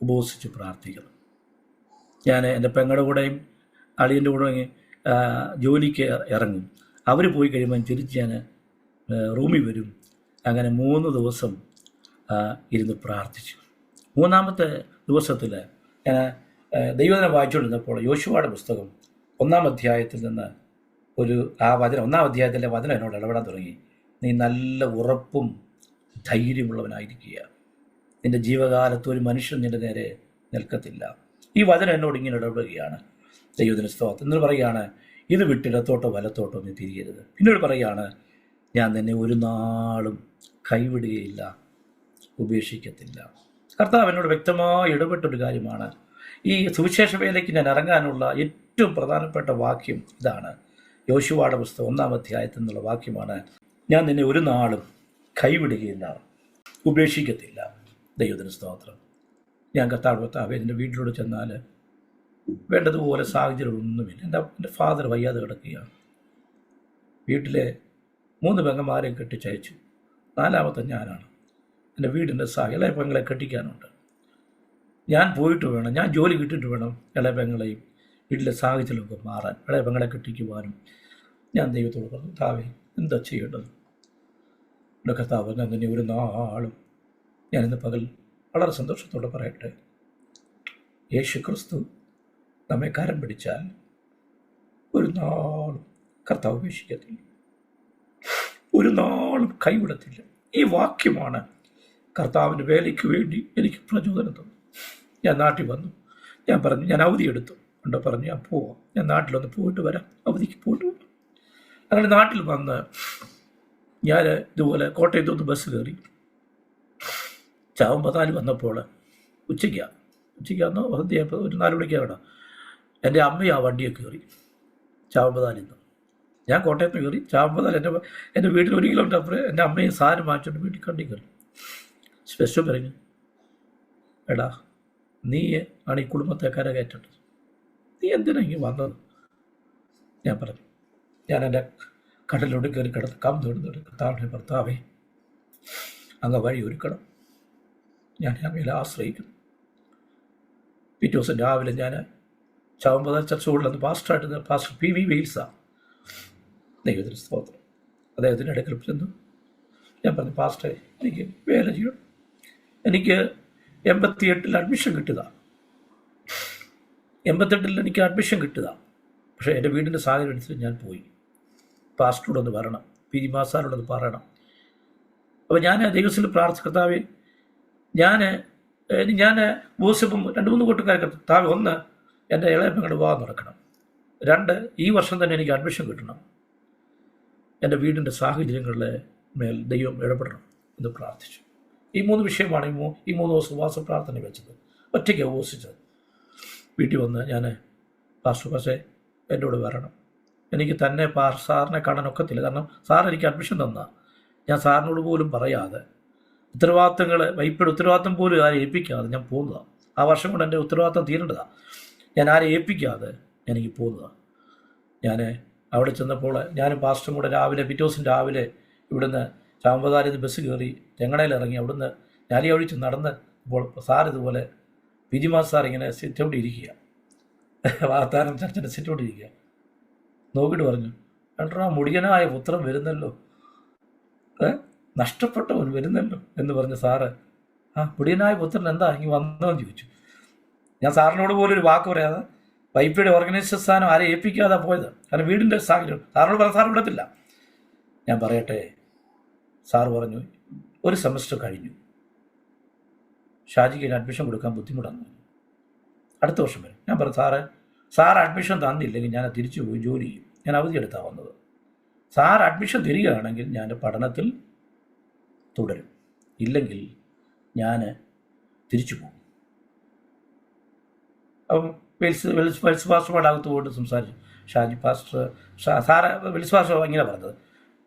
ഉപവസിച്ച് പ്രാർത്ഥിക്കണം. ഞാൻ എൻ്റെ പെങ്ങളുടെ കൂടെയും അളിയൻ്റെ കൂടെയും ജോലിക്ക് ഇറങ്ങും. അവർ പോയി കഴിയുമ്പോൾ തിരിച്ച് ഞാൻ റൂമിൽ വരും. അങ്ങനെ 3 ദിവസം ഇരുന്ന് പ്രാർത്ഥിച്ചു. 3-ാമത്തെ ദിവസത്തിൽ ഞാൻ ദൈവത്തിനെ വായിച്ചുകൊണ്ടിരുന്നപ്പോൾ യോശുവയുടെ പുസ്തകം 1-ാം അധ്യായത്തിൽ നിന്ന് ഒന്നാം അധ്യായത്തിലെ വചനം എന്നോട് ഇടപെടാൻ തുടങ്ങി. നീ നല്ല ഉറപ്പും ധൈര്യമുള്ളവനായിരിക്കുക, നിൻ്റെ ജീവകാലത്ത് ഒരു മനുഷ്യൻ നിൻ്റെ നേരെ നിൽക്കത്തില്ല. ഈ വചനം എന്നോട് ഇങ്ങനെ ഇടപെടുകയാണ്. ദൈവത്തിന് സ്തോത്രം. എന്നിട്ട് പറയുകയാണ്, ഇത് വിട്ടിടത്തോട്ടോ വലത്തോട്ടോ നീ തിരിയരുത്. പിന്നീട് പറയുകയാണ്, ഞാൻ നിന്നെ ഒരു നാളും കൈവിടുകയില്ല, ഉപേക്ഷിക്കത്തില്ല. കർത്താവ് എന്നോട് വ്യക്തമായി ഇടപെട്ടൊരു കാര്യമാണ്. ഈ സുവിശേഷ വേലയ്ക്ക് ഞാൻ ഇറങ്ങാനുള്ള ഏറ്റവും പ്രധാനപ്പെട്ട വാക്യം ഇതാണ്. യോശുവയുടെ പുസ്തകം 1-ാം അധ്യായത്തിൽ നിന്നുള്ള വാക്യമാണ്, ഞാൻ നിന്നെ ഒരു നാളും കൈവിടുകയില്ല, ഉപേക്ഷിക്കത്തില്ല. ദൈവത്തിന് സ്തോത്രം. ഞാൻ കർത്താവേ, എൻ്റെ വീട്ടിലോട് ചെന്നാൽ വേണ്ടതുപോലെ സാഹചര്യമൊന്നുമില്ല. എൻ്റെ ഫാദർ വയ്യാതെ കിടക്കുകയാണ്. വീട്ടിലെ 3 പെങ്ങന്മാരെ കെട്ടിച്ചയച്ചു, 4-ാമത്തെ ഞാനാണ്. എൻ്റെ വീടിൻ്റെ ഇളയ പെങ്ങളെ കെട്ടിക്കാനുണ്ട്. ഞാൻ പോയിട്ട് വേണം, ഞാൻ ജോലി കിട്ടിയിട്ട് വേണം ഇളയ പെങ്ങളെയും വീട്ടിലെ സാഹചര്യമൊക്കെ മാറാൻ, ഇളയ പെങ്ങളെ കെട്ടിക്കുവാനും. ഞാൻ ദൈവത്തോട് പറഞ്ഞു, കർത്താവേ, എന്താ ചെയ്യേണ്ടത്? എൻ്റെ കർത്താവ്, ഞാൻ തന്നെ ഒരു നാളും, ഞാനിന്ന് പകൽ വളരെ സന്തോഷത്തോടെ പറയട്ടെ, യേശു ക്രിസ്തു നമ്മെ കരം പിടിച്ചാൽ ഒരു നാളും കർത്താവ് ഉപേക്ഷിക്കത്തില്ല, ഒരു നാളും കൈവിടത്തില്ല. ഈ വാക്യമാണ് കർത്താവിൻ്റെ വേലയ്ക്ക് വേണ്ടി എനിക്ക് പ്രചോദനം തന്നു. ഞാൻ നാട്ടിൽ വന്നു. ഞാൻ പറഞ്ഞു, ഞാൻ അവധിയെടുത്തു. പറഞ്ഞു, ഞാൻ പോവാം, ഞാൻ നാട്ടിലൊന്ന് പോയിട്ട് വരാം, അവധിക്ക് പോയിട്ട് വരാം. അങ്ങനെ നാട്ടിൽ വന്ന് ഞാൻ ഇതുപോലെ കോട്ടയത്തൊന്ന് ബസ് കയറി. ചാവമ്പതാല് വന്നപ്പോൾ ഉച്ചയ്ക്കാന്നോ സന്ധ്യയായപ്പോൾ ഒരു 4 മണിക്കാണ് എൻ്റെ അമ്മയും ആ വണ്ടിയെ കയറി ചാവമ്പതാലിൽ നിന്ന്. ഞാൻ കോട്ടയത്ത് കയറി. ചാവമ്പതാൽ എൻ്റെ വീട്ടിൽ 1 കിലോമീറ്റർ അപ്പുറം എൻ്റെ അമ്മയും സാധനം വാങ്ങിച്ചുകൊണ്ട് വീട്ടിൽ കണ്ടി കയറി. സ്പെഷ്യൽ പറഞ്ഞു, എടാ, നീ ആണ് ഈ കുടുംബത്തെ കരകയറ്റേണ്ടത്, നീ എന്തിനാ ഇങ്ങനെ വന്നത്? ഞാൻ പറഞ്ഞു, ഞാൻ എൻ്റെ കടലിലോട്ട് കയറി കിടന്ന് കമ്പ് കർത്താവേ, അങ്ങ് വഴി ഒരുക്കണം, ഞാൻ അങ്ങയിൽ ആശ്രയിക്കുന്നു. പിറ്റേ ദിവസം രാവിലെ ഞാൻ ചാവമ്പതാൽ ചർച്ച കൂടുതൽ പാസ്റ്റർ PV വെയിൽസാണ്. ദൈവത്തിന് സ്തോത്രം. അദ്ദേഹത്തിൻ്റെ അടുക്കൽ ചെന്നു. ഞാൻ പറഞ്ഞു, പാസ്റ്ററെ, എനിക്ക് വേല ചെയ്യണം. എനിക്ക് 88 അഡ്മിഷൻ കിട്ടുക. 88 എനിക്ക് അഡ്മിഷൻ കിട്ടുക. പക്ഷേ എൻ്റെ വീടിൻ്റെ സാഹചര്യം അനുസരിച്ച് ഞാൻ പോയി. പാസ്റ്ററോടൊന്ന് പറയണം, PG മാസാരോടൊന്ന് പറയണം. അപ്പോൾ ഞാൻ ദൈവത്തിൽ പ്രാർത്ഥിച്ച, കർത്താവേ, ഞാൻ ഞാൻ ബോസിപ്പം 2-3 കൂട്ടുകാർക്ക് താഴെ ഒന്ന് എൻ്റെ ഇളയ പെങ്ങളുടെ വിവാഹം നടക്കണം, 2 ഈ വർഷം തന്നെ എനിക്ക് അഡ്മിഷൻ കിട്ടണം, എൻ്റെ വീടിൻ്റെ സാഹചര്യങ്ങളിലെ മേൽ ദൈവം ഇടപെടണം എന്ന് പ്രാർത്ഥിച്ചു. ഈ 3 വിഷയമാണ് ഈ 3 ദിവസം ഉപവാസ പ്രാർത്ഥന വെച്ചത്. ഒറ്റയ്ക്ക് ഉപവസിച്ചത്. വീട്ടിൽ വന്ന് ഞാൻ പക്ഷേ എൻ്റെ കൂടെ വരണം, എനിക്ക് തന്നെ സാറിനെ കാണാൻ ഒക്കത്തില്ല, കാരണം സാർ എനിക്ക് അഡ്മിഷൻ തന്ന ഞാൻ സാറിനോട് പോലും പറയാതെ ഉത്തരവാദിത്തങ്ങൾ വൈപ്പിയുടെ ഉത്തരവാദിത്തം പോലും ആരെ ഏൽപ്പിക്കാതെ ഞാൻ പോകുന്നതാണ്. ആ വർഷം കൊണ്ട് എൻ്റെ ഉത്തരവാദിത്തം തീരേണ്ടതാണ്. ഞാൻ ആരെ ഏൽപ്പിക്കാതെ എനിക്ക് പോകുന്നതാണ്. ഞാൻ അവിടെ ചെന്നപ്പോൾ ഞാനും പാസ്റ്ററും കൂടെ പിറ്റേ ദിവസം രാവിലെ ഇവിടുന്ന് ചാമ്പതാരിന്ന് ബസ് കയറി തെങ്ങണയിൽ ഇറങ്ങി അവിടുന്ന് ഞാലി ഒഴിച്ച് നടന്ന് ഇപ്പോൾ സാർ ഇതുപോലെ പിജിമാസ് സാർ ഇങ്ങനെ സിറ്റൗട്ട് ഇരിക്കുക, വാർത്താനം ചർച്ചിൻ്റെ സിറ്റൗട്ട് ഇരിക്കുക. നോക്കിയിട്ട് പറഞ്ഞു, ഏട്ടാ മുടിയനായ പുത്രൻ വരുന്നല്ലോ, നഷ്ടപ്പെട്ടവൻ വരുന്നല്ലോ എന്ന് പറഞ്ഞ് സാറ്, മുടിയനായ പുത്രൻ എന്താ ഇങ്ങനെ വന്നതെന്ന് ചോദിച്ചു. ഞാൻ സാറിനോട് പോലും ഒരു വാക്ക് പറയാതെ വൈപ്പിയുടെ ഓർഗനൈസേഷൻ സ്ഥാനം ആരെ ഏൽപ്പിക്കാതെ പോയത്, കാരണം വീടിൻ്റെ സാഹചര്യം സാറിനോട് പറഞ്ഞ സാർ വിടത്തില്ല. ഞാൻ പറയട്ടെ, സാറ് പറഞ്ഞു ഒരു സെമസ്റ്റർ കഴിഞ്ഞു, ഷാജിക്ക് അഡ്മിഷൻ കൊടുക്കാൻ ബുദ്ധിമുട്ടാണ്, അടുത്ത വർഷം വരും. ഞാൻ പറഞ്ഞു സാർ അഡ്മിഷൻ തന്നില്ലെങ്കിൽ ഞാൻ തിരിച്ചു പോയി ജോലി ചെയ്യും, ഞാൻ അവധിയെടുത്താണ് വന്നത്. സാർ അഡ്മിഷൻ തരികയാണെങ്കിൽ ഞാൻ പഠനത്തിൽ തുടരും, ഇല്ലെങ്കിൽ ഞാൻ തിരിച്ചു പോകും. അപ്പം വെൽസ് പാസ്റ്ററുമായിട്ട് അകത്ത് പോയിട്ട് സംസാരിച്ചു. Shaji pastor sir Wells pastor ഇങ്ങനെ പറഞ്ഞത്,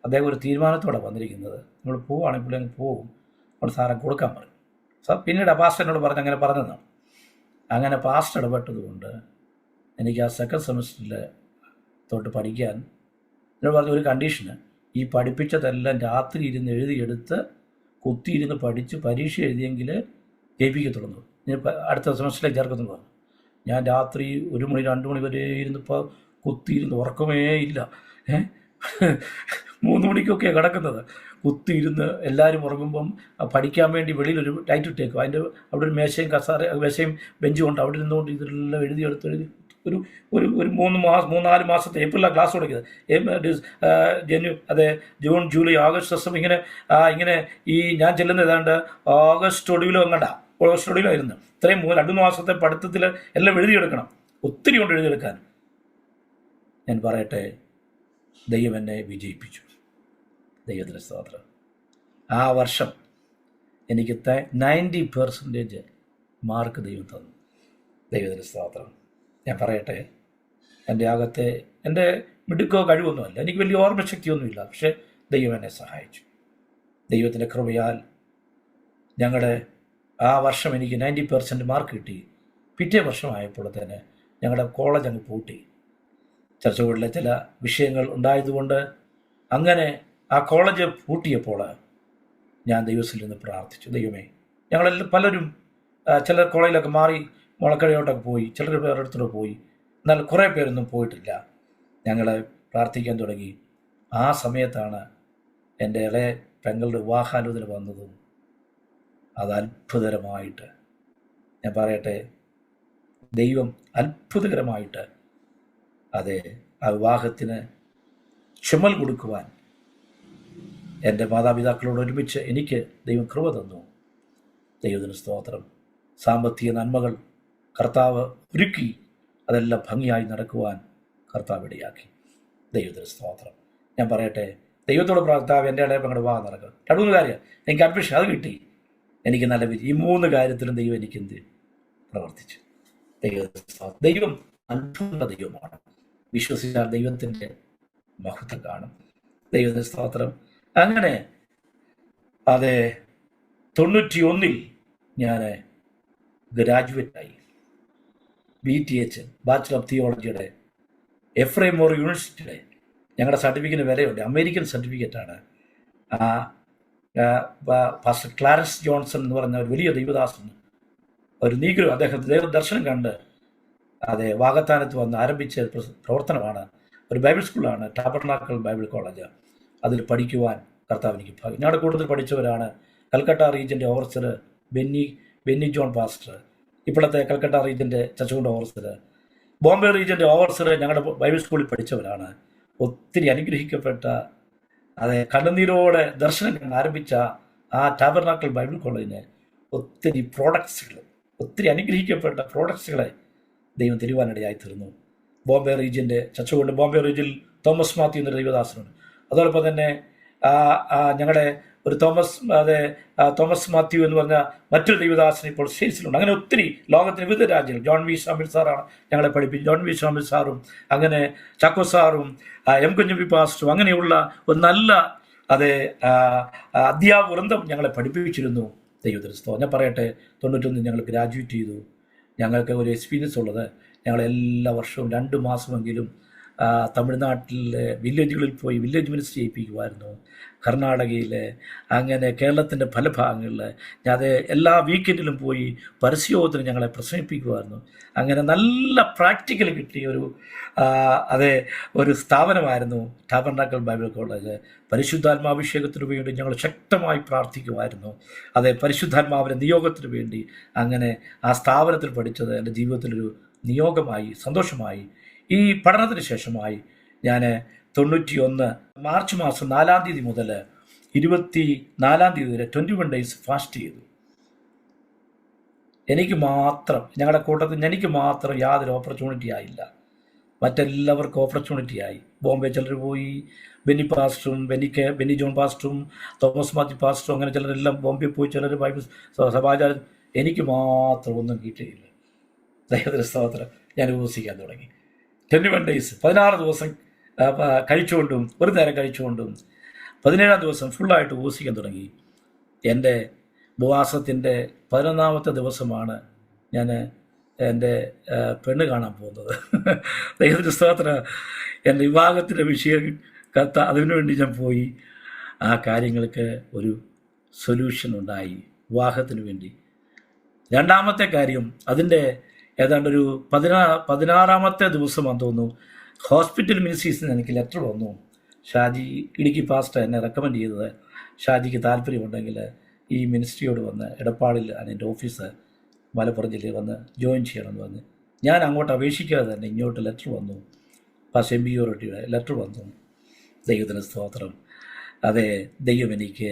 അദ്ദേഹം ഒരു തീരുമാനത്തോടെ വന്നിരിക്കുന്നത്, നമ്മൾ പോവുകയാണെങ്കിൽ അങ്ങ് പോവും, നമ്മൾ സാറെ കൊടുക്കാൻ പറയും. പിന്നീട് പാസ്റ്റർ എന്നോട് പറഞ്ഞ് അങ്ങനെ പറഞ്ഞതാണ്. അങ്ങനെ പാസ്റ്റർ ഇടപെട്ടതുകൊണ്ട് എനിക്ക് ആ സെക്കൻഡ് സെമസ്റ്ററിൽ തൊട്ട് പഠിക്കാൻ എന്നോട് പറഞ്ഞ ഒരു കണ്ടീഷന്, ഈ പഠിപ്പിച്ചതെല്ലാം രാത്രി ഇരുന്ന് എഴുതിയെടുത്ത് കുത്തിയിരുന്ന് പഠിച്ച് പരീക്ഷ എഴുതിയെങ്കിൽ ജയിപ്പിക്കത്തുള്ളൂ, ഞാൻ അടുത്ത സെമസ്റ്ററിലേക്ക് ചേർക്കത്തുള്ളൂ. ഞാൻ രാത്രി 1 മണി 2 മണി വരെ ഇരുന്നിപ്പോൾ കുത്തിയിരുന്ന് ഉറക്കമേ ഇല്ല. 3 മണിക്കൊക്കെയാണ് കിടക്കുന്നത്. കുത്തിയിരുന്ന് എല്ലാവരും ഉറങ്ങുമ്പം പഠിക്കാൻ വേണ്ടി വെളിയിലൊരു ടൈറ്റ് ഇട്ടേക്കും, അതിൻ്റെ അവിടെ ഒരു മേശയും ബെഞ്ചും ഉണ്ട്, അവിടെ ഇരുന്നുകൊണ്ട് ഇതെല്ലാം എഴുതി ഒരു 3-4 മാസത്തെ ഏപ്രിലാണ് ക്ലാസ് തുടങ്ങിയത്. ജൂൺ ജൂലൈ ഓഗസ്റ്റ് ദിവസം ഇങ്ങനെ ഈ ഞാൻ ചെല്ലുന്നത് ഏതാണ്ട് ഓഗസ്റ്റ് ഒടുവിലായിരുന്നു. ഇത്രയും 2-3 മാസത്തെ പഠിത്തത്തിൽ എല്ലാം എഴുതിയെടുക്കണം, ഒത്തിരി കൊണ്ട് എഴുതിയെടുക്കാൻ. ഞാൻ പറയട്ടെ, ദൈവം എന്നെ വിജയിപ്പിച്ചു. ദൈവത്തിൻ്റെ സ്തോത്രം. ആ വർഷം എനിക്ക് 90% മാർക്ക് ദൈവം തന്നു. ദൈവത്തിൻ്റെ സ്തോത്രം. ഞാൻ പറയട്ടെ, എൻ്റെ മിടുക്കോ കഴിവൊന്നുമല്ല, എനിക്ക് വലിയ ഓർമ്മശക്തിയൊന്നുമില്ല, പക്ഷേ ദൈവം എന്നെ സഹായിച്ചു. ദൈവത്തിൻ്റെ കൃപയാൽ ഞങ്ങളുടെ ആ വർഷം എനിക്ക് 90% മാർക്ക് കിട്ടി. പിറ്റേ വർഷമായപ്പോൾ തന്നെ ഞങ്ങളുടെ കോളേജ് അങ്ങ് പൂട്ടി. ചർച്ചകളിലെ ചില വിഷയങ്ങൾ ഉണ്ടായതുകൊണ്ട് അങ്ങനെ ആ കോളേജ് പൂട്ടിയപ്പോൾ ഞാൻ ദൈവത്തിൽ നിന്ന് പ്രാർത്ഥിച്ചു. ദൈവമേ, ഞങ്ങളെല്ലാം പലരും ചിലർ കോളേജിലൊക്കെ മാറി മുളക്കഴയോട്ടൊക്കെ പോയി, ചിലർ വേറെ അടുത്തോട്ട് പോയി, എന്നാൽ കുറേ പേരൊന്നും പോയിട്ടില്ല. ഞങ്ങൾ പ്രാർത്ഥിക്കാൻ തുടങ്ങി. ആ സമയത്താണ് എൻ്റെ ഇളയ പെങ്ങളുടെ വിവാഹാലോചന വന്നതും. അത് അത്ഭുതകരമായിട്ട്, ഞാൻ പറയട്ടെ, ദൈവം അത്ഭുതകരമായിട്ട് ആ വിവാഹത്തിന് ചുമൽ കൊടുക്കുവാൻ എൻ്റെ മാതാപിതാക്കളോട് ഒരുമിച്ച് എനിക്ക് ദൈവം കൃപ തന്നു. ദൈവത്തിന് സ്തോത്രം. സാമ്പത്തിക നന്മകൾ കർത്താവ് ഒരുക്കി, അതെല്ലാം ഭംഗിയായി നടക്കുവാൻ കർത്താവ് ഇടയാക്കി. ദൈവത്തിന് സ്തോത്രം. ഞാൻ പറയട്ടെ, ദൈവത്തോട് കർത്താവ് എൻ്റെ ഇളയ പെങ്ങളുടെ വിവാഹം നടക്കും. 2-3 കാര്യം എനിക്ക് അഡ്മിഷൻ അത് കിട്ടി, എനിക്ക് നല്ല വിജയം. ഈ 3 കാര്യത്തിലും ദൈവം എനിക്ക് പ്രവർത്തിച്ചു. ദൈവം അത്ഭുത ദൈവമാണ്. വിശ്വസിച്ചാൽ ദൈവത്തിൻ്റെ മഹത്വം കാണും. ദൈവത്തിൻ്റെ സ്തോത്രം. അങ്ങനെ 91 ഞാൻ ഗ്രാജുവേറ്റായി. BTH ബാച്ചലർ ഓഫ് തിയോളജിയുടെ എഫ്രൈം മോർ യൂണിവേഴ്സിറ്റിയുടെ ഞങ്ങളുടെ സർട്ടിഫിക്കറ്റിന് വിലയുണ്ട്, അമേരിക്കൻ സർട്ടിഫിക്കറ്റാണ്. പാസ്റ്റർ ക്ലാരൻസ് ജോൺസൺ എന്ന് പറഞ്ഞ ഒരു വലിയ ദൈവദാസൻ, ഒരു നീഗ്രോ, അദ്ദേഹം ദർശനം കണ്ട് വാഗത്താനത്ത് വന്ന് ആരംഭിച്ച പ്രവർത്തനമാണ്. ഒരു ബൈബിൾ സ്കൂളാണ്, ടാബർനാക്കിൾ ബൈബിൾ കോളേജ്. അതിൽ പഠിക്കുവാൻ കർത്താവ് എനിക്ക് ഭാഗ്യം. ഞങ്ങളുടെ കൂടുതൽ പഠിച്ചവരാണ് കൽക്കട്ട റീജിയൻ്റെ ഓവർസർ ബെന്നി ജോൺ പാസ്റ്റർ, ഇപ്പോഴത്തെ കൽക്കട്ട റീജിയൻ്റെ ചർച്ചുകൊണ്ട് ഓവർസർ, ബോംബെ റീജിയൻ്റെ ഓവർസർ ഞങ്ങളുടെ ബൈബിൾ സ്കൂളിൽ പഠിച്ചവരാണ്. ഒത്തിരി അനുഗ്രഹിക്കപ്പെട്ട കണ്ണുനീരോടെ ദർശനം ആരംഭിച്ച ആ ടാബർനാക്കിൾ ബൈബിൾ കോളേജിന് ഒത്തിരി പ്രോഡക്ട്സുകൾ, ഒത്തിരി അനുഗ്രഹിക്കപ്പെട്ട പ്രോഡക്ട്സുകളെ ദൈവം തരുവാനിടയായി തീർന്നു. ബോംബെ റീജിയൻ്റെ ചർച്ചകൊണ്ട് ബോംബെ റീജിയനിൽ തോമസ് മാത്യു എന്നൊരു ദൈവദാസനുണ്ട്. അതോടൊപ്പം തന്നെ ഞങ്ങളുടെ ഒരു തോമസ് മാത്യു എന്ന് പറഞ്ഞ മറ്റൊരു ദൈവദാസൻ ഇപ്പോൾ സ്റ്റേറ്റ്സിലുണ്ട്. അങ്ങനെ ഒത്തിരി ലോകത്തിന് വിവിധ രാജ്യങ്ങൾ. ജോൺ വി ഷാമിൽ സാറാണ് ഞങ്ങളെ പഠിപ്പിച്ചത്. ജോൺ വി ഷാമിൽ സാറും അങ്ങനെ ചാക്കോ സാറും എം കുഞ്ഞമ്പി പാസ്റ്ററും അങ്ങനെയുള്ള ഒരു നല്ല അധ്യാപക വൃന്ദം ഞങ്ങളെ പഠിപ്പിച്ചിരുന്നു. ദൈവത്തിന് സ്തോത്രം. ഞാൻ പറയട്ടെ, 91 ഞങ്ങൾ ഗ്രാജുവേറ്റ് ചെയ്തു. ഞങ്ങൾക്ക് ഒരു എക്സ്പീരിയൻസ് ഉള്ളത്, ഞങ്ങൾ എല്ലാ വർഷവും 2 മാസമെങ്കിലും തമിഴ്നാട്ടിലെ വില്ലേജുകളിൽ പോയി വില്ലേജ് മിനിസ്റ്റർ ചെയ്യിപ്പിക്കുമായിരുന്നു. കർണാടകയിൽ, അങ്ങനെ കേരളത്തിൻ്റെ പല ഭാഗങ്ങളിൽ ഞാൻ എല്ലാ വീക്കെൻഡിലും പോയി പരസ്യയോഗത്തിന് ഞങ്ങളെ പ്രസംഗിപ്പിക്കുമായിരുന്നു. അങ്ങനെ നല്ല പ്രാക്ടിക്കൽ കിട്ടിയ ഒരു സ്ഥാപനമായിരുന്നു ടാബർനാക്കിൾ ബൈബിൾ കോളേജ്. പരിശുദ്ധാത്മാഭിഷേകത്തിന് വേണ്ടി ഞങ്ങൾ ശക്തമായി പ്രാർത്ഥിക്കുമായിരുന്നു. പരിശുദ്ധാത്മാവിൻ്റെ നിയോഗത്തിന് വേണ്ടി അങ്ങനെ ആ സ്ഥാപനത്തിൽ പഠിച്ചത് എൻ്റെ ജീവിതത്തിലൊരു നിയോഗമായി, സന്തോഷമായി. ഈ പഠനത്തിന് ശേഷമായി ഞാൻ 91 മാർച്ച് മാസം 4-ാം തീയതി മുതൽ 24-ാം തീയതി വരെ 21 ഡേയ്സ് ഫാസ്റ്റ് ചെയ്തു. എനിക്ക് മാത്രം, ഞങ്ങളുടെ കൂട്ടത്തിൽ എനിക്ക് മാത്രം യാതൊരു ഓപ്പർച്യൂണിറ്റി ആയില്ല. മറ്റെല്ലാവർക്കും ഓപ്പർച്യൂണിറ്റി ആയി. ബോംബെ ചിലർ പോയി, ബെന്നി പാസ്റ്ററും ബെന്നി ജോൺ പാസ്റ്ററും തോമസ് മാത്യു പാസ്റ്ററും അങ്ങനെ ചിലരെല്ലാം ബോംബെ പോയി, ചിലർ ബൈബിൾ സഭാചാരം. എനിക്ക് മാത്രം ഒന്നും കിട്ടിയില്ല. ദൈവത്തിന്റെ സ്തോത്രം. ഞാൻ ഉപവസിക്കാൻ തുടങ്ങി. 21 ഡേയ്സ് 16 ദിവസം കഴിച്ചുകൊണ്ടും ഒരു നേരം കഴിച്ചുകൊണ്ടും 17-ാം ദിവസം ഫുള്ളായിട്ട് ഉപവസിക്കാൻ തുടങ്ങി. എൻ്റെ ഉപവാസത്തിൻ്റെ 11-ാമത്തെ ദിവസമാണ് ഞാൻ എൻ്റെ പെണ്ണ് കാണാൻ പോകുന്നത്. ദൈവത്തിന്റെ സ്തോത്രം. എൻ്റെ വിവാഹത്തിൻ്റെ വിഷയം അതിനുവേണ്ടി ഞാൻ പോയി. ആ കാര്യങ്ങൾക്ക് ഒരു സൊല്യൂഷൻ ഉണ്ടായി വിവാഹത്തിന് വേണ്ടി. രണ്ടാമത്തെ കാര്യം, അതിൻ്റെ ഏതാണ്ടൊരു 16-ാമത്തെ ദിവസമാണെന്ന് തോന്നുന്നു, ഹോസ്പിറ്റൽ മിനിസ്ട്രീസിൽ നിന്ന് എനിക്ക് ലെറ്റർ വന്നു. ഷാജി ഇടുക്കി പാസ്റ്റർ എന്നെ റെക്കമെൻഡ് ചെയ്തത്, ഷാജിക്ക് താല്പര്യമുണ്ടെങ്കിൽ ഈ മിനിസ്ട്രിയോട് വന്ന് എടപ്പാളിൽ എൻ്റെ ഓഫീസ് മലപ്പുറം ജില്ലയിൽ വന്ന് ജോയിൻ ചെയ്യണമെന്ന് പറഞ്ഞ് ഞാൻ അങ്ങോട്ട് അപേക്ഷിക്കാതെ തന്നെ ഇങ്ങോട്ട് ലെറ്റർ വന്നു. പാസ്റ്റർ MB റൊട്ടിയുടെ ലെറ്റർ വന്നു. ദൈവത്തിന് സ്തോത്രം. ദൈവം എനിക്ക്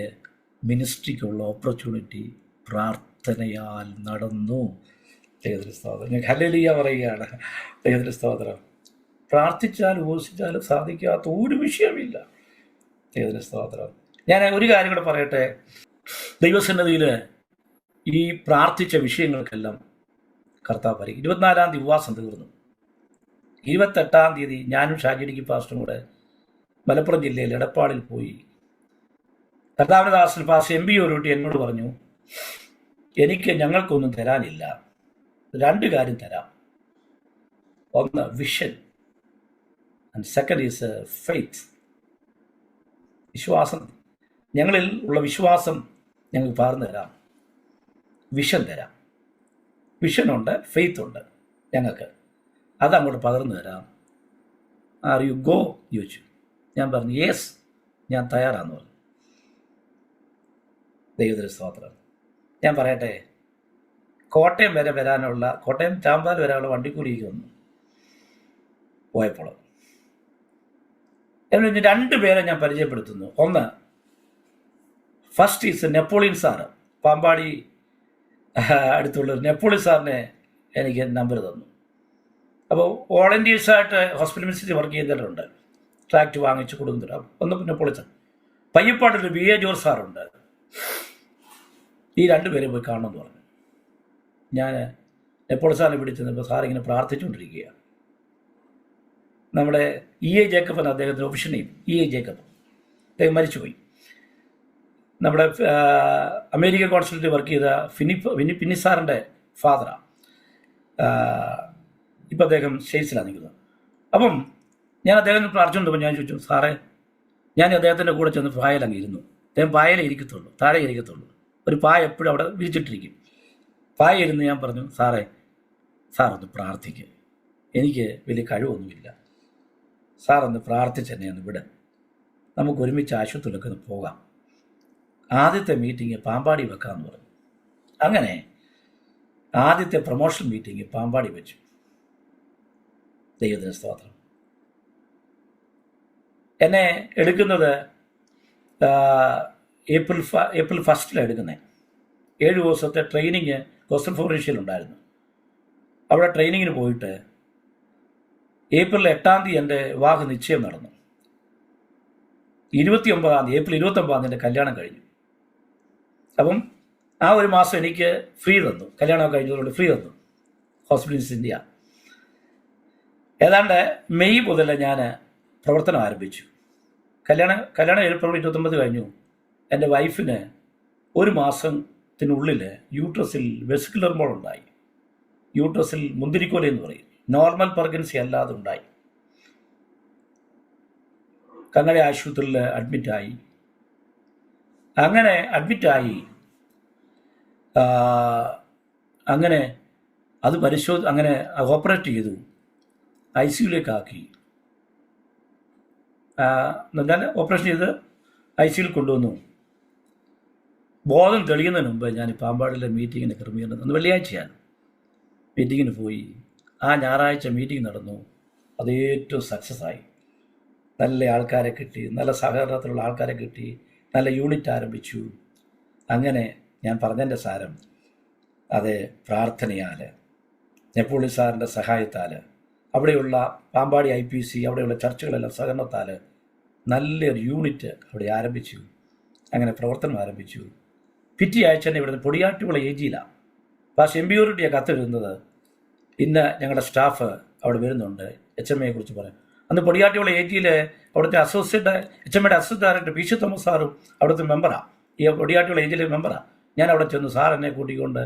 മിനിസ്ട്രിക്കുള്ള ഓപ്പർച്യൂണിറ്റി പ്രാർത്ഥനയാൽ നടന്നു. ദൈവത്തിന് സ്തോത്രം. ഞാൻ ഹല്ലേലൂയ പറയുകയാണ്. ദൈവത്തിന് സ്തോത്രം. പ്രാർത്ഥിച്ചാലും ഉപവസിച്ചാലും സാധിക്കാത്ത ഒരു വിഷയമില്ല. ദൈവത്തിന് സ്തോത്രം. ഞാൻ ഒരു കാര്യം കൂടെ പറയട്ടെ. ദൈവസന്നിധിയിൽ ഈ പ്രാർത്ഥിച്ച വിഷയങ്ങൾക്കെല്ലാം കർത്താവ് പറയും. 24-ാം തീയതി ഉപവാസം തീർന്നു. 28-ാം തീയതി ഞാനും ഷാജിഡിക്ക് പാസ്റ്ററും കൂടെ മലപ്പുറം ജില്ലയിൽ എടപ്പാളിൽ പോയി. കർത്താവിന്റെ ദാസൻ പാസ്റ്റർ MB റൊട്ടി എന്നോട് പറഞ്ഞു, ഞങ്ങൾക്കൊന്നും തരാനില്ല, 2 കാര്യം തരാം. ഒന്ന് vision, and second is faith. വിശ്വാസം. ഞങ്ങളിൽ ഉള്ള വിശ്വാസം ഞങ്ങൾക്ക് പകർന്നു തരാം. വിഷൻ തരാം. വിഷനുണ്ട്, ഫെയ്ത്ത് ഉണ്ട് ഞങ്ങൾക്ക്. അതങ്ങോട്ട് പകർന്നു തരാം. ആർ യു ഗോ ചോദിച്ചു. ഞാൻ പറഞ്ഞു യെസ്, ഞാൻ തയ്യാറാന്ന് പറഞ്ഞു. ദൈവത്തിന്റെ സ്തോത്രം. ഞാൻ പറയട്ടെ, കോട്ടയം ചാമ്പാൽ വരാനുള്ള വണ്ടിക്കൂലിക്ക് വന്നു പോയപ്പോൾ. എന്നിട്ട് 2 പേരെ ഞാൻ പരിചയപ്പെടുത്തുന്നു. ഒന്ന്, first is Napoleon sir. Pampady അടുത്തുള്ള നെപ്പോളിയൻ സാറിനെ എനിക്ക് നമ്പർ തന്നു. അപ്പോൾ വോളണ്ടിയേഴ്സായിട്ട് ഹോസ്പിറ്റൽ മിനിസ്ട്രി വർക്ക് ചെയ്തിട്ടുണ്ട്. ട്രാക്ട് വാങ്ങിച്ച് കൊടുക്കുന്നുണ്ട്. ഒന്ന് നെപ്പോളിയൻ സാർ. പയ്യപ്പാടൊരു BA ജോർജ് സാറുണ്ട്. ഈ 2 പേരെ പോയി കാണണമെന്ന് പറഞ്ഞു. ഞാൻ നെപ്പോളിയൻ സാറിനെ പിടിച്ചപ്പോൾ സാറിങ്ങനെ പ്രാർത്ഥിച്ചുകൊണ്ടിരിക്കുക. നമ്മുടെ EA ജേക്കബ് എന്ന അദ്ദേഹത്തിൻ്റെ ഓപ്ഷൻ നെയിം EA ജേക്കബ്. അദ്ദേഹം മരിച്ചുപോയി. നമ്മുടെ അമേരിക്കൻ കോൺസുലേറ്റ് വർക്ക് ചെയ്ത പിന്നി സാറിൻ്റെ ഫാദറാണ്. ഇപ്പം അദ്ദേഹം സ്റ്റേറ്റ്സിലാണ് നിൽക്കുന്നത്. അപ്പം ഞാൻ അദ്ദേഹത്തിന് പ്രാർത്ഥിച്ചുകൊണ്ടപ്പോൾ ഞാൻ ചോദിച്ചു, സാറേ, ഞാൻ അദ്ദേഹത്തിൻ്റെ കൂടെ ചെന്ന് പായലങ്ങ് ഇരുന്നു. അദ്ദേഹം പായലേ ഇരിക്കത്തുള്ളൂ, താഴെ ഇരിക്കത്തുള്ളൂ. ഒരു പായ എപ്പോഴും അവിടെ വിരിച്ചിട്ടിരിക്കും. പായ ഇരുന്ന് ഞാൻ പറഞ്ഞു, സാറൊന്ന് പ്രാർത്ഥിക്കുക, എനിക്ക് വലിയ കഴിവൊന്നുമില്ല, സാറൊന്ന് പ്രാർത്ഥിച്ചെന്നെ ഒന്ന് വിട്, നമുക്ക് ഒരുമിച്ച് ആശുപത്രിയിലൊക്കെ ഒന്ന് പോകാം, ആദ്യത്തെ മീറ്റിംഗ് പാമ്പാടി വെക്കാമെന്ന് പറഞ്ഞു. അങ്ങനെ ആദ്യത്തെ പ്രൊമോഷൻ മീറ്റിംഗ് പാമ്പാടി വെച്ചു. ദൈവത്തിന് സ്തോത്രം. എന്നെ എടുക്കുന്നത് ഏപ്രിൽ 1 എടുക്കുന്നത്. 7 ദിവസത്തെ ട്രെയിനിങ് കോസ്റ്റൽ ഫോറേഷ്യയിലുണ്ടായിരുന്നു. അവിടെ ട്രെയിനിങ്ങിന് പോയിട്ട് ഏപ്രിൽ 8-ാം തീയതി എൻ്റെ വിവാഹ നിശ്ചയം നടന്നു. 29-ാം തീയതി ഏപ്രിൽ 29-ാം തീയതി എൻ്റെ കല്യാണം കഴിഞ്ഞു. അപ്പം ആ ഒരു മാസം എനിക്ക് ഫ്രീ തന്നു, കല്യാണം കഴിഞ്ഞതുകൊണ്ട് ഫ്രീ തന്നു ഹോസ്പിറ്റൽസ് ഇന്ത്യ. ഏതാണ്ട് മെയ് മുതൽ ഞാൻ പ്രവർത്തനം ആരംഭിച്ചു. കല്യാണം ഏപ്രിൽ 29 കഴിഞ്ഞു. എൻ്റെ വൈഫിന് 1 മാസത്തിനുള്ളിൽ യൂട്രസിൽ വെസിക്കുലർ മോൾ ഉണ്ടായി. യൂട്രസിൽ മുന്തിരിക്കോല എന്ന് പറയും, നോർമൽ പ്രഗ്നൻസി അല്ലാതെ ഉണ്ടായി. കങ്ങഴ ആശുപത്രിയിൽ അഡ്മിറ്റായി. അങ്ങനെ അഡ്മിറ്റായി അങ്ങനെ അത് അങ്ങനെ ഓപ്പറേറ്റ് ചെയ്തു, ICUയിലേക്കാക്കി. എന്നാൽ ഓപ്പറേഷൻ ചെയ്ത് ICUയിൽ കൊണ്ടുവന്നു. ബോധം തെളിയുന്നതിന് മുമ്പ് ഞാൻ പാമ്പാടിലെ മീറ്റിങ്ങിന് ക്രമീകരണം, അന്ന് വെള്ളിയാഴ്ചയാണ്, മീറ്റിങ്ങിന് പോയി. ആ ഞായറാഴ്ച മീറ്റിംഗ് നടന്നു. അത് ഏറ്റവും സക്സസ് ആയി. നല്ല ആൾക്കാരെ കിട്ടി, നല്ല സഹകരണത്തിലുള്ള ആൾക്കാരെ കിട്ടി, നല്ല യൂണിറ്റ് ആരംഭിച്ചു. അങ്ങനെ ഞാൻ പറഞ്ഞതിൻ്റെ സാരം, അത് പ്രാർത്ഥനയാൽ, നെപ്പോളി സാറിൻ്റെ സഹായത്താൽ, അവിടെയുള്ള പാമ്പാടി IPC, അവിടെയുള്ള ചർച്ചുകളെല്ലാം സഹകരണത്താൽ നല്ലൊരു യൂണിറ്റ് അവിടെ ആരംഭിച്ചു. അങ്ങനെ പ്രവർത്തനം ആരംഭിച്ചു. പിറ്റേ ആഴ്ച തന്നെ ഇവിടുന്ന് പൊടിയാറ്റുകുളം AG-യിലാണ് പക്ഷേ എംപ്യൂരിറ്റിയാണ് കത്തെഴുതുന്നത്, ഇന്ന് ഞങ്ങളുടെ സ്റ്റാഫ് അവിടെ വരുന്നുണ്ട്, HMAയെ കുറിച്ച് പറയാം. അന്ന് പൊടിയാറ്റുകുളം AG-യിൽ അവിടുത്തെ HMAയുടെ അസിസ്റ്റന്റ് ഡയറക്ടർ PC തോമസ് സാറും അവിടുത്തെ മെമ്പറാണ്, ഈ പൊടിയാറ്റുകുളം AG-യിലെ മെമ്പറാണ്. ഞാൻ അവിടെ ചെന്നു, സാർ എന്നെ കൂട്ടിക്കൊണ്ട്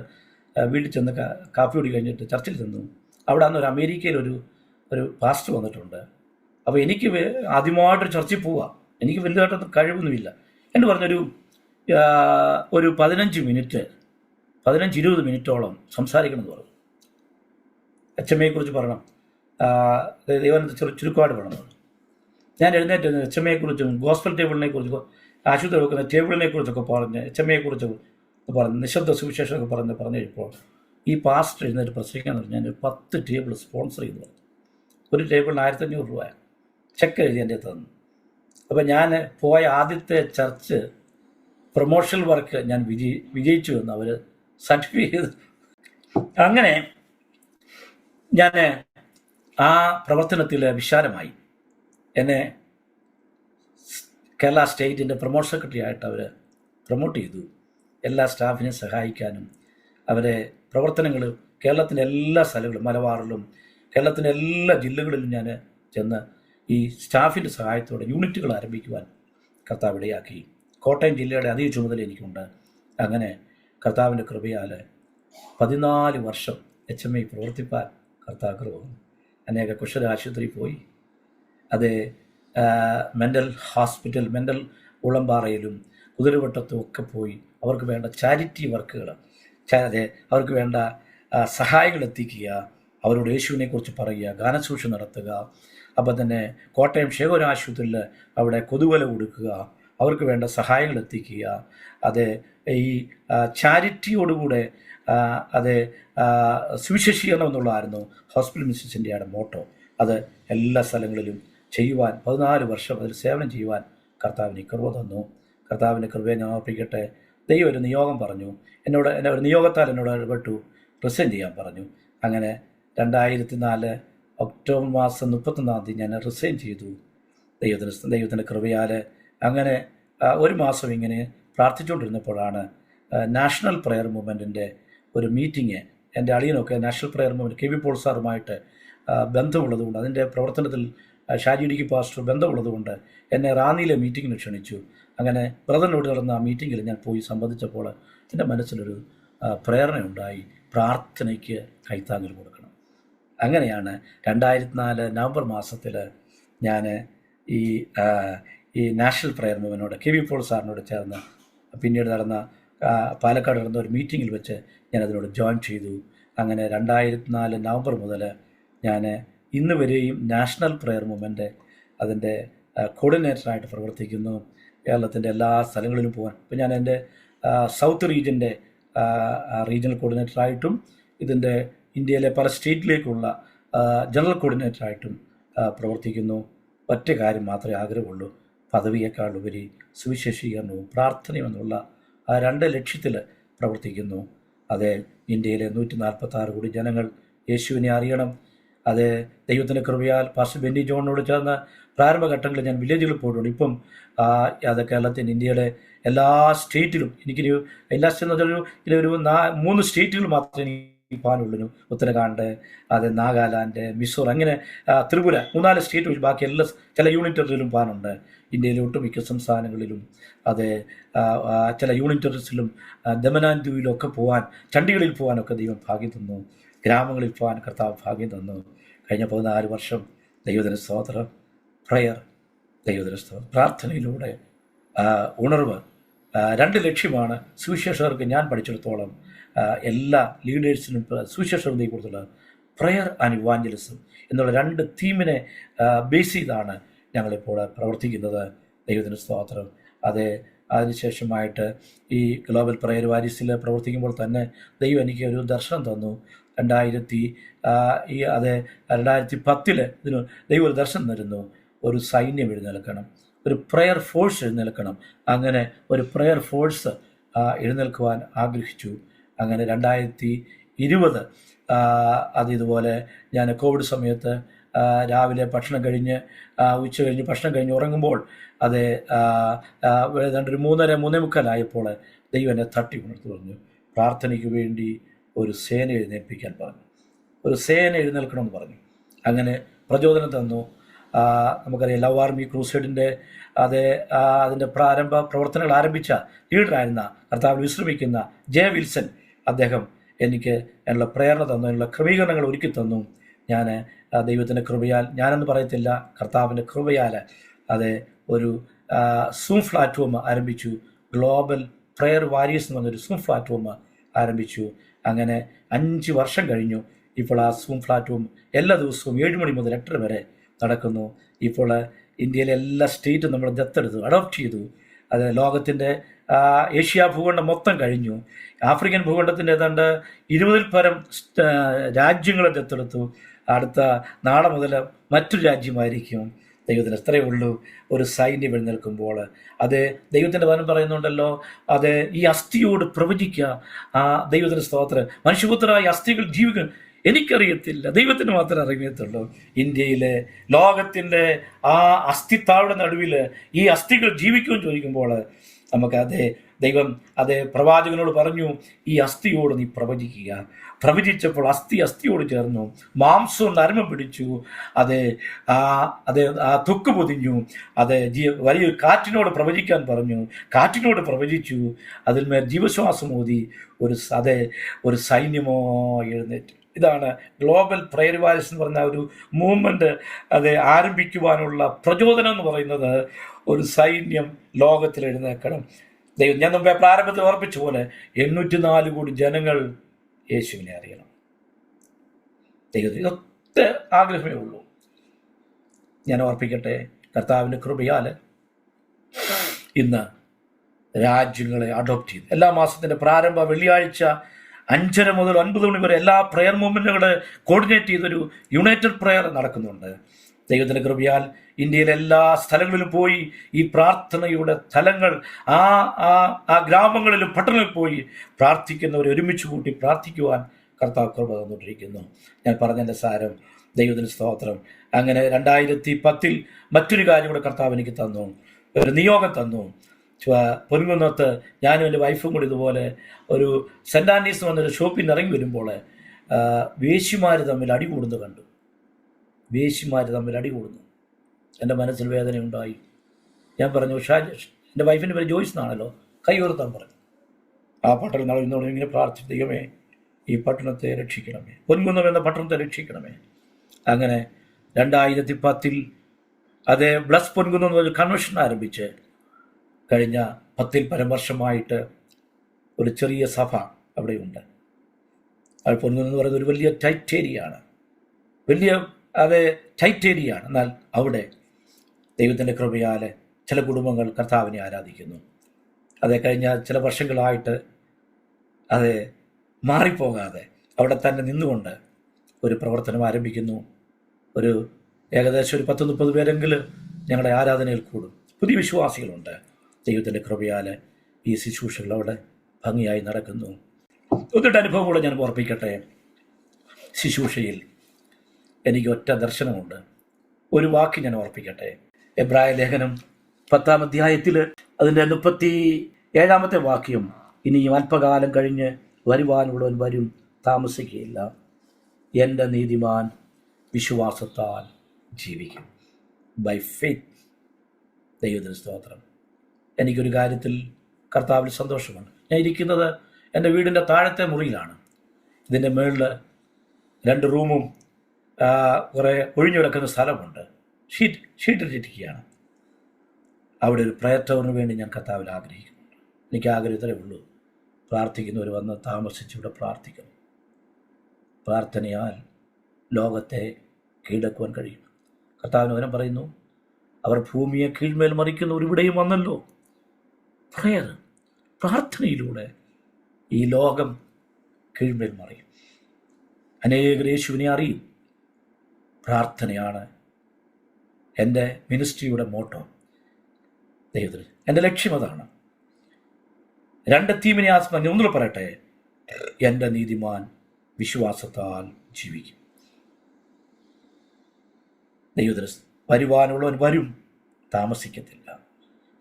വീട്ടിൽ ചെന്ന് കാപ്പി കുടി കഴിഞ്ഞിട്ട് ചർച്ചിൽ ചെന്നു. അവിടെ അന്ന് ഒരു അമേരിക്കയിൽ ഒരു പാസ്റ്റർ വന്നിട്ടുണ്ട്. അപ്പോൾ എനിക്ക് ആദ്യമായിട്ടൊരു ചർച്ചിൽ പോവാം, എനിക്ക് വലുതായിട്ടൊന്നും കഴിവൊന്നുമില്ല. എന്ന് പറഞ്ഞൊരു 15-20 മിനിറ്റോളം സംസാരിക്കണമെന്ന് പറഞ്ഞു. HMAയെ കുറിച്ച് പറയണം, ദൈവം ചുരുക്കമായിട്ട് പറയണം. ഞാൻ എഴുന്നേറ്റ് HMAയെ കുറിച്ചും ഗോസ്പൽ ടേബിളിനെ കുറിച്ച്, ആശുപത്രി വെക്കുന്ന ടേബിളിനെ കുറിച്ചൊക്കെ പറഞ്ഞ്, HMAയെ കുറിച്ച് പറഞ്ഞ്, നിശബ്ദ സുവിശേഷമൊക്കെ പറഞ്ഞു കഴിഞ്ഞപ്പോൾ ഈ പാസ്റ്റർ എഴുന്നേറ്റ് പ്രസംഗിക്കാൻ പറഞ്ഞു. ഞാൻ 10 ടേബിൾ സ്പോൺസർ ചെയ്തു. ഒരു ടേബിളിന് 1500 രൂപ ചെക്ക് എഴുതി എൻ്റെ തന്നു. അപ്പം ഞാൻ പോയ ആദ്യത്തെ ചർച്ച് പ്രൊമോഷണൽ വർക്ക് ഞാൻ വിജയിച്ചു എന്ന് അവർ സർട്ടിഫിക്കറ്റ്. അങ്ങനെ ഞാൻ ആ പ്രവർത്തനത്തിൽ വിശാലമായി. എന്നെ കേരള സ്റ്റേറ്റിൻ്റെ പ്രൊമോഷൻ സെക്രട്ടറി ആയിട്ട് അവർ പ്രൊമോട്ട് ചെയ്തു. എല്ലാ സ്റ്റാഫിനെയും സഹായിക്കാനും അവരെ പ്രവർത്തനങ്ങൾ കേരളത്തിൻ്റെ എല്ലാ സ്ഥലങ്ങളും, മലബാറിലും കേരളത്തിൻ്റെ എല്ലാ ജില്ലകളിലും ഞാൻ ചെന്ന് ഈ സ്റ്റാഫിൻ്റെ സഹായത്തോടെ യൂണിറ്റുകൾ ആരംഭിക്കുവാൻ കർത്താവ് ഇടയാക്കി. കോട്ടയം ജില്ലയുടെ അധിക ചുമതല എനിക്കുണ്ട്. അങ്ങനെ കർത്താവിൻ്റെ കൃപയാൽ 14 വർഷം HMA പ്രവർത്തിപ്പാൻ കർത്താവ് കൃപ. അനേക കുഷ്ഠ ആശുപത്രിയിൽ പോയി. അത് മെൻ്റൽ ഹോസ്പിറ്റൽ, മെൻ്റൽ ഉളമ്പാറയിലും കുതിരവട്ടത്തും ഒക്കെ പോയി അവർക്ക് വേണ്ട ചാരിറ്റി വർക്കുകൾ, അവർക്ക് വേണ്ട സഹായങ്ങൾ എത്തിക്കുക, അവരോട് യേശുവിനെക്കുറിച്ച് പറയുക, ഗാനശുശ്രൂഷ നടത്തുക. അപ്പം തന്നെ കോട്ടയം ശേഖര ആശുപത്രിയിൽ അവിടെ കൊതുവല കൊടുക്കുക, അവർക്ക് വേണ്ട സഹായങ്ങൾ എത്തിക്കുക. അത് ഈ ചാരിറ്റിയോടുകൂടെ അത് സുവിശേഷീകരണം എന്നുള്ളതായിരുന്നു ഹോസ്പിറ്റൽ മിഷൻസ് ഇന്ത്യയുടെ മോട്ടോ. അത് എല്ലാ സ്ഥലങ്ങളിലും ചെയ്യുവാൻ 14 വർഷം അതിൽ സേവനം ചെയ്യുവാൻ കർത്താവിന് കൃപ തന്നു. കർത്താവിൻ്റെ കൃപയെ ഞാൻ ഓർപ്പിക്കട്ടെ. ദൈവം ഒരു നിയോഗം പറഞ്ഞു, എന്നെ ഒരു നിയോഗത്താൽ എന്നോട് ഇടപെട്ടു, റിസൈൻ ചെയ്യാൻ പറഞ്ഞു. അങ്ങനെ 2004 ഒക്ടോബർ മാസം 31-ാം തീയതി ഞാൻ റിസൈൻ ചെയ്തു. ദൈവത്തിൻ്റെ കൃപയാൽ. അങ്ങനെ 1 മാസം ഇങ്ങനെ പ്രാർത്ഥിച്ചുകൊണ്ടിരുന്നപ്പോഴാണ് നാഷണൽ പ്രയർ മൂവ്മെൻറ്റിൻ്റെ ഒരു മീറ്റിംഗ്. എൻ്റെ അളിയനൊക്കെ national prayer movement KV Paul സാറുമായിട്ട് ബന്ധമുള്ളതുകൊണ്ട്, അതിൻ്റെ പ്രവർത്തനത്തിൽ ഷാജി ഇടുക്കി പാസ്റ്റർ ബന്ധമുള്ളതുകൊണ്ട് എന്നെ റാന്നിയിലെ മീറ്റിങ്ങിന് ക്ഷണിച്ചു. അങ്ങനെ ബ്രദറിനോട് നടന്ന ആ മീറ്റിങ്ങിൽ ഞാൻ പോയി സംബന്ധിച്ചപ്പോൾ എൻ്റെ മനസ്സിലൊരു പ്രേരണയുണ്ടായി, പ്രാർത്ഥനയ്ക്ക് കൈത്താങ്ങൽ കൊടുക്കണം. അങ്ങനെയാണ് 2004 നവംബർ മാസത്തിൽ ഞാൻ ഈ നാഷണൽ പ്രയർ മൂവ്മെൻറ്റിനോട് KV പോൾ സാറിനോട് ചേർന്ന് പിന്നീട് നടന്ന പാലക്കാട് നടന്ന ഒരു മീറ്റിങ്ങിൽ വെച്ച് ഞാനതിനോട് ജോയിൻ ചെയ്തു. അങ്ങനെ 2004 നവംബർ മുതൽ ഞാൻ ഇന്ന് വരെയും നാഷണൽ പ്രയർ മൂവ്മെൻറ്റ് അതിൻ്റെ കോർഡിനേറ്ററായിട്ട് പ്രവർത്തിക്കുന്നു. കേരളത്തിൻ്റെ എല്ലാ സ്ഥലങ്ങളിലും പോകാൻ ഇപ്പം ഞാൻ എൻ്റെ സൗത്ത് റീജിയൻ്റെ റീജിയണൽ കോർഡിനേറ്ററായിട്ടും ഇതിൻ്റെ ഇന്ത്യയിലെ പല സ്റ്റേറ്റിലേക്കുള്ള ജനറൽ കോർഡിനേറ്ററായിട്ടും പ്രവർത്തിക്കുന്നു. ഒറ്റ കാര്യം മാത്രമേ ആഗ്രഹമുള്ളൂ, പദവിയേക്കാളുപരി സുവിശേഷീകരണവും പ്രാർത്ഥനയും എന്നുള്ള ആ 2 ലക്ഷ്യത്തിൽ പ്രവർത്തിക്കുന്നു. അത് ഇന്ത്യയിലെ 146 കോടി ജനങ്ങൾ യേശുവിനെ അറിയണം. അത് ദൈവത്തിൻ്റെ കൃപയാൽ പാസ്റ്റർ ബെന്നി ജോണിനോട് ചേർന്ന് പ്രാരംഭഘട്ടങ്ങളിൽ ഞാൻ വില്ലേജുകളിൽ പോയിട്ടുണ്ട്. ഇപ്പം അത് കേരളത്തിൽ ഇന്ത്യയുടെ എല്ലാ സ്റ്റേറ്റിലും എനിക്കൊരു എല്ലാ ഒരു 3 സ്റ്റേറ്റുകൾ മാത്രമേ എനിക്ക് പോകാനുള്ളൂ. ഉത്തരാഖണ്ഡ്, അത് നാഗാലാൻഡ്, മിസോറം, അങ്ങനെ ത്രിപുര, 3-4 സ്റ്റേറ്റ് ഒഴിച്ച് ബാക്കി എല്ലാ ചില യൂണിയൻ ടെറിട്ടറിയിലും പോകാനുണ്ട്. ഇന്ത്യയിലെ ഒട്ടുമിക്ക സംസ്ഥാനങ്ങളിലും അത് ചില യൂണിയൻ ടെറിട്ടറീസിലും ദമനാൻദ്വീപിലും ഒക്കെ പോകാൻ, ചണ്ഡീഗഡിൽ പോകാനൊക്കെ ദൈവം ഭാഗ്യം തന്നു. ഗ്രാമങ്ങളിൽ പോകാൻ കർത്താവ് ഭാഗ്യം തന്നു. കഴിഞ്ഞ 14 വർഷം ദൈവത്തിന് സ്തോത്രം. പ്രയർ, ദൈവത്തിന് സ്തോത്രം. പ്രാർത്ഥനയിലൂടെ ഉണർവ്. 2 ലക്ഷ്യമാണ് സുവിശേഷകർക്ക് ഞാൻ പഠിച്ചിടത്തോളം എല്ലാ ലീഡേഴ്സിനും സുവിശേഷം കൊടുത്തുള്ള പ്രയർ ആൻഡ് ഇവാഞ്ചലിസം എന്നുള്ള 2 തീമിനെ ബേസ് ചെയ്താണ് ഞങ്ങളിപ്പോൾ പ്രവർത്തിക്കുന്നത്. ദൈവത്തിന് സ്തോത്രം. അതിനുശേഷമായിട്ട് ഈ ഗ്ലോബൽ പ്രയർ വാരീസിൽ പ്രവർത്തിക്കുമ്പോൾ തന്നെ ദൈവം എനിക്ക് ഒരു ദർശനം തന്നു. 2010 ഇതിന് ദൈവം ഒരു ദർശനം തരുന്നു. ഒരു സൈന്യം എഴുന്നേൽക്കണം, ഒരു പ്രയർ ഫോഴ്സ് എഴുന്നേൽക്കണം. അങ്ങനെ ഒരു പ്രയർ ഫോഴ്സ് എഴുന്നേൽക്കുവാൻ ആഗ്രഹിച്ചു. അങ്ങനെ 2020 ഇതുപോലെ ഞാൻ കോവിഡ് സമയത്ത് രാവിലെ ഭക്ഷണം കഴിഞ്ഞ് ഉച്ച കഴിഞ്ഞ് ഭക്ഷണം കഴിഞ്ഞ് ഉറങ്ങുമ്പോൾ ഏതാണ്ട് ഒരു 3:30-3:45 ദൈവം എന്നെ തട്ടി ഉണർത്തി പറഞ്ഞു, പ്രാർത്ഥനയ്ക്ക് വേണ്ടി ഒരു സേന എഴുന്നേൽപ്പിക്കാൻ പറഞ്ഞു, ഒരു സേന എഴുന്നേൽക്കണമെന്ന് പറഞ്ഞു. അങ്ങനെ പ്രചോദനം തന്നു. നമുക്കറിയാം ലവ് ആർമി ക്രൂസൈഡിൻ്റെ അതിൻ്റെ പ്രാരംഭ പ്രവർത്തനങ്ങൾ ആരംഭിച്ച ലീഡറായിരുന്ന കർത്താവിൽ വിശ്രമിക്കുന്ന ജെ വിൽസൺ അദ്ദേഹം എനിക്ക് എന്നുള്ള പ്രേരണ തന്നു, എന്നുള്ള ക്രമീകരണങ്ങൾ ഒരുക്കി തന്നു. ഞാൻ ദൈവത്തിൻ്റെ കൃപയാൽ, ഞാനെന്ന് പറയത്തില്ല, കർത്താവിൻ്റെ കൃപയാൽ ഒരു സൂം പ്ലാറ്റ്ഫോം ആരംഭിച്ചു. ഗ്ലോബൽ പ്രയർ വാരിയേഴ്സ് എന്ന് പറഞ്ഞൊരു സൂം പ്ലാറ്റ്ഫോം ആരംഭിച്ചു. അങ്ങനെ 5 വർഷം കഴിഞ്ഞു. ഇപ്പോൾ ആ സൂം പ്ലാറ്റ്ഫോം എല്ലാ ദിവസവും 7 മണി മുതൽ 8:30 വരെ നടക്കുന്നു. ഇപ്പോൾ ഇന്ത്യയിലെ എല്ലാ സ്റ്റേറ്റും നമ്മൾ ദത്തെടുത്തു, അഡോപ്റ്റ് ചെയ്തു. ലോകത്തിൻ്റെ ഏഷ്യ ഭൂഖണ്ഡം മൊത്തം കഴിഞ്ഞു. ആഫ്രിക്കൻ ഭൂഖണ്ഡത്തിൻ്റെ ഏതാണ്ട് 20-ൽ പരം രാജ്യങ്ങളെ ദത്തെടുത്തു. അടുത്ത നാളെ മുതൽ മറ്റൊരു രാജ്യമായിരിക്കും. ദൈവത്തിന് എത്രയേ ഉള്ളൂ. ഒരു സൈന്യം എഴുന്നേൽക്കുമ്പോൾ ദൈവത്തിൻ്റെ വചനം പറയുന്നുണ്ടല്ലോ, ഈ അസ്ഥിയോട് പ്രവചിക്കുക. ദൈവത്തിന് സ്തോത്രം. മനുഷ്യപുത്രരായ അസ്ഥികൾ ജീവിക്കും. എനിക്കറിയത്തില്ല, ദൈവത്തിന് മാത്രമേ അറിയത്തുള്ളൂ. ഇന്ത്യയിലെ ലോകത്തിൻ്റെ അസ്ഥിത്താഴുടെ നടുവിൽ ഈ അസ്ഥികൾ ജീവിക്കുമെന്ന് ചോദിക്കുമ്പോൾ നമുക്ക് ദൈവം പ്രവാചകനോട് പറഞ്ഞു, ഈ അസ്ഥിയോട് നീ പ്രവചിക്കുക. പ്രവചിച്ചപ്പോൾ അസ്ഥിയോട് ചേർന്നു, മാംസവും നരമ്പും പിടിച്ചു. തൊക്ക് പൊതിഞ്ഞു. വലിയൊരു കാറ്റിനോട് പ്രവചിക്കാൻ പറഞ്ഞു, കാറ്റിനോട് പ്രവചിച്ചു. അതിന്മേൽ ജീവശ്വാസം ഊതി. ഒരു സൈന്യമോ എഴുന്നേറ്റ്. ഇതാണ് ഗ്ലോബൽ പ്രയർ വാരിയേഴ്സ് എന്ന് പറഞ്ഞ ഒരു മൂവ്മെൻറ്റ്. ആരംഭിക്കുവാനുള്ള പ്രചോദനം എന്ന് പറയുന്നത് ഒരു സൈന്യം ലോകത്തിൽ എഴുന്നേൽക്കണം. ദൈവം, ഞാൻ മുമ്പേ പ്രാരംഭത്തിൽ ഓർപ്പിച്ച പോലെ 804 കോടി ജനങ്ങൾ യേശുവിനെ അറിയണം. ദൈവത്തിന് ഒറ്റ ആഗ്രഹമേ ഉള്ളൂ. ഞാൻ ഓർപ്പിക്കട്ടെ, കർത്താവിൻ്റെ കൃപയാൽ ഇന്ന് രാജ്യങ്ങളെ അഡോപ്റ്റ് ചെയ്തു. എല്ലാ മാസത്തിൻ്റെ പ്രാരംഭ വെള്ളിയാഴ്ച 5:30 മുതൽ 9 മണി വരെ എല്ലാ പ്രയർ മൂവ്മെൻറ്റുകൾ കോർഡിനേറ്റ് ചെയ്തൊരു യുണൈറ്റഡ് പ്രയർ നടക്കുന്നുണ്ട്. ദൈവത്തിൻ്റെ കൃപയാൽ ഇന്ത്യയിലെ എല്ലാ സ്ഥലങ്ങളിലും പോയി ഈ പ്രാർത്ഥനയുടെ സ്ഥലങ്ങൾ ആ ഗ്രാമങ്ങളിലും പട്ടണങ്ങളിൽ പോയി പ്രാർത്ഥിക്കുന്നവരെ ഒരുമിച്ച് കൂട്ടി പ്രാർത്ഥിക്കുവാൻ കർത്താവ് കൃപ തന്നുകൊണ്ടിരിക്കുന്നു. ഞാൻ പറഞ്ഞതിൻ്റെ സാരം. ദൈവത്തിന് സ്തോത്രം. അങ്ങനെ 2010 മറ്റൊരു കാര്യം കൂടെ കർത്താവ് എനിക്ക് തന്നു, ഒരു നിയോഗം തന്നു. പൊൻകുന്നത്ത് ഞാനും എൻ്റെ വൈഫും കൂടി ഇതുപോലെ ഒരു സെൻറ് ആൻഡീസ് വന്നൊരു ഷോപ്പിൽ നിന്ന് ഇറങ്ങി വരുമ്പോൾ വേശ്യമാർ തമ്മിൽ അടികൂടുന്നു കണ്ടു. വേശ്യമാർ തമ്മിൽ അടികൂടുന്നു. എൻ്റെ മനസ്സിൽ വേദനയുണ്ടായി. ഞാൻ പറഞ്ഞു, എൻ്റെ വൈഫിൻ്റെ പേര് ജോയ്സ് എന്നാണല്ലോ, കൈ ഉയർത്താൻ പറഞ്ഞു. ആ പട്ടണം നടന്നോട് ഇങ്ങനെ പ്രാർത്ഥിച്ചു, ദൈവമേ ഈ പട്ടണത്തെ രക്ഷിക്കണമേ, പൊൻകുന്നം എന്ന പട്ടണത്തെ രക്ഷിക്കണമേ. അങ്ങനെ 2010 ബ്ലസ് പൊൻകുന്നം എന്നൊരു കൺവെൻഷൻ ആരംഭിച്ച് കഴിഞ്ഞ 10-ൽ പരം വർഷമായിട്ട് ഒരു ചെറിയ സഭ അവിടെയുണ്ട്. അത് പൊൻകുന്നം എന്ന് പറയുന്നത് ഒരു വലിയ ടൈറ്റ് ഏരിയയാണ്, ടൈറ്റ് ഏരിയയാണ്. എന്നാൽ അവിടെ ദൈവത്തിൻ്റെ കൃപയാൽ ചില കുടുംബങ്ങൾ കർത്താവിനെ ആരാധിക്കുന്നു. കഴിഞ്ഞ ചില വർഷങ്ങളായിട്ട് മാറിപ്പോകാതെ അവിടെ തന്നെ നിന്നുകൊണ്ട് ഒരു പ്രവർത്തനം ആരംഭിക്കുന്നു. ഏകദേശം ഒരു 10-30 പേരെങ്കിലും ഞങ്ങളുടെ ആരാധനയിൽ കൂടും. പുതിയ വിശ്വാസികളുണ്ട്. ദൈവത്തിൻ്റെ കൃപയാൽ ഈ ശുശ്രൂഷകൾ അവിടെ ഭംഗിയായി നടക്കുന്നു. എന്നിട്ട് അനുഭവം കൂടെ ഞാൻ ഓർപ്പിക്കട്ടെ. ശുശ്രൂഷയിൽ എനിക്ക് ഒറ്റ ദർശനമുണ്ട്. ഒരു വാക്ക് ഞാൻ ഓർപ്പിക്കട്ടെ. എബ്രായ ലേഖനം 10-ാം അധ്യായത്തിൽ അതിൻ്റെ 37-ാമത്തെ വാക്യം, ഇനിയും അല്പകാലം കഴിഞ്ഞ് വരുവാനുള്ളവൻ വരും, താമസിക്കുകയില്ല. എൻ്റെ നീതിമാൻ വിശ്വാസത്താൽ ജീവിക്കും. By faith. ദൈവത്തിന് സ്തോത്രം. എനിക്കൊരു കാര്യത്തിൽ കർത്താവിൽ സന്തോഷമാണ്. ഞാൻ ഇരിക്കുന്നത് എൻ്റെ വീടിൻ്റെ താഴത്തെ മുറിയിലാണ്. ഇതിൻ്റെ മുകളിൽ 2 റൂമും കുറേ ഒഴിഞ്ഞു കിടക്കുന്ന സ്ഥലമുണ്ട്. ഷീറ്റിട്ടിരിക്കുകയാണ്. അവിടെ ഒരു പ്രയർ ടവറിന് വേണ്ടി ഞാൻ കർത്താവിൽ ആഗ്രഹിക്കുന്നുണ്ട്. എനിക്ക് ആഗ്രഹം ഇത്രയേ ഉള്ളൂ, പ്രാർത്ഥിക്കുന്നവർ വന്ന് താമസിച്ച് ഇവിടെ പ്രാർത്ഥിക്കണം. പ്രാർത്ഥനയാൽ ലോകത്തെ കീഴടക്കുവാൻ കഴിയും. കർത്താവിന് വചനം പറയുന്നു, അവർ ഭൂമിയെ കീഴ്മേൽ മറിക്കുന്നവർ ഇവിടെയും വന്നല്ലോ. പ്രയർ, പ്രാർത്ഥനയിലൂടെ ഈ ലോകം കീഴ്മേൽ മറിയും. അനേകർ യേശുവിനെ അറിയും. പ്രാർത്ഥനയാണ് എൻ്റെ മിനിസ്ട്രിയുടെ മോട്ടോ. ദൈവത്തിൽ എൻ്റെ ലക്ഷ്യം അതാണ്. 2 തീമിനെ ആസ്മ ഒന്നുകൂടെ പറയട്ടെ. എൻ്റെ നീതിമാൻ വിശ്വാസത്താൽ ജീവിക്കും. ദൈവത്തിൽ വരുവാനുള്ളവൻ വരും, താമസിക്കത്തില്ല.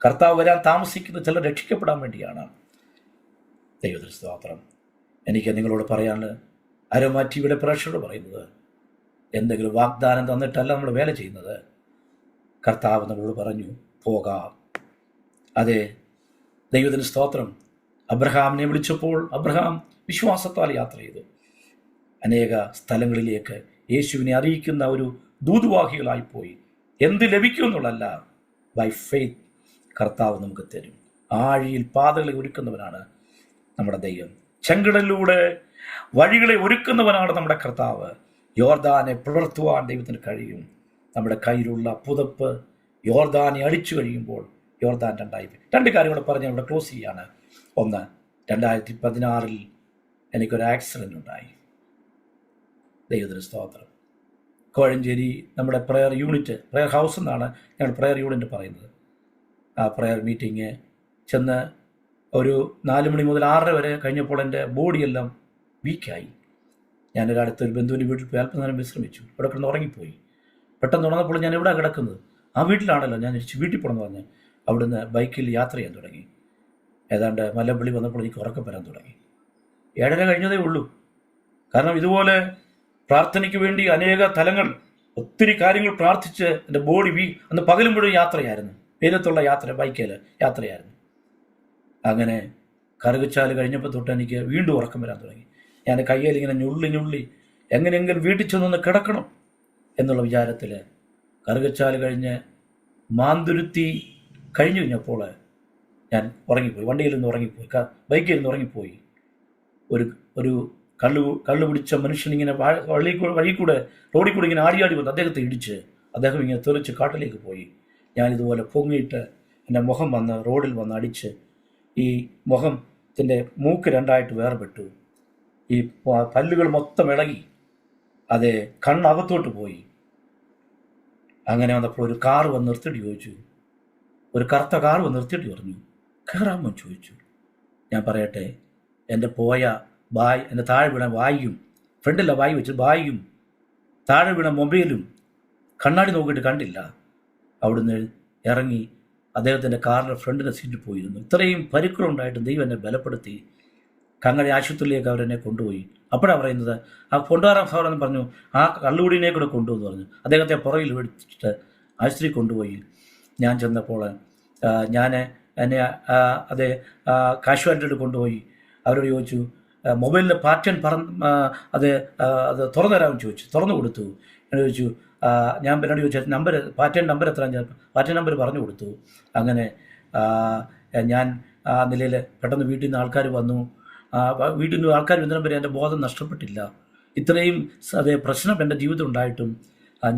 കർത്താവ് വരാൻ താമസിക്കുന്നത് ചിലർ രക്ഷിക്കപ്പെടാൻ വേണ്ടിയാണ്. ദൈവത്തിൽ സ്തോത്രം. എനിക്ക് നിങ്ങളോട് പറയാനുള്ളത്, അരമാറ്റിയുടെ പ്രേക്ഷകരോട് പറയുന്നത്, എന്തെങ്കിലും വാഗ്ദാനം തന്നിട്ടല്ല നമ്മൾ വേല ചെയ്യുന്നത്. കർത്താവ് നമ്മളോട് പറഞ്ഞു, പോകാം. അതെ, ദൈവത്തിന് സ്തോത്രം. അബ്രഹാമിനെ വിളിച്ചപ്പോൾ അബ്രഹാം വിശ്വാസത്താൽ യാത്ര ചെയ്തു. അനേക സ്ഥലങ്ങളിലേക്ക് യേശുവിനെ അറിയിക്കുന്ന ഒരു ദൂതുവാഹികളായിപ്പോയി. എന്ത് ലഭിക്കുമെന്നുള്ളതല്ല, ബൈ ഫെയ്ത്ത് കർത്താവ് നമുക്ക് തരും. ആഴിയിൽ പാതകളെ ഒരുക്കുന്നവനാണ് നമ്മുടെ ദൈവം. ചെങ്കടലിലൂടെ വഴികളെ ഒരുക്കുന്നവനാണ് നമ്മുടെ കർത്താവ്. യോർദാനെ പിളർത്തുവാൻ ദൈവത്തിന് കഴിയും. നമ്മുടെ കയ്യിലുള്ള പുതപ്പ് യോർദാനെ അടിച്ചു കഴിയുമ്പോൾ യോർദാൻ 2 2 കാര്യങ്ങൾ പറഞ്ഞ് അവിടെ ക്ലോസ് ചെയ്യാണ്. ഒന്ന്, 2016 എനിക്കൊരു ആക്സിഡൻ്റ് ഉണ്ടായി. ദൈവത്തിന് സ്തോത്രം. കോഴഞ്ചേരി നമ്മുടെ പ്രയർ യൂണിറ്റ്, പ്രയർ ഹൗസ് എന്നാണ് ഞങ്ങൾ പ്രയർ യൂണിറ്റ് പറയുന്നത്. ആ പ്രയർ മീറ്റിംഗ് ചെന്ന് ഒരു 4 മണി മുതൽ 6:30 വരെ കഴിഞ്ഞപ്പോൾ എൻ്റെ ബോഡിയെല്ലാം വീക്കായി. ഞാനൊരടുത്തൊരു ബന്ധുവിൻ്റെ വീട്ടിൽ പോയി അല്പനേരം വിശ്രമിച്ചു. അവിടെ കിടന്ന് ഉറങ്ങിപ്പോയി. പെട്ടെന്ന് ഉണർന്നപ്പോൾ ഞാൻ എവിടെ കിടക്കുന്നത്, ആ വീട്ടിലാണല്ലോ. ഞാൻ വീട്ടിൽ പോകണമെന്ന് പറഞ്ഞ് അവിടുന്ന് ബൈക്കിൽ യാത്ര ചെയ്യാൻ തുടങ്ങി. ഏതാണ്ട് മലമ്പള്ളി വന്നപ്പോൾ എനിക്ക് ഉറക്കം വരാൻ തുടങ്ങി. 7:30 കഴിഞ്ഞതേ ഉള്ളൂ. കാരണം ഇതുപോലെ പ്രാർത്ഥനയ്ക്ക് വേണ്ടി അനേക തലങ്ങൾ, ഒത്തിരി കാര്യങ്ങൾ പ്രാർത്ഥിച്ച് എൻ്റെ ബോഡി അന്ന് പകലും മുഴുവൻ യാത്രയായിരുന്നു. വെയിലത്തുള്ള യാത്ര, ബൈക്കിൽ യാത്രയായിരുന്നു. അങ്ങനെ കറുകച്ചാൽ കഴിഞ്ഞപ്പോൾ തൊട്ട് എനിക്ക് വീണ്ടും ഉറക്കം വരാൻ തുടങ്ങി. ഞാൻ കയ്യിൽ ഇങ്ങനെ ഞുള്ളി എങ്ങനെയെങ്കിലും വീട്ടിൽ ചെന്നൊന്ന് കിടക്കണം എന്നുള്ള വിചാരത്തിൽ കറുകച്ചാൽ കഴിഞ്ഞ് മാന്തുരുത്തി കഴിഞ്ഞു കഴിഞ്ഞപ്പോൾ ഞാൻ ഉറങ്ങിപ്പോയി. വണ്ടിയിൽ നിന്ന് ഉറങ്ങിപ്പോയി, ബൈക്കിൽ നിന്ന് ഉറങ്ങിപ്പോയി. ഒരു കള്ളു പിടിച്ച മനുഷ്യനിങ്ങനെ വഴി കൂടെ റോഡിൽ കൂടെ ഇങ്ങനെ ആടി വന്ന് അദ്ദേഹത്തെ ഇടിച്ച് അദ്ദേഹം ഇങ്ങനെ തെറിച്ച് കാട്ടിലേക്ക് പോയി. ഞാനിതുപോലെ പൊങ്ങിയിട്ട് എൻ്റെ മുഖം വന്ന് റോഡിൽ വന്ന് അടിച്ച് ഈ മുഖത്തിൻ്റെ മൂക്ക് 2ആയിട്ട് വേർപെട്ടു. ഈ പല്ലുകൾ മൊത്തം ഇളകി. അതെ, കണ്ണകത്തോട്ട് പോയി. അങ്ങനെ വന്നപ്പോൾ ഒരു കാറ് വന്ന് നിർത്തിയിട്ട് ചോദിച്ചു, ഒരു കറുത്ത കാറ് വന്ന് നിർത്തിയിട്ട് പറഞ്ഞു, കയറാമോ ചോദിച്ചു. ഞാൻ പറയട്ടെ, എൻ്റെ എൻ്റെ താഴെ വീണ ബാഗും, ഫ്രണ്ടില്ല ബാഗ് വെച്ച് ബാഗും താഴെ വീണ മൊബൈലും കണ്ണാടി നോക്കിയിട്ട് കണ്ടില്ല. അവിടുന്ന് ഇറങ്ങി അദ്ദേഹത്തിൻ്റെ കാറിൻ്റെ ഫ്രണ്ടിൻ്റെ സീറ്റിൽ പോയിരുന്നു. ഇത്രയും പരുക്കളുണ്ടായിട്ടും ദൈവം എന്നെ ബലപ്പെടുത്തി. കങ്ങടി ആശുപത്രിയിലേക്ക് അവരെന്നെ കൊണ്ടുപോയി. അപ്പോഴാണ് പറയുന്നത്, ആ കൊണ്ടുവരാൻ സാറെന്ന് പറഞ്ഞു, ആ കള്ളുകുടിനെ കൂടെ കൊണ്ടുവന്ന് പറഞ്ഞു. അദ്ദേഹത്തെ പുറകിൽ മേടിച്ചിട്ട് ആശുപത്രി കൊണ്ടുപോയി. ഞാൻ ചെന്നപ്പോൾ എന്നെ കാഷ്വാലിറ്റിയോട് കൊണ്ടുപോയി. അവരോട് ചോദിച്ചു, മൊബൈലിൻ്റെ പാറ്റേൺ അത് തുറന്നു തരാമെന്ന് ചോദിച്ചു. തുറന്നു കൊടുത്തു. എന്നോട് ചോദിച്ചു, ഞാൻ എന്നോട് ചോദിച്ചു പാറ്റേൺ നമ്പർ എത്ര, പാറ്റേൺ നമ്പർ പറഞ്ഞു കൊടുത്തു. അങ്ങനെ ഞാൻ ആ നിലയിൽ പെട്ടെന്ന് വീട്ടിൽ നിന്ന് ആൾക്കാർ വന്നു. വീട്ടിൽ നിന്ന് ആൾക്കാർ വരുന്നതിനും വരെ എൻ്റെ ബോധം നഷ്ടപ്പെട്ടില്ല. ഇത്രയും പ്രശ്നം എൻ്റെ ജീവിതം ഉണ്ടായിട്ടും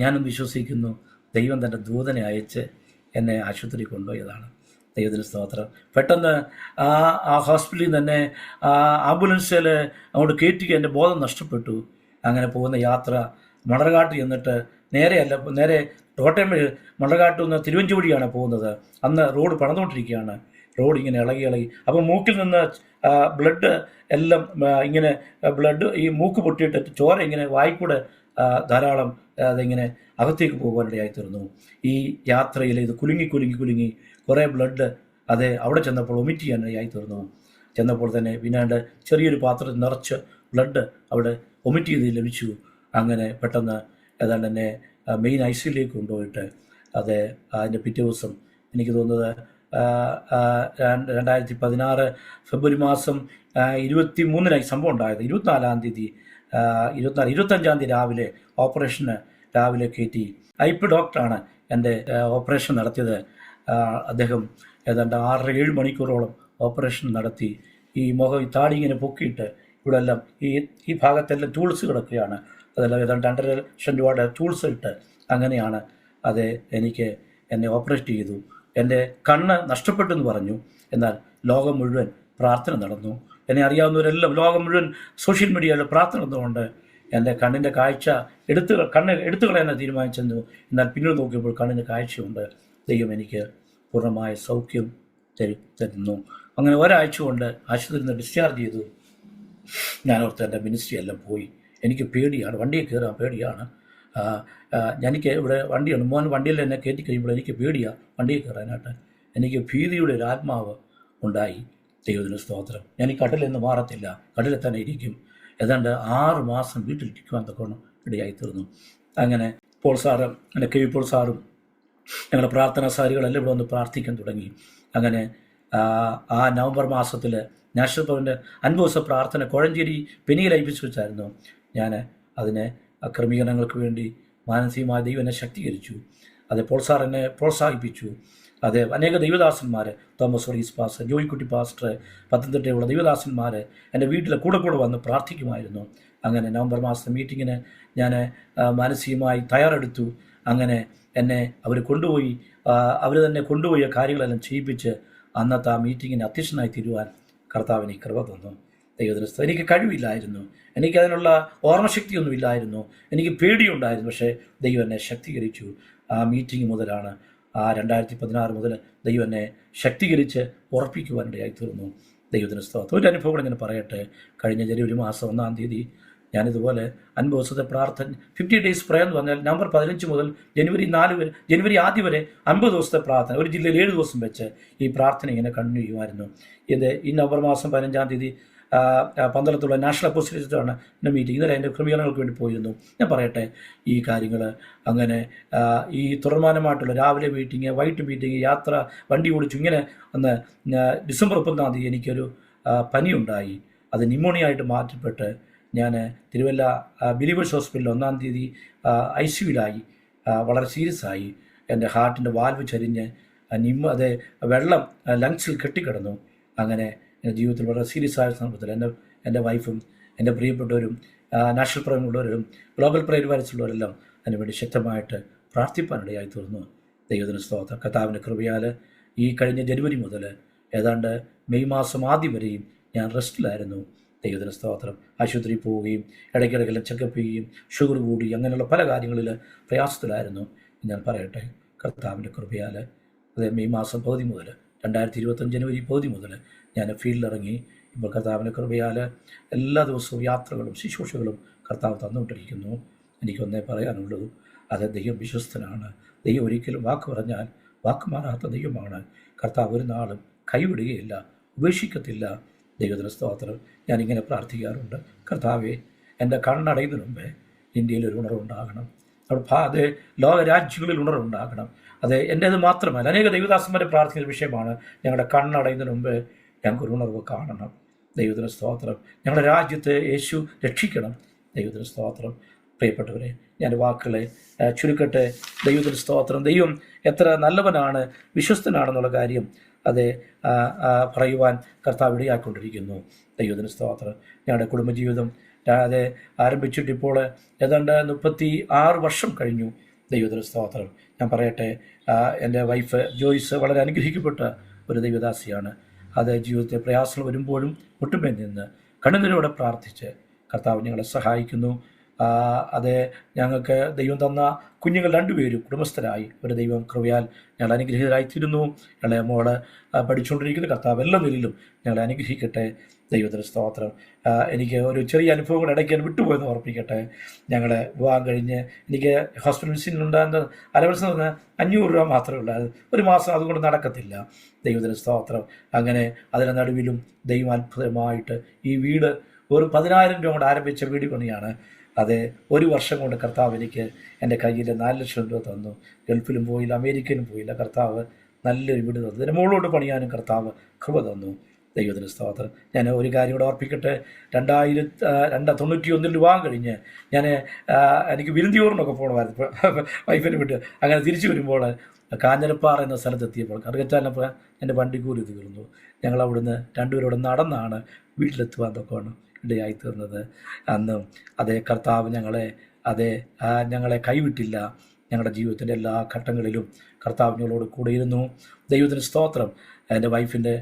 ഞാനും വിശ്വസിക്കുന്നു ദൈവം തൻ്റെ ദൂതനെ അയച്ച് എന്നെ ആശുപത്രി കൊണ്ടുപോയതാണ്. ദൈവത്തിന് സ്തോത്രം. പെട്ടെന്ന് ആ ഹോസ്പിറ്റലിൽ നിന്ന് തന്നെ ആംബുലൻസിൽ അങ്ങോട്ട് കയറ്റിക്ക് എൻ്റെ ബോധം നഷ്ടപ്പെട്ടു. അങ്ങനെ പോകുന്ന യാത്ര മണർകാട്ട് ചെന്നിട്ട് നേരെ കോട്ടയം വഴി മണർകാട്ട് നിന്ന് തിരുവഞ്ചൂടിയാണ് പോകുന്നത്. അന്ന് റോഡ് പണിതുകൊണ്ടിരിക്കുകയാണ്. റോഡ് ഇങ്ങനെ ഇളകി ഇളകി. അപ്പോൾ മൂക്കിൽ നിന്ന് ബ്ലഡ് എല്ലാം ഇങ്ങനെ ബ്ലഡ് ഈ മൂക്ക് പൊട്ടിയിട്ട് ചോര ഇങ്ങനെ വായിക്കൂടെ ധാരാളം അതിങ്ങനെ അകത്തേക്ക് പോകാനിടയായി തീർന്നു. ഈ യാത്രയിൽ ഇത് കുലുങ്ങി കുലുങ്ങി കുലുങ്ങി കുറേ ബ്ലഡ് അത് അവിടെ ചെന്നപ്പോൾ ഒമിറ്റ് ചെയ്യാനിടയായി തീർന്നു. ചെന്നപ്പോൾ തന്നെ പിന്നാണ്ട് ചെറിയൊരു പാത്രത്തിൽ നിറച്ച് ബ്ലഡ് അവിടെ ഒമിറ്റ് ചെയ്ത് ലഭിച്ചു. അങ്ങനെ പെട്ടെന്ന് ഏതാണ്ട് എന്നെ മെയിൻ ICUയിലേക്ക് കൊണ്ടുപോയിട്ട് അതിൻ്റെ പിറ്റേ ദിവസം എനിക്ക് തോന്നുന്നത് 2016 ഫെബ്രുവരി മാസം 23-നായി സംഭവം ഉണ്ടായത്. 24-ാം തീയതി 25-ാം തീയതി രാവിലെ ഓപ്പറേഷന് രാവിലെ കയറ്റി. IP ഡോക്ടറാണ് എൻ്റെ ഓപ്പറേഷൻ നടത്തിയത്. അദ്ദേഹം ഏതാണ്ട് 6-7 മണിക്കൂറോളം ഓപ്പറേഷൻ നടത്തി. ഈ മുഖം ഈ താടി ഇങ്ങനെ പൊക്കിയിട്ട് ഇവിടെ എല്ലാം ഈ ഭാഗത്തെല്ലാം ടൂൾസ് കിടക്കുകയാണ്. അതെല്ലാം ഏതാണ്ട് 2.5 ലക്ഷം രൂപയുടെ ടൂൾസ് ഇട്ട് അങ്ങനെയാണ് എനിക്ക് എന്നെ ഓപ്പറേറ്റ് ചെയ്തു. എൻ്റെ കണ്ണ് നഷ്ടപ്പെട്ടു എന്ന് പറഞ്ഞു. എന്നാൽ ലോകം മുഴുവൻ പ്രാർത്ഥന നടന്നു. എന്നെ അറിയാവുന്നവരെല്ലാം ലോകം മുഴുവൻ സോഷ്യൽ മീഡിയയിൽ പ്രാർത്ഥന നടന്നുകൊണ്ട് എൻ്റെ കണ്ണിൻ്റെ കാഴ്ച കണ്ണ് എടുത്തു കളയാൻ തീരുമാനിച്ചെന്നു. എന്നാൽ പിന്നീട് നോക്കിയപ്പോൾ കണ്ണിന് കാഴ്ചയുണ്ട്. ദൈവം എനിക്ക് പൂർണ്ണമായ സൗഖ്യം തരുന്നു. അങ്ങനെ ഒരാഴ്ച കൊണ്ട് ആശുപത്രിയിൽ നിന്ന് ഡിസ്ചാർജ് ചെയ്തു. ഞാനോർത്ത് എൻ്റെ മിനിസ്ട്രി എല്ലാം പോയി. എനിക്ക് പേടിയാണ്, വണ്ടിയിൽ കയറാൻ പേടിയാണ്. എനിക്ക് ഇവിടെ വണ്ടിയാണ്, മോൻ വണ്ടിയിൽ എന്നെ കയറ്റി കഴിയുമ്പോൾ എനിക്ക് പേടിയാണ് വണ്ടിയിൽ കയറാനായിട്ട്. എനിക്ക് ഭീതിയുടെ ഒരു ആത്മാവ് ഉണ്ടായി. ദൈവത്തിന് സ്തോത്രം. ഞാൻ ഈ കടലിൽ നിന്ന് മാറത്തില്ല, കടലിൽ തന്നെ ഇരിക്കും. ഏതാണ്ട് 6 മാസം വീട്ടിലിരിക്കുവാൻ തക്കോണം ഇടയായി തീർന്നു. അങ്ങനെ പോൾ സാറും എൻ്റെ KV പോൾ സാറും ഞങ്ങളുടെ പ്രാർത്ഥനാ സാരികളെല്ലാം ഇവിടെ വന്ന് പ്രാർത്ഥിക്കാൻ തുടങ്ങി. അങ്ങനെ ആ നവംബർ മാസത്തിൽ നാഷണൽ പവൻ്റെ 50 ദിവസ പ്രാർത്ഥന കോഴഞ്ചേരി പെനിയിൽ അയപ്പിച്ചു വെച്ചായിരുന്നു. ഞാൻ അതിനെ ക്രമീകരണങ്ങൾക്ക് വേണ്ടി മാനസികമായ ദൈവം എന്നെ ശക്തീകരിച്ചു. പോൾ സാർ എന്നെ പ്രോത്സാഹിപ്പിച്ചു. അനേക ദൈവദാസന്മാർ, തോമസ് വർഗീസ് പാസ്റ്റർ, ജോയിക്കുട്ടി പാസ്റ്റർ, പത്തനംതിട്ടയുള്ള ദൈവദാസന്മാർ എൻ്റെ വീട്ടിൽ കൂടെ വന്ന് പ്രാർത്ഥിക്കുമായിരുന്നു. അങ്ങനെ നവംബർ മാസത്തെ മീറ്റിങ്ങിന് ഞാൻ മാനസികമായി തയ്യാറെടുത്തു. അങ്ങനെ എന്നെ അവർ കൊണ്ടുപോയി, അവർ തന്നെ കൊണ്ടുപോയ കാര്യങ്ങളെല്ലാം ചെയ്യിപ്പിച്ച് അന്നത്തെ ആ മീറ്റിങ്ങിന് അധ്യക്ഷനായി തീരുവാൻ കർത്താവിന് കൃപ തന്നു. ദൈവത്തിന് എനിക്ക് കഴിവില്ലായിരുന്നു, എനിക്കതിനുള്ള ഓർമ്മശക്തിയൊന്നും ഇല്ലായിരുന്നു, എനിക്ക് പേടിയുണ്ടായിരുന്നു. പക്ഷേ ദൈവം എന്നെ ശക്തീകരിച്ചു. ആ മീറ്റിംഗ് മുതലാണ് 2016 മുതൽ ദൈവം എന്നെ ശക്തീകരിച്ച് ഉറപ്പിക്കുവാനിടയായി തീർന്നു. ദൈവത്തിന് സ്തോത്രം. ഒരു അനുഭവം കൂടെ ഞാൻ പറയട്ടെ. കഴിഞ്ഞ ജനുവരി മാസം 1-ാം തീയതി ഞാനിതുപോലെ 50 ദിവസത്തെ പ്രാർത്ഥന 50 ഡേയ്സ് പ്രയർ എന്ന് പറഞ്ഞാൽ നവംബർ 15 മുതൽ ജനുവരി ആദ്യം വരെ 50 ദിവസത്തെ പ്രാർത്ഥന, ഒരു ജില്ലയിൽ 7 ദിവസം വെച്ച് ഈ പ്രാർത്ഥന ഇങ്ങനെ കണ്ടിന്യൂ ചെയ്യുമായിരുന്നു. ഈ നവംബർ മാസം 15-ാം തീയതി പന്തളത്തുള്ള നാഷണൽ അപ്പോസിറ്റേഷനാണ് എൻ്റെ മീറ്റിംഗ്. ഇന്നലെ എൻ്റെ ക്രമീകരണങ്ങൾക്ക് വേണ്ടി പോയിരുന്നു. ഞാൻ പറയട്ടെ ഈ കാര്യങ്ങൾ. അങ്ങനെ ഈ തുടർമാനമായിട്ടുള്ള രാവിലെ മീറ്റിംഗ്, വൈകിട്ട് മീറ്റിംഗ്, യാത്ര, വണ്ടി ഓടിച്ചു. ഇങ്ങനെ ഒന്ന് ഡിസംബർ 30-ാം തീയതി എനിക്കൊരു പനിയുണ്ടായി. അത് ന്യൂമോണിയായിട്ട് മാറ്റപ്പെട്ട് ഞാൻ തിരുവല്ല ബിലീവേഴ്സ് ഹോസ്പിറ്റലിൽ 1-ാം തീയതി ICUയിലായി. വളരെ സീരിയസ് ആയി. എൻ്റെ ഹാർട്ടിൻ്റെ വാൽവ് ചരിഞ്ഞ് വെള്ളം ലങ്സിൽ കെട്ടിക്കിടന്നു. അങ്ങനെ എൻ്റെ ജീവിതത്തിൽ വളരെ സീരിയസ് ആയ സന്ദർഭത്തിൽ എൻ്റെ വൈഫും എൻ്റെ പ്രിയപ്പെട്ടവരും നാഷണൽ പ്രയറിലുള്ളവരും ഗ്ലോബൽ പ്രയർ വാരിയർസിലുള്ളവരെല്ലാം അതിനുവേണ്ടി ശക്തമായിട്ട് പ്രാർത്ഥിപ്പാനിടയായി തീർന്നു. ദൈവത്തിന് സ്തോത്രം. കർത്താവിൻ്റെ കൃപയാൽ ഈ കഴിഞ്ഞ ജനുവരി മുതൽ ഏതാണ്ട് മെയ് മാസം ആദ്യം വരെയും ഞാൻ റെസ്റ്റിലായിരുന്നു. ദൈവത്തിന് സ്തോത്രം. ആശുപത്രിയിൽ പോവുകയും ഇടയ്ക്കിടയ്ക്കെല്ലാം ചെക്കപ്പ് ചെയ്യുകയും ഷുഗർ കൂടി അങ്ങനെയുള്ള പല കാര്യങ്ങളിൽ പ്രയാസത്തിലായിരുന്നു. ഞാൻ പറയട്ടെ കർത്താവിൻ്റെ കൃപയാൽ മെയ് മാസം പകുതി മുതൽ 2025 ജനുവരി പകുതി മുതൽ ഞാൻ ഫീൽഡിലിറങ്ങി. ഇപ്പോൾ കർത്താവിൻ്റെ കൃപയാൽ എല്ലാ ദിവസവും യാത്രകളും ശുശ്രൂഷകളും കർത്താവ് തന്നുകൊണ്ടിരിക്കുന്നു. എനിക്കൊന്നേ പറയാനുള്ളൂ, ദൈവം വിശ്വസ്തനാണ്. ദൈവം ഒരിക്കലും വാക്ക് പറഞ്ഞാൽ വാക്ക് മാറാത്ത ദൈവമാണ്. കർത്താവ് ഒരു നാളും കൈവിടുകയില്ല, ഉപേക്ഷിക്കത്തില്ല. ദൈവത്തിന് സ്തോത്രം. ഞാനിങ്ങനെ പ്രാർത്ഥിക്കാറുണ്ട്, കർത്താവെ എൻ്റെ കണ്ണടയുന്നതിന് മുമ്പേ ഇന്ത്യയിൽ ഒരു ഉണർവുണ്ടാകണം, അവിടെ ലോകരാജ്യങ്ങളിൽ ഉണർവുണ്ടാകണം. എൻ്റേത് മാത്രമല്ല, അനേക ദൈവദാസന്മാരെ പ്രാർത്ഥിക്കുന്ന വിഷയമാണ്. ഞങ്ങളുടെ കണ്ണടയുന്നതിന് മുമ്പ് ഞങ്ങൾക്കൊരു ഉണർവ് കാണണം. ദൈവത്തിന് സ്തോത്രം. ഞങ്ങളുടെ രാജ്യത്തെ യേശു രക്ഷിക്കണം. ദൈവത്തിന് സ്തോത്രം. പ്രിയപ്പെട്ടവരെ, ഞാൻ വാക്കുകളെ ചുരുക്കട്ടെ. ദൈവത്തിന് സ്തോത്രം. ദൈവം എത്ര നല്ലവനാണ്, വിശ്വസ്തനാണെന്നുള്ള കാര്യം പറയുവാൻ കർത്താവ് ഇടയാക്കൊണ്ടിരിക്കുന്നു. ദൈവത്തിന് സ്തോത്രം. ഞങ്ങളുടെ കുടുംബജീവിതം ആരംഭിച്ചിട്ടിപ്പോൾ ഏതാണ്ട് 36 വർഷം കഴിഞ്ഞു. ദൈവത്തിന് സ്തോത്രം. ഞാൻ പറയട്ടെ, എൻ്റെ വൈഫ് ജോയ്സ് വളരെ അനുഗ്രഹിക്കപ്പെട്ട ഒരു ദൈവദാസിയാണ്. ജീവിതത്തെ പ്രയാസങ്ങൾ വരുമ്പോഴും ഒട്ടുമേ നിന്ന് കണ്ണുനീരോടെ പ്രാർത്ഥിച്ച് കർത്താവ് ഞങ്ങളെ സഹായിക്കുന്നു. അത് ഞങ്ങൾക്ക് ദൈവം തന്ന കുഞ്ഞുങ്ങൾ രണ്ടുപേരും കുടുംബസ്ഥരായി ഒരു ദൈവം കൃപയാൽ ഞങ്ങൾ അനുഗ്രഹീതരായിത്തീരുന്നു. ഞങ്ങളെ മോള് പഠിച്ചുകൊണ്ടിരിക്കുന്ന കർത്താവ് എല്ലാ നിലയിലും ഞങ്ങളെ അനുഗ്രഹിക്കട്ടെ. ദൈവത്തിന് സ്തോത്രം. എനിക്ക് ഒരു ചെറിയ അനുഭവം കൂടെ ഇടയ്ക്ക് ഞാൻ വിട്ടുപോയെന്ന് ഓർപ്പിക്കട്ടെ. ഞങ്ങൾ വിവാഹം കഴിഞ്ഞ് എനിക്ക് ഹോസ്പിറ്റൽ വിസിറ്റിനുണ്ടാകുന്ന അലവൻസ് എന്ന് പറഞ്ഞാൽ 500 രൂപ മാത്രമേ ഉള്ളായിരുന്നു. ഒരു മാസം അതുകൊണ്ട് നടക്കത്തില്ല. ദൈവത്തിന് സ്തോത്രം. അങ്ങനെ അതിൻ്റെ നടുവിലും ദൈവം അത്ഭുതമായിട്ട് ഈ വീട് ഒരു 10,000 രൂപ കൊണ്ട് ആരംഭിച്ച വീട് പണിയാണ്. അത് ഒരു വർഷം കൊണ്ട് കർത്താവ് എനിക്ക് എൻ്റെ കയ്യിൽ 4 ലക്ഷം രൂപ തന്നു. ഗൾഫിലും പോയില്ല, അമേരിക്കയിലും പോയില്ല. കർത്താവ് നല്ലൊരു വീട് തന്നു. ഇതിന് മുകളിലോട്ട് പണിയാനും കർത്താവ് കൃപ തന്നു. ദൈവത്തിന് സ്തോത്രം. ഞാൻ ഒരു കാര്യം കൂടെ ഓർപ്പിക്കട്ടെ. 1991 വിവാഹം കഴിഞ്ഞ് ഞാൻ എനിക്ക് വിരുന്തിയൂറിനൊക്കെ പോകണമായിരുന്നു വൈഫിനെ വിട്ട്. അങ്ങനെ തിരിച്ചു വരുമ്പോൾ കാഞ്ഞിരപ്പാറ എന്ന സ്ഥലത്തെത്തിയപ്പോൾ കറുകച്ചാലിനപ്പോൾ എൻ്റെ വണ്ടിക്കൂലി തീർന്നു. ഞങ്ങൾ അവിടുന്ന് രണ്ടുപേരോടെ നടന്നാണ് വീട്ടിലെത്തുവാൻ തൊക്കെയാണ് ഇടയായി തീർന്നത്. അന്ന് അതേ കർത്താവ് ഞങ്ങളെ കൈവിട്ടില്ല. ഞങ്ങളുടെ ജീവിതത്തിൻ്റെ എല്ലാ ഘട്ടങ്ങളിലും കർത്താവ് ഞങ്ങളോട് കൂടെയിരുന്നു. ദൈവത്തിന് സ്തോത്രം. എൻ്റെ വൈഫിൻ്റെ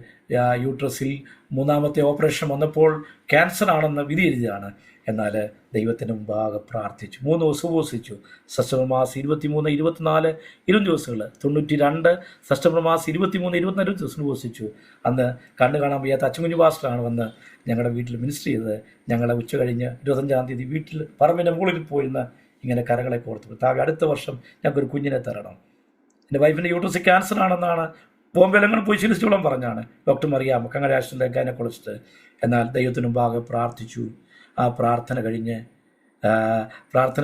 യൂട്രസിൽ 3ാമത്തെ ഓപ്പറേഷൻ വന്നപ്പോൾ ക്യാൻസറാണെന്ന് വിധി എഴുതിയതാണ്. എന്നാൽ ദൈവത്തിന് മുമ്പാകെ പ്രാർത്ഥിച്ചു. 3 ദിവസം ഉപവസിച്ചു. സെപ്റ്റംബർ മാസം 23, 24 20 ദിവസങ്ങൾ, 92 സെപ്റ്റംബർ മാസം 23, 24 ദിവസം ഉപവസിച്ചു. അന്ന് കണ്ണ് കാണാൻ വയ്യാത്ത അച്ചുകുഞ്ഞു പാസ്റ്ററാണ് വന്ന് ഞങ്ങളുടെ വീട്ടിൽ മിനിസ്റ്റർ ചെയ്തത്. ഞങ്ങളെ ഉച്ച കഴിഞ്ഞ് 25-ാം തീയതി വീട്ടിൽ പറമ്പിൻ്റെ മുകളിൽ പോയിരുന്ന് ഇങ്ങനെ കരകളെ കോർത്തു. കർത്താവേ, അടുത്ത വർഷം ഞങ്ങൾക്കൊരു കുഞ്ഞിനെ തരണം. എൻ്റെ വൈഫിൻ്റെ യൂട്രസ് ക്യാൻസർ ആണെന്നാണ് ബോംബെയിലെങ്ങനെ പോയി ചികിത്സിച്ചോളം പറഞ്ഞാണ് ഡോക്ടർ അറിയാം കങ്ങര ആശുപത്രിയിലെ ഗൈനക്കോളജിസ്റ്റ്. എന്നാൽ ദൈവത്തിന് മുമ്പാകെ പ്രാർത്ഥിച്ചു. ആ പ്രാർത്ഥന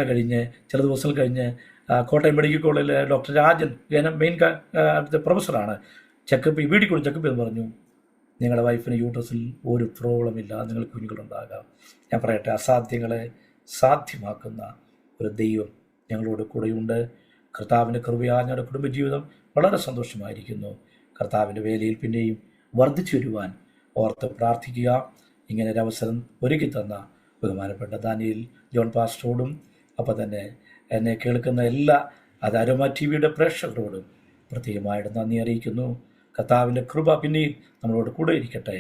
കഴിഞ്ഞ് ചില ദിവസങ്ങൾ കഴിഞ്ഞ് കോട്ടയം മെഡിക്കൽ കോളേജിലെ ഡോക്ടർ രാജൻ മെയിൻ പ്രൊഫസറാണ് വീട്ടിൽ കൂടി ചെക്കപ്പ് ചെയ്ത് പറഞ്ഞു, നിങ്ങളുടെ വൈഫിന് യൂട്രസിൽ ഒരു പ്രോബ്ലം ഇല്ല, നിങ്ങൾ കുഞ്ഞുങ്ങളുണ്ടാകാം. ഞാൻ പറയട്ടെ, അസാധ്യങ്ങളെ സാധ്യമാക്കുന്ന ഒരു ദൈവം ഞങ്ങളോട് കൂടെയുണ്ട്. കർത്താവിൻ്റെ കൃപയാൽ ഞങ്ങളുടെ കുടുംബജീവിതം വളരെ സന്തോഷമായിരിക്കുന്നു. കർത്താവിൻ്റെ വേലയിൽ പിന്നെയും വർദ്ധിച്ചു വരുവാൻ ഓർത്ത് പ്രാർത്ഥിക്കുക. ഇങ്ങനെ ഒരു അവസരം ഒരുക്കി തന്ന ബഹുമാനപ്പെട്ട ദാനിയേൽ ജോൺ പാസ്റ്ററോടും അപ്പം തന്നെ എന്നെ കേൾക്കുന്ന എല്ലാ അരോമ TV-യുടെ പ്രേക്ഷകരോടും പ്രത്യേകമായിട്ട് നന്ദി അറിയിക്കുന്നു. കർത്താവിൻ്റെ കൃപ പിന്നെയും നമ്മളോട് കൂടെ ഇരിക്കട്ടെ.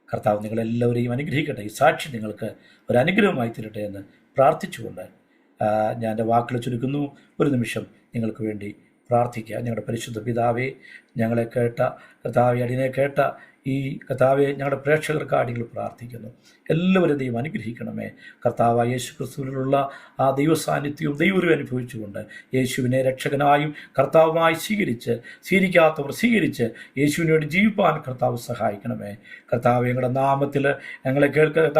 കർത്താവ് നിങ്ങളെല്ലാവരെയും അനുഗ്രഹിക്കട്ടെ. ഈ സാക്ഷി നിങ്ങൾക്ക് ഒരു അനുഗ്രഹമായി തീരട്ടെ എന്ന് പ്രാർത്ഥിച്ചുകൊണ്ട് ഞാൻ എൻ്റെ വാക്കുകൾ ചുരുക്കുന്നു. ഒരു നിമിഷം നിങ്ങൾക്ക് വേണ്ടി പ്രാർത്ഥിക്കുക. ഞങ്ങളുടെ പരിശുദ്ധ പിതാവേ, ഞങ്ങളെ കേട്ട കർത്താവെ, അടിയനെ കേട്ട ഈ കർത്താവെ, ഞങ്ങളുടെ പ്രേക്ഷകർക്ക് അടികൾ പ്രാർത്ഥിക്കുന്നു. എല്ലാവരും ദൈവം അനുഗ്രഹിക്കണമേ. കർത്താവായ യേശു ക്രിസ്തുവിലുള്ള ആ ദൈവസാന്നിധ്യവും ദൈവവും അനുഭവിച്ചുകൊണ്ട് യേശുവിനെ രക്ഷകനായും കർത്താവുമായി സ്വീകരിക്കാത്തവർ സ്വീകരിച്ച് യേശുവിന് വേണ്ടി ജീവിപ്പാൻ കർത്താവ് സഹായിക്കണമേ. കർത്താവ്, ഞങ്ങളുടെ നാമത്തിൽ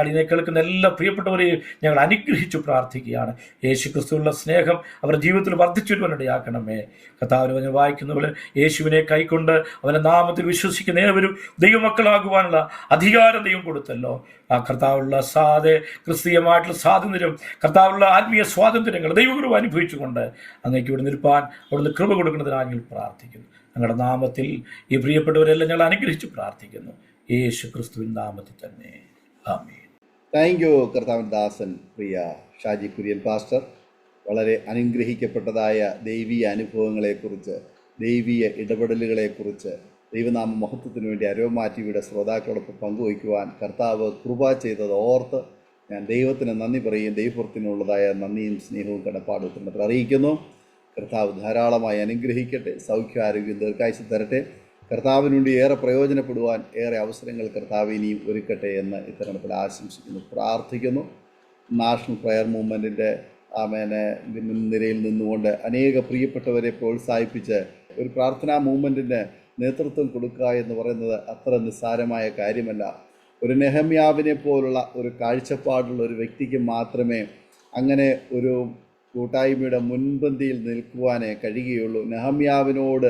അടിയനെ കേൾക്കുന്ന എല്ലാ പ്രിയപ്പെട്ടവരെയും ഞങ്ങൾ അനുഗ്രഹിച്ചു പ്രാർത്ഥിക്കുകയാണ്. യേശു ക്രിസ്തുവിനുള്ള സ്നേഹം അവരുടെ ജീവിതത്തിൽ വർദ്ധിച്ചു വരുവാനിടയാക്കണമേ. കർത്താവിനെ പറഞ്ഞ് വായിക്കുന്നവർ യേശുവിനെ കൈക്കൊണ്ട് അവൻ്റെ നാമത്തിൽ വിശ്വസിക്കുന്ന ഏവരും ദൈവമക്കളാകുവാനുള്ള അധികാരം ദൈവം കൊടുത്തല്ലോ. ആ കർത്താവുള്ള ക്രിസ്തീയമായിട്ടുള്ള സ്വാതന്ത്ര്യം, കർത്താവുള്ള ആത്മീയ സ്വാതന്ത്ര്യങ്ങൾ ദൈവകൃപ അനുഭവിച്ചുകൊണ്ട് അങ്ങേക്ക് ഇവിടെ നിൽപ്പാൻ അവിടുന്ന് കൃപ കൊടുക്കുന്നതിനായി ഞങ്ങൾ പ്രാർത്ഥിക്കുന്നു. ഞങ്ങളുടെ നാമത്തിൽ ഈ പ്രിയപ്പെട്ടവരെല്ലാം ഞങ്ങൾ അനുഗ്രഹിച്ച് പ്രാർത്ഥിക്കുന്നു. യേശു ക്രിസ്തുവിൻ നാമത്തിൽ തന്നെ, ആമേൻ. താങ്ക് യു കർത്താവിൻ ദാസൻ പ്രിയ ഷാജി കുര്യൻ പാസ്റ്റർ. വളരെ അനുഗ്രഹിക്കപ്പെട്ടതായ ദൈവീയ അനുഭവങ്ങളെക്കുറിച്ച്, ദൈവീയ ഇടപെടലുകളെക്കുറിച്ച്, ദൈവനാമ മഹത്വത്തിന് വേണ്ടി അരോമ TV-യുടെ ശ്രോതാക്കളോടൊപ്പം പങ്കുവയ്ക്കുവാൻ കർത്താവ് കൃപ ചെയ്തത് ഓർത്ത് ഞാൻ ദൈവത്തിന് നന്ദി പറയും. ദൈവത്തിനുള്ളതായ നന്ദിയും സ്നേഹവും കടപ്പാടും അറിയിക്കുന്നു. കർത്താവ് ധാരാളമായി അനുഗ്രഹിക്കട്ടെ. സൗഖ്യ, ആരോഗ്യം, ദീർഘായുസ്സ് തരട്ടെ. കർത്താവിന് വേണ്ടി ഏറെ പ്രയോജനപ്പെടുവാൻ ഏറെ അവസരങ്ങൾ കർത്താവ് ഇനിയും ഒരുക്കട്ടെ എന്ന് ഇത്തരണത്തിൽ ആശംസിക്കുന്നു, പ്രാർത്ഥിക്കുന്നു. നാഷണൽ പ്രയർ മൂവ്മെൻറ്റിൻ്റെ നിരയിൽ നിന്നുകൊണ്ട് അനേക പ്രിയപ്പെട്ടവരെ പ്രോത്സാഹിപ്പിച്ച് ഒരു പ്രാർത്ഥനാ മൂവ്മെൻറ്റിന് നേതൃത്വം കൊടുക്കുക എന്ന് പറയുന്നത് അത്ര നിസ്സാരമായ കാര്യമല്ല. ഒരു നെഹമ്യാവിനെ പോലുള്ള ഒരു കാഴ്ചപ്പാടുള്ള ഒരു വ്യക്തിക്ക് മാത്രമേ അങ്ങനെ ഒരു കൂട്ടായ്മയുടെ മുൻപന്തിയിൽ നിൽക്കുവാനേ കഴിയുകയുള്ളൂ. നെഹമ്യാവിനോട്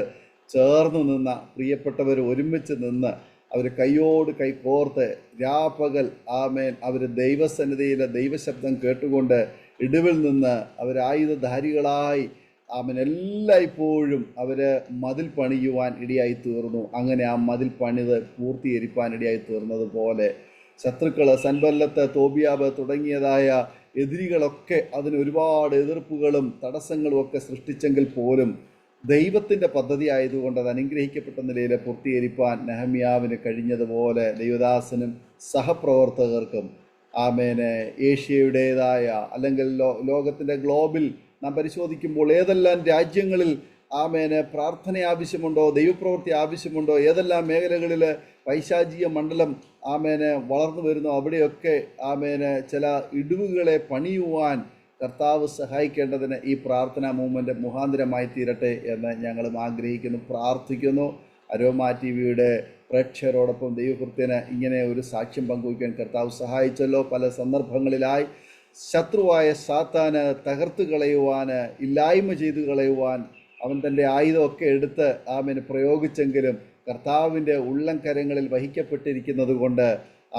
ചേർന്ന് നിന്ന പ്രിയപ്പെട്ടവർ ഒരുമിച്ച് നിന്ന് അവർ കൈയോട് കൈ കോർത്ത് രാപ്പകൽ അവർ ദൈവസന്നിധിയിലെ ദൈവശബ്ദം കേട്ടുകൊണ്ട് ഇടിവിൽ നിന്ന് അവരായുധധാരികളായി എല്ലായ്പ്പോഴും അവർ മതിൽ പണിയുവാൻ ഇടയായി തീർന്നു. അങ്ങനെ ആ മതിൽ പണിത് പൂർത്തീകരിപ്പാൻ ഇടയായി തീർന്നതുപോലെ ശത്രുക്കൾ, സൻബല്ലത്ത്, തോബിയാബ് തുടങ്ങിയതായ എതിരികളൊക്കെ അതിന് ഒരുപാട് എതിർപ്പുകളും തടസ്സങ്ങളും ഒക്കെ സൃഷ്ടിച്ചെങ്കിൽ പോലും ദൈവത്തിൻ്റെ പദ്ധതി ആയതുകൊണ്ട് അത് അനുഗ്രഹിക്കപ്പെട്ട നിലയിൽ പൂർത്തീകരിപ്പാൻ നെഹമ്യാവിന് കഴിഞ്ഞതുപോലെ ദൈവദാസനും സഹപ്രവർത്തകർക്കും ആമേന് ഏഷ്യയുടേതായ അല്ലെങ്കിൽ ലോകത്തിൻ്റെ ഗ്ലോബിൽ നാം പരിശോധിക്കുമ്പോൾ ഏതെല്ലാം രാജ്യങ്ങളിൽ ആമേന് പ്രാർത്ഥന ആവശ്യമുണ്ടോ, ദൈവപ്രവൃത്തി ആവശ്യമുണ്ടോ, ഏതെല്ലാം മേഖലകളിൽ പൈശാചിക മണ്ഡലം ആമേന് വളർന്നു വരുന്നു, അവിടെയൊക്കെ ആമേന് ചില ഇടിവുകളെ പണിയുവാൻ കർത്താവ് സഹായിക്കേണ്ടതിന് ഈ പ്രാർത്ഥനാ മൂവ്മെൻ്റ് മുഖാന്തരമായി തീരട്ടെ എന്ന് ഞങ്ങളും ആഗ്രഹിക്കുന്നു, പ്രാർത്ഥിക്കുന്നു. അരോമ TV-യുടെ പ്രേക്ഷകരോടൊപ്പം ദൈവകൃത്യന് ഇങ്ങനെ ഒരു സാക്ഷ്യം പങ്കുവയ്ക്കാൻ കർത്താവ് സഹായിച്ചല്ലോ. പല സന്ദർഭങ്ങളിലായി ശത്രുവായ സാത്താന് തകർത്ത് കളയുവാൻ, ഇല്ലായ്മ ചെയ്തു കളയുവാൻ അവൻ തൻ്റെ ആയുധമൊക്കെ എടുത്ത് ആമേന് പ്രയോഗിച്ചെങ്കിലും കർത്താവിൻ്റെ ഉള്ളം കരങ്ങളിൽ വഹിക്കപ്പെട്ടിരിക്കുന്നത് കൊണ്ട്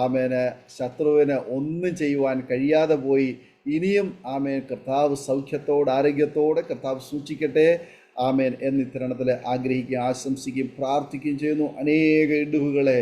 ആമേന് ശത്രുവിന് ഒന്നും ചെയ്യുവാൻ കഴിയാതെ പോയി. ഇനിയും ആമേൻ കർത്താവ് സൗഖ്യത്തോടെ ആരോഗ്യത്തോടെ കർത്താവ് സൂക്ഷിക്കട്ടെ ആമേൻ എന്ന് ഇത്തരണത്തിൽ ആഗ്രഹിക്കുകയും ആശംസിക്കുകയും പ്രാർത്ഥിക്കുകയും ചെയ്യുന്നു. അനേക ഇടിവുകളെ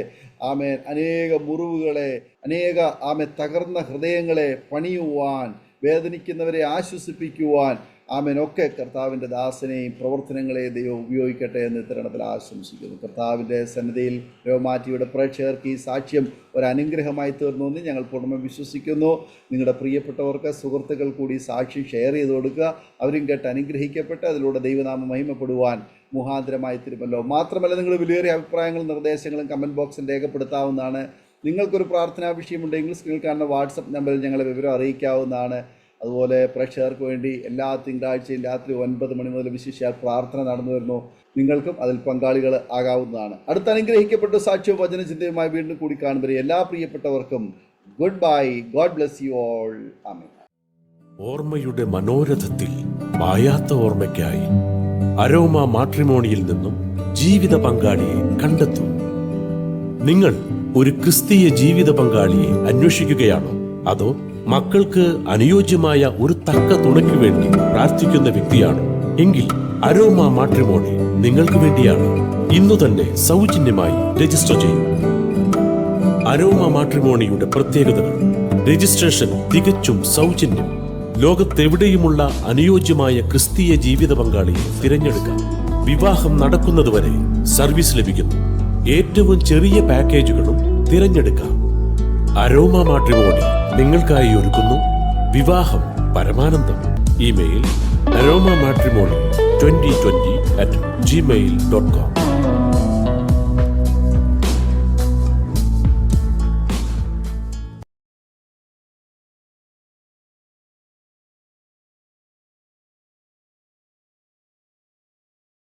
ആമേൻ, അനേക മുറിവുകളെ, അനേക ആമേൻ തകർന്ന ഹൃദയങ്ങളെ പണിയുവാൻ, വേദനിക്കുന്നവരെ ആശ്വസിപ്പിക്കുവാൻ ആമേൻ ഒക്കെ കർത്താവിൻ്റെ ദാസനെയും പ്രവർത്തനങ്ങളെ ദൈവം ഉപയോഗിക്കട്ടെ എന്ന് ഇത്തരണത്തിൽ ആശംസിക്കുന്നു. കർത്താവിൻ്റെ സന്നിധിയിൽ രോമാ TV-യുടെ പ്രേക്ഷകർക്ക് ഈ സാക്ഷ്യം ഒരു അനുഗ്രഹമായി തീർന്നു എന്ന് ഞങ്ങൾ പൂർണ്ണമായി വിശ്വസിക്കുന്നു. നിങ്ങളുടെ പ്രിയപ്പെട്ടവർക്ക്, സുഹൃത്തുക്കൾ കൂടി സാക്ഷ്യം ഷെയർ ചെയ്ത് കൊടുക്കുക. അവരും കേട്ട് അനുഗ്രഹിക്കപ്പെട്ട് അതിലൂടെ ദൈവനാമം മഹിമപ്പെടുവാൻ മുഖാന്തരമായി തീരുമല്ലോ. മാത്രമല്ല, നിങ്ങൾ വിലയേറിയ അഭിപ്രായങ്ങളും നിർദ്ദേശങ്ങളും കമൻറ്റ് ബോക്സിൽ രേഖപ്പെടുത്താവുന്നതാണ്. നിങ്ങൾക്കൊരു പ്രാർത്ഥനാ വിഷയമുണ്ടെങ്കിൽ സ്ക്രീനിൽ കാണുന്ന വാട്സപ്പ് നമ്പറിൽ ഞങ്ങളെ വിവരം അറിയിക്കാവുന്നതാണ്. അതുപോലെ പ്രേക്ഷകർക്ക് വേണ്ടി എല്ലാ തിങ്കളാഴ്ചയും രാത്രി 9 മണി മുതൽ വിശേഷിച്ചാൽ പ്രാർത്ഥന നടന്നു വരുന്നു. നിങ്ങൾക്കും അതിൽ പങ്കാളികൾ ആകാവുന്നതാണ്. അടുത്ത അനുഗ്രഹിക്കപ്പെട്ട സാക്ഷ്യവും വചനചിന്തയുമായി വീണ്ടും കൂടി കാണുമ്പോൾ എല്ലാ പ്രിയപ്പെട്ടവർക്കും good bye. God bless you all. Amen. ഓർമ്മയുടെ മനോരഥത്തിൽ മായാത്ത ഓർമ്മയ്ക്കായി അരോമ മാട്രിമോണിയിൽ നിന്നും ജീവിത പങ്കാളിയെ കണ്ടെത്തൂ. നിങ്ങൾ ഒരു ക്രിസ്തീയ ജീവിത പങ്കാളിയെ അന്വേഷിക്കുകയാണോ? അതോ മക്കൾക്ക് അനുയോജ്യമായ ഒരു തക്ക തുണയ്ക്ക് വേണ്ടി പ്രാർത്ഥിക്കുന്ന വ്യക്തിയാണോ? എങ്കിൽ അരോമ മാട്രിമോണി നിങ്ങൾക്ക് വേണ്ടിയാണ്. ഇന്നു തന്നെ സൗജന്യമായി രജിസ്റ്റർ ചെയ്യൂ. അരോമ മാട്രിമോണിയുടെ പ്രത്യേകതകൾ: രജിസ്ട്രേഷൻ തികച്ചും സൗജന്യം. ലോകത്തെവിടെയുമുള്ള അനുയോജ്യമായ ക്രിസ്തീയ ജീവിത പങ്കാളിയെ തിരഞ്ഞെടുക്കാം. വിവാഹം നടക്കുന്നതുവരെ സർവീസ് ലഭിക്കുന്നു. ഏറ്റവും ചെറിയ പാക്കേജുകളും തിരഞ്ഞെടുക്കാം. അരോമ മാട്രിമോണി നിങ്ങൾക്കായി ഒരുക്കുന്നു വിവാഹം പരമാനന്ദം. Email aroma matrimony2020@gmail.com.